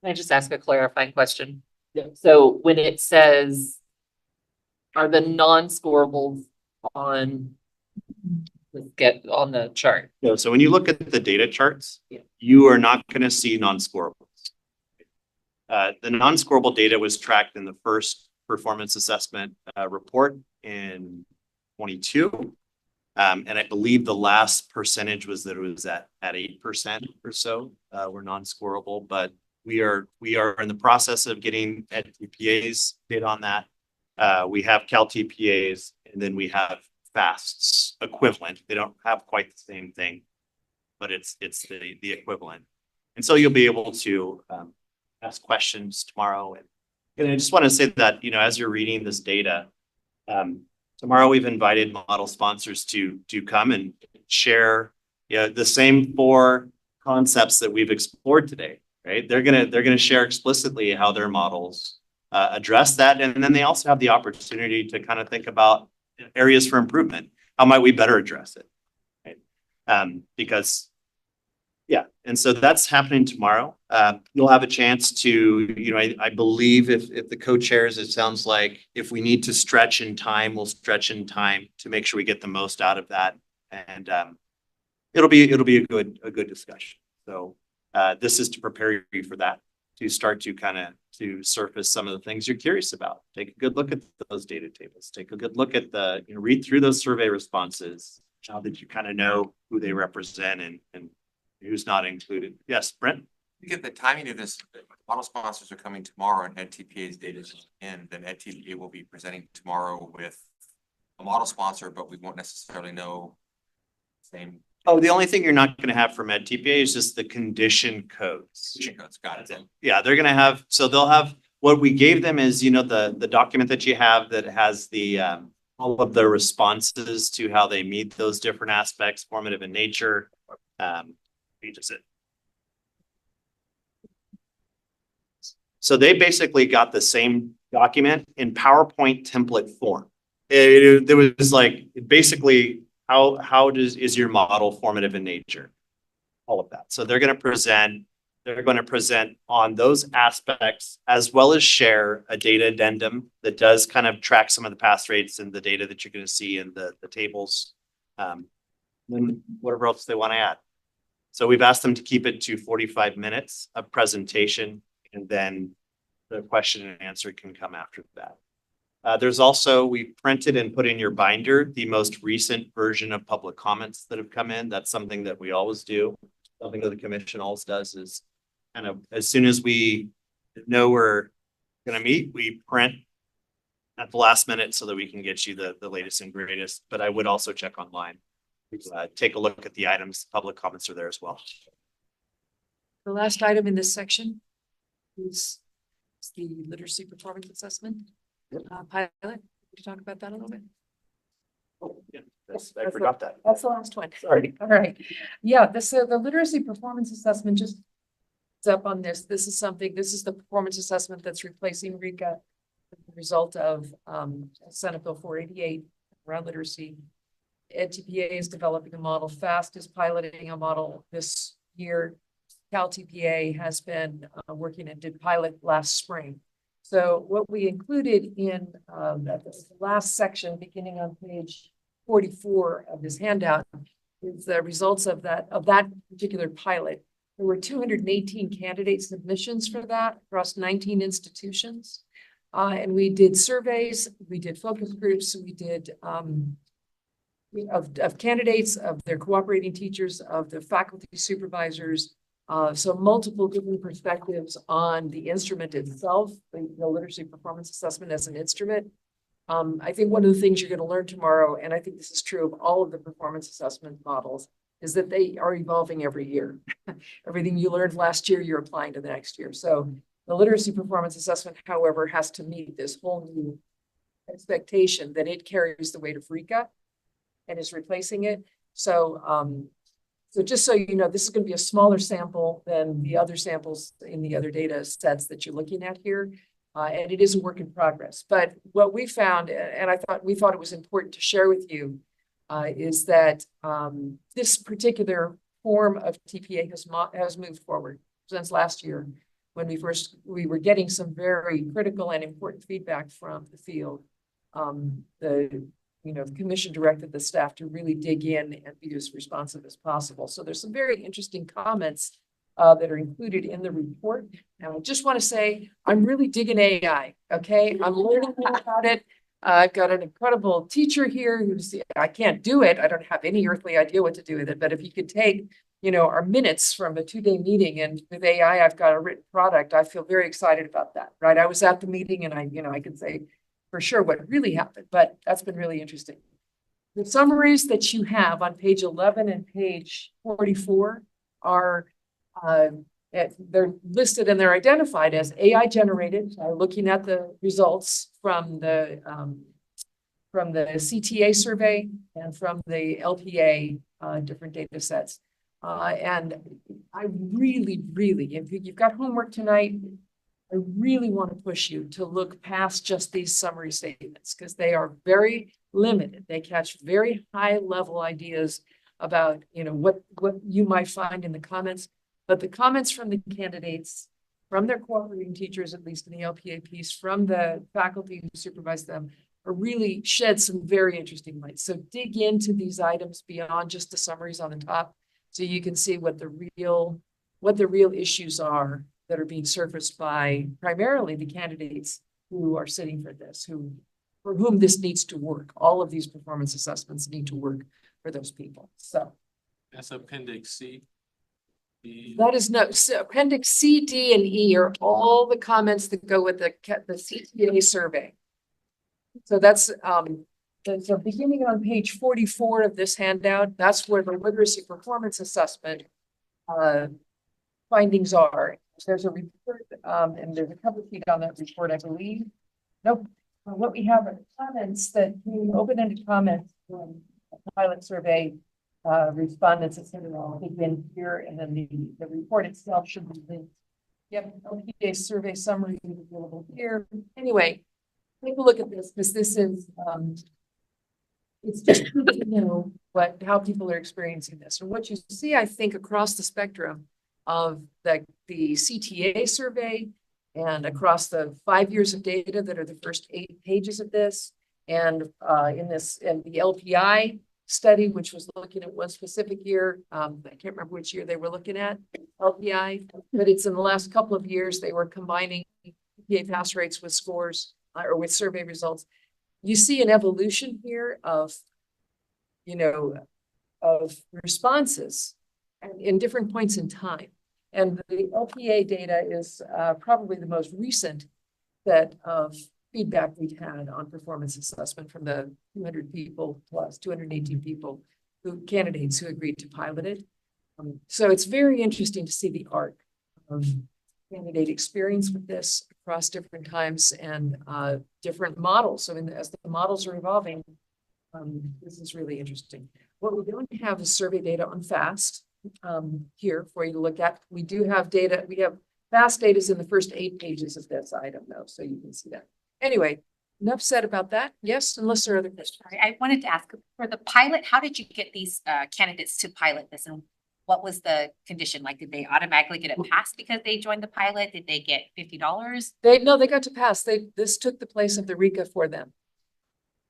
Can I just ask a clarifying question? Yeah. So when it says, are the non-scorables on, let's get on the chart? No, so when you look at the data charts, you are not going to see non-scorables. The non-scorable data was tracked in the first performance assessment report in 22. And I believe the last percentage was that it was at 8% or so were non-scorable, but we are in the process of getting TPA's data on that. We have Cal TPA's, and then we have FAST's equivalent. They don't have quite the same thing, but it's the equivalent. And so you'll be able to ask questions tomorrow. And I just want to say that, you know, as you're reading this data, tomorrow we've invited model sponsors to come and share, you know, the same 4 concepts that we've explored today, right? They're gonna share explicitly how their models address that, and then they also have the opportunity to kind of think about areas for improvement. How might we better address it, right? Because yeah, and so that's happening tomorrow. You'll have a chance to, you know, I believe if the co-chairs, it sounds like if we need to stretch in time, we'll stretch in time to make sure we get the most out of that. And it'll be a good discussion. So this is to prepare you for that, to start to kind of to surface some of the things you're curious about. Take a good look at those data tables. Take a good look at the, you know, read through those survey responses now that you kind of know who they represent and who's not included. Yes, Brent? You get the timing of this, model sponsors are coming tomorrow and TPA's data is in, then TPA will be presenting tomorrow with a model sponsor, but we won't necessarily know same. Oh, the only thing you're not going to have from TPA is just the condition codes. Condition codes, got it. Yeah, they're going to have, so they'll have, what we gave them is, you know, the document that you have that has the, all of the responses to how they meet those different aspects, formative in nature. Just it. So they basically got the same document in PowerPoint template form. There was like basically how is your model formative in nature? All of that. So they're going to present on those aspects as well as share a data addendum that does kind of track some of the pass rates and the data that you're going to see in the tables. Then whatever else they want to add. So we've asked them to keep it to 45 minutes of presentation, and then the question and answer can come after that. There's also, we printed and put in your binder the most recent version of public comments that have come in. That's something that we always do. Something that the commission always does is kind of, as soon as we know we're going to meet, we print at the last minute so that we can get you the latest and greatest. But I would also check online. Take a look at the items. Public comments are there as well. The last item in this section is the literacy performance assessment pilot. Could you talk about that a little bit? Oh, yeah, I forgot that. That's the last one. Sorry. All right. Yeah, the literacy performance assessment, just up on this. This is the performance assessment that's replacing RECA, the result of Senate Bill 488 around literacy. RDI-TPA is developing a model. FAST is piloting a model this year. RDI-TPA has been working and did pilot last spring. So what we included in the last section, beginning on page 44 of this handout, is the results of that particular pilot. There were 218 candidate submissions for that across 19 institutions. And we did surveys, we did focus groups, we did of candidates, of their cooperating teachers, of the faculty supervisors. So multiple different perspectives on the instrument itself, the literacy performance assessment as an instrument. I think one of the things you're going to learn tomorrow, and I think this is true of all of the performance assessment models, is that they are evolving every year. Everything you learned last year, you're applying to the next year. So the literacy performance assessment, however, has to meet this whole new expectation that it carries the weight of RECA and is replacing it. So, so just so you know, this is going to be a smaller sample than the other samples in the other data sets that you're looking at here. And it is a work in progress. But what we found, and we thought it was important to share with you, is that this particular form of TPA has moved forward since last year, when we were getting some very critical and important feedback from the field. The commission directed the staff to really dig in and be as responsive as possible. So there's some very interesting comments that are included in the report. And I just want to say, I'm really digging AI, okay? I'm learning more about it. I've got an incredible teacher here who's, I can't do it. I don't have any earthly idea what to do with it. But if you could take, our minutes from a 2-day meeting, and with AI, I've got a written product, I feel very excited about that, right? I was at the meeting and I can say for sure what really happened, but that's been really interesting. The summaries that you have on page 11 and page 44 are they're listed and they're identified as AI generated, looking at the results from the CTA survey and from the LPA different data sets. And I really, if you've got homework tonight, I really want to push you to look past just these summary statements, because they are very limited. They catch very high level ideas about, what you might find in the comments. But the comments from the candidates, from their cooperating teachers, at least in the LPA piece, from the faculty who supervise them, are really shed some very interesting light. So dig into these items beyond just the summaries on the top, so you can see what the real issues are that are being surfaced by primarily the candidates who are sitting for this, for whom this needs to work. All of these performance assessments need to work for those people. So that's Appendix C. That is so Appendix C, D, and E are all the comments that go with the CTA survey. So that's so beginning on page 44 of this handout, that's where the literacy performance assessment findings are. There's a report, and there's a cover sheet on that report, I believe. Nope. What we have are comments that open-ended comments from the pilot survey respondents, etc. all begin here, and then the report itself should be linked. Yep, LPA survey summary is available here. Anyway, take a look at this, because this is it's just good to know how people are experiencing this. And what you see, I think, across the spectrum of the CTA survey and across the 5 years of data that are the first 8 pages of this, and in the LPI study, which was looking at one specific year. I can't remember which year they were looking at LPI, but it's in the last couple of years they were combining TPA pass rates with scores or with survey results. You see an evolution here of responses in different points in time. And the LPA data is probably the most recent set of feedback we've had on performance assessment from the 200 people plus 218 people candidates who agreed to pilot it. So it's very interesting to see the arc of candidate experience with this across different times and different models. So as the models are evolving, this is really interesting. What we don't have is survey data on FAST. here for you to look at. We do have data. We have fast data in the first 8 pages of this item though, so you can see that. Anyway, enough said about that. Yes, unless there are other questions. Sorry, I wanted to ask for the pilot, how did you get these candidates to pilot this, and what was the condition? Like, did they automatically get it passed because they joined the pilot? Did they get $50? They got to pass. This took the place of the RECA for them.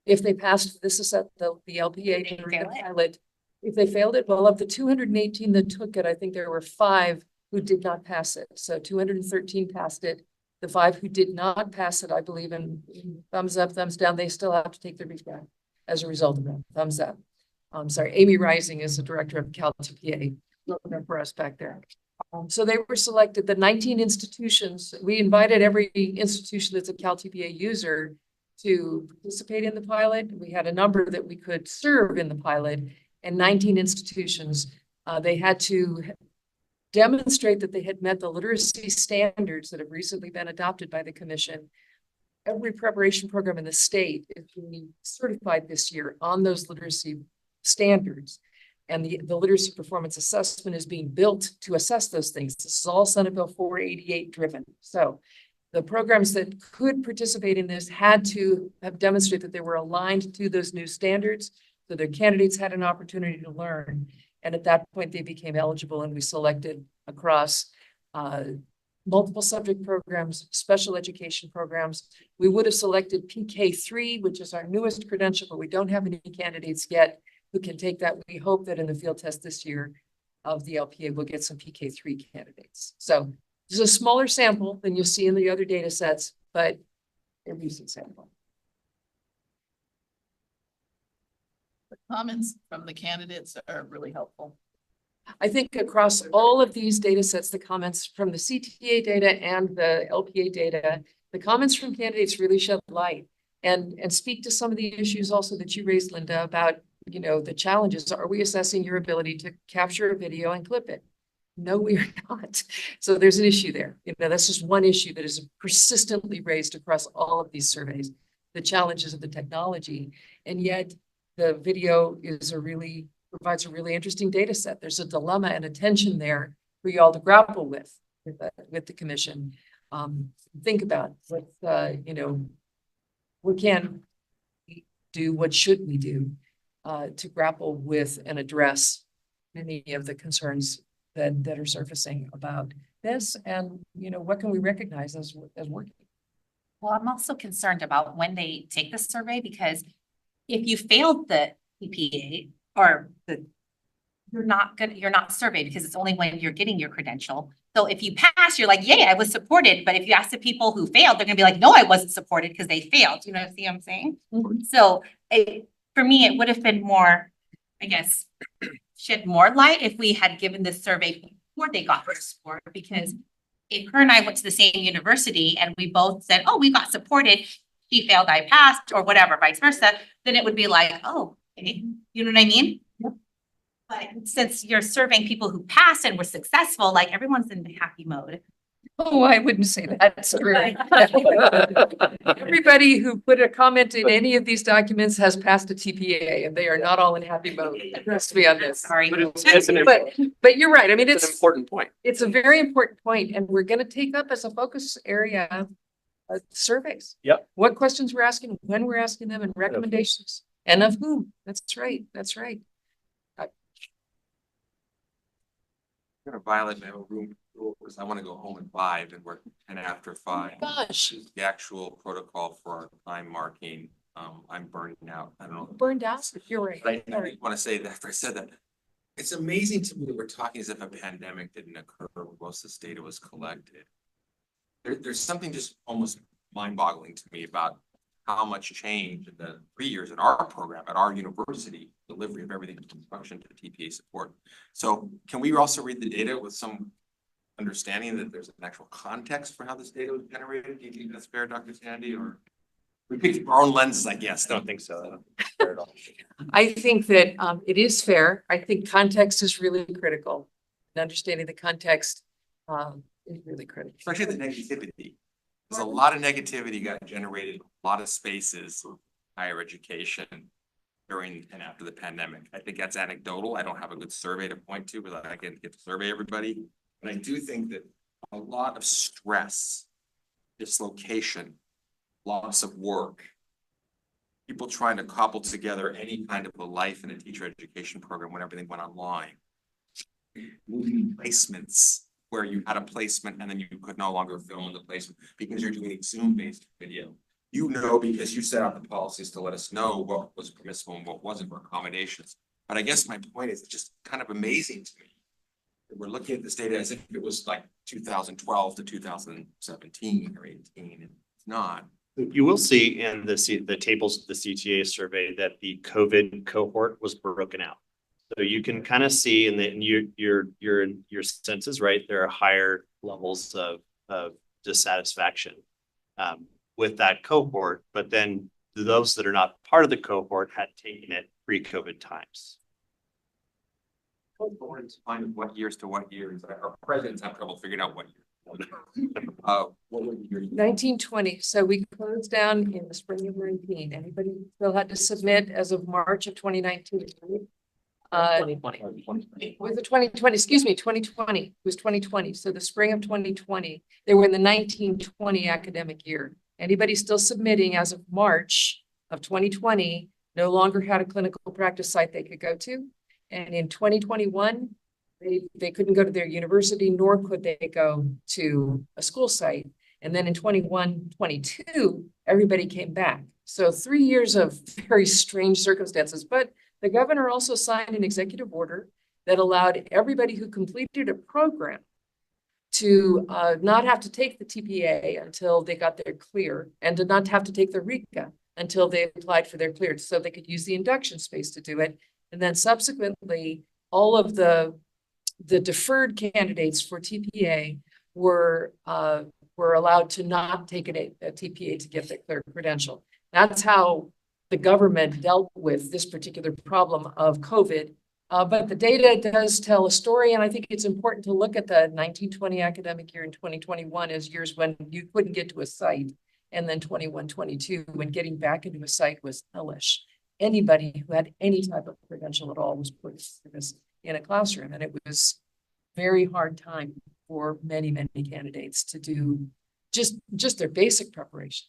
If they passed, this is at the LPA Did they RECA fail it? pilot. If they failed it, well, of the 218 that took it, I think there were 5 who did not pass it. So 213 passed it. The 5 who did not pass it, I believe, in thumbs up, thumbs down, they still have to take the RECA as a result of that. Thumbs up. I'm sorry, Amy Rising is the director of Cal-TPA. Looking for us back there. So they were selected, the 19 institutions. We invited every institution that's a Cal-TPA user to participate in the pilot. We had a number that we could serve in the pilot, and 19 institutions. They had to demonstrate that they had met the literacy standards that have recently been adopted by the commission. Every preparation program in the state is being certified this year on those literacy standards. And the literacy performance assessment is being built to assess those things. This is all Senate Bill 488 driven. So the programs that could participate in this had to have demonstrated that they were aligned to those new standards, so their candidates had an opportunity to learn. And at that point, they became eligible, and we selected across multiple subject programs, special education programs. We would have selected PK3, which is our newest credential, but we don't have any candidates yet who can take that. We hope that in the field test this year of the LPA, we'll get some PK3 candidates. So this is a smaller sample than you'll see in the other data sets, but a recent sample. The comments from the candidates are really helpful. I think across all of these data sets, the comments from the CTA data and the LPA data, the comments from candidates really shed light and speak to some of the issues also that you raised, Linda, about the challenges. Are we assessing your ability to capture a video and clip it? No, we are not. So there's an issue there. That's just one issue that is persistently raised across all of these surveys, the challenges of the technology. And yet the video provides a really interesting data set. There's a dilemma and a tension there for you all to grapple with the commission. Think about what can we do, what should we do to grapple with and address many of the concerns that are surfacing about this, and what can we recognize as working? Well, I'm also concerned about when they take the survey, because if you failed the TPA you're not surveyed, because it's only when you're getting your credential. So if you pass, you're like, yay, I was supported. But if you ask the people who failed, they're gonna be like, no, I wasn't supported because they failed. See what I'm saying? Mm-hmm. So for me, it would have been more, I guess, shed more light if we had given this survey before they got their support, because if her and I went to the same university and we both said, oh, we got supported, she failed, I passed, or whatever, vice versa, then it would be like, oh, okay. You know what I mean? Yep. But since you're surveying people who passed and were successful, like everyone's in the happy mode. Oh, I wouldn't say that. That's true. Everybody who put a comment in any of these documents has passed a TPA, and they are not all in happy mode. Trust me on this. Sorry. But you're right. I mean, it's an important point. It's a very important point, and we're going to take up as a focus area surveys. Yep. What questions we're asking, when we're asking them, and recommendations, and of whom. That's right. That's right. I'm gonna violate my own room rule because I want to go home at 5 and work 10 after 5. Gosh. The actual protocol for our time marking, I'm burning out. I don't know. Burned out? You're right. I want to say that after I said that, it's amazing to me that we're talking as if a pandemic didn't occur when most of this data was collected. There's something just almost mind-boggling to me about how much change in the 3 years in our program at our university, delivery of everything from function to TPA support. So can we also read the data with some understanding that there's an actual context for how this data was generated? Do you think that's fair, Dr. Sandy, or we pick our own lenses, I guess? I don't think so. I don't think it's fair at all. I think that it is fair. I think context is really critical. And understanding the context is really critical. Especially the negativity. There's a lot of negativity got generated, a lot of spaces, higher education. during and after the pandemic. I think that's anecdotal. I don't have a good survey to point to, but I can get to survey everybody. But I do think that a lot of stress, dislocation, loss of work, people trying to cobble together any kind of a life in a teacher education program when everything went online. Moving placements where you had a placement and then you could no longer film the placement because you're doing Zoom-based video. You know, because you set out the policies to let us know what was permissible and what wasn't for accommodations. But I guess my point is just kind of amazing to me. We're looking at this data as if it was like 2012 to 2017 or 18, and it's not. You will see in the tables of the CTA survey that the COVID cohort was broken out. So you can kind of see in your senses, right? There are higher levels of dissatisfaction with that cohort, but then those that are not part of the cohort had taken it pre-COVID times. Find what years to what years. Our presidents have trouble figuring out what year. What were the years? 1920. So we closed down in the spring of 19. Anybody still had to submit as of March of 2019? 2020. Was it 2020? Excuse me, 2020. It was 2020. So the spring of 2020, they were in the 1920 academic year. Anybody still submitting as of March of 2020 no longer had a clinical practice site they could go to. And in 2021, they couldn't go to their university, nor could they go to a school site. And then in 21, 22, everybody came back. So 3 years of very strange circumstances, but the governor also signed an executive order that allowed everybody who completed a program to not have to take the TPA until they got their clear, and to not have to take the RICA until they applied for their clearance, so they could use the induction space to do it. And then subsequently, all of the deferred candidates for TPA were allowed to not take a TPA to get their clear credential. That's how the government dealt with this particular problem of COVID. But the data does tell a story, and I think it's important to look at the 1920 academic year and 2021 as years when you couldn't get to a site, and then 21, 22, when getting back into a site was hellish. Anybody who had any type of credential at all was put in a classroom, and it was very hard time for many, many candidates to do just their basic preparation.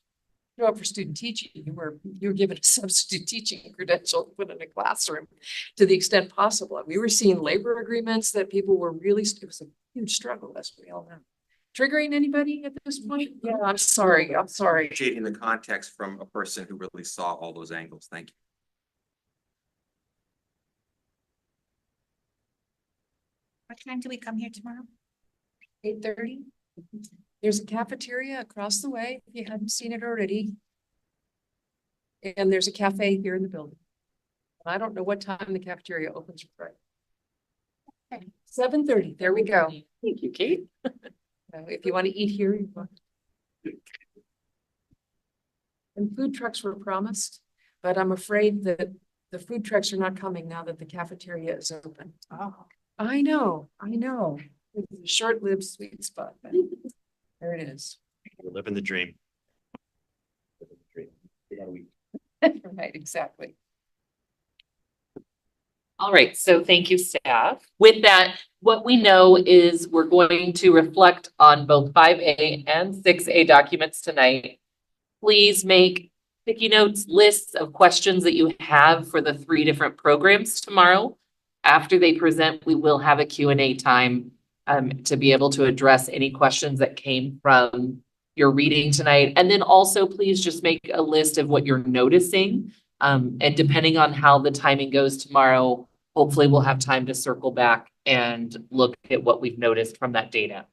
Show up for student teaching, you were given a substitute teaching credential to put in a classroom to the extent possible. And we were seeing labor agreements that people were really, it was a huge struggle, as we all know. Triggering anybody at this point? Yeah, I'm sorry. Appreciating the context from a person who really saw all those angles. Thank you. What time do we come here tomorrow? 8:30. There's a cafeteria across the way, if you hadn't seen it already. And there's a cafe here in the building. I don't know what time the cafeteria opens for Friday. 7:30, there we go. Thank you, Kate. If you want to eat here, you want. And food trucks were promised, but I'm afraid that the food trucks are not coming now that the cafeteria is open. Oh. I know. It's a short-lived sweet spot, but there it is. We're living the dream. Right, exactly. All right, so thank you, staff. With that, what we know is we're going to reflect on both 5A and 6A documents tonight. Please make sticky notes, lists of questions that you have for the 3 different programs tomorrow. After they present, we will have a Q&A time to be able to address any questions that came from your reading tonight. And then also, please just make a list of what you're noticing. And depending on how the timing goes tomorrow, hopefully we'll have time to circle back and look at what we've noticed from that data.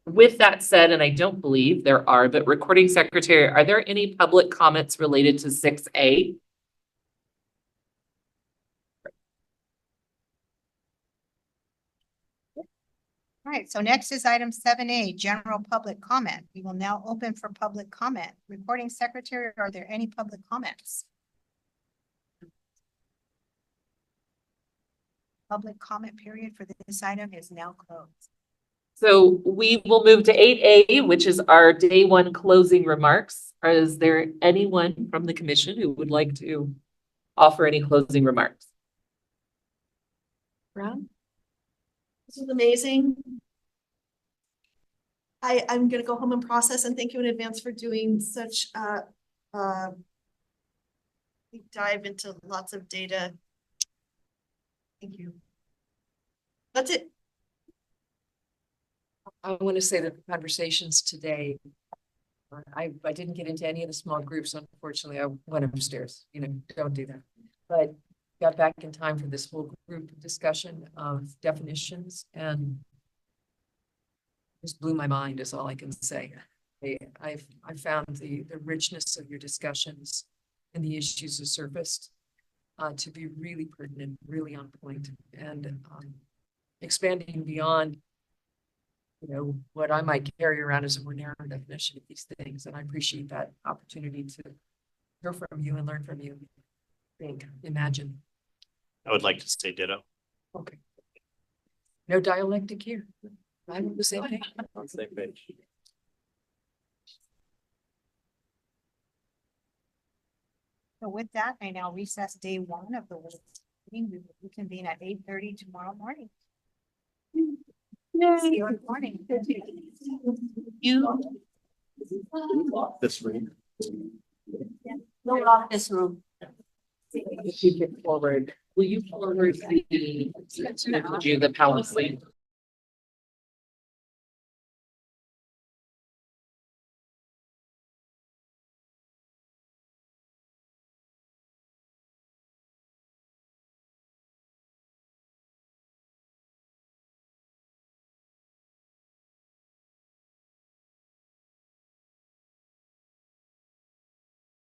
With that said, and I don't believe there are, but recording secretary, are there any public comments related to 6A? All right, so next is item 7A, general public comment. We will now open for public comment. Recording secretary, are there any public comments? Public comment period for this item is now closed. So we will move to 8A, which is our day 1 closing remarks. Is there anyone from the commission who would like to offer any closing remarks. Brown? This was amazing. I'm gonna go home and process and thank you in advance for doing such deep dive into lots of data. Thank you. That's it. I want to say that the conversations today, I didn't get into any of the small groups, unfortunately. I went upstairs, don't do that. But got back in time for this whole group discussion of definitions and just blew my mind is all I can say. I found the richness of your discussions and the issues that surfaced to be really pertinent, really on point, and expanding beyond what I might carry around as a more narrow definition of these things. And I appreciate that opportunity to hear from you and learn from you. Think, imagine. I would like to say ditto. Okay. No dialectic here. I do the same thing. On the same page. So with that, I now recess day 1 of the meeting. We will reconvene at 8:30 tomorrow morning. See you in the morning. This room. No off this room. If you get forward, will you forward the policy?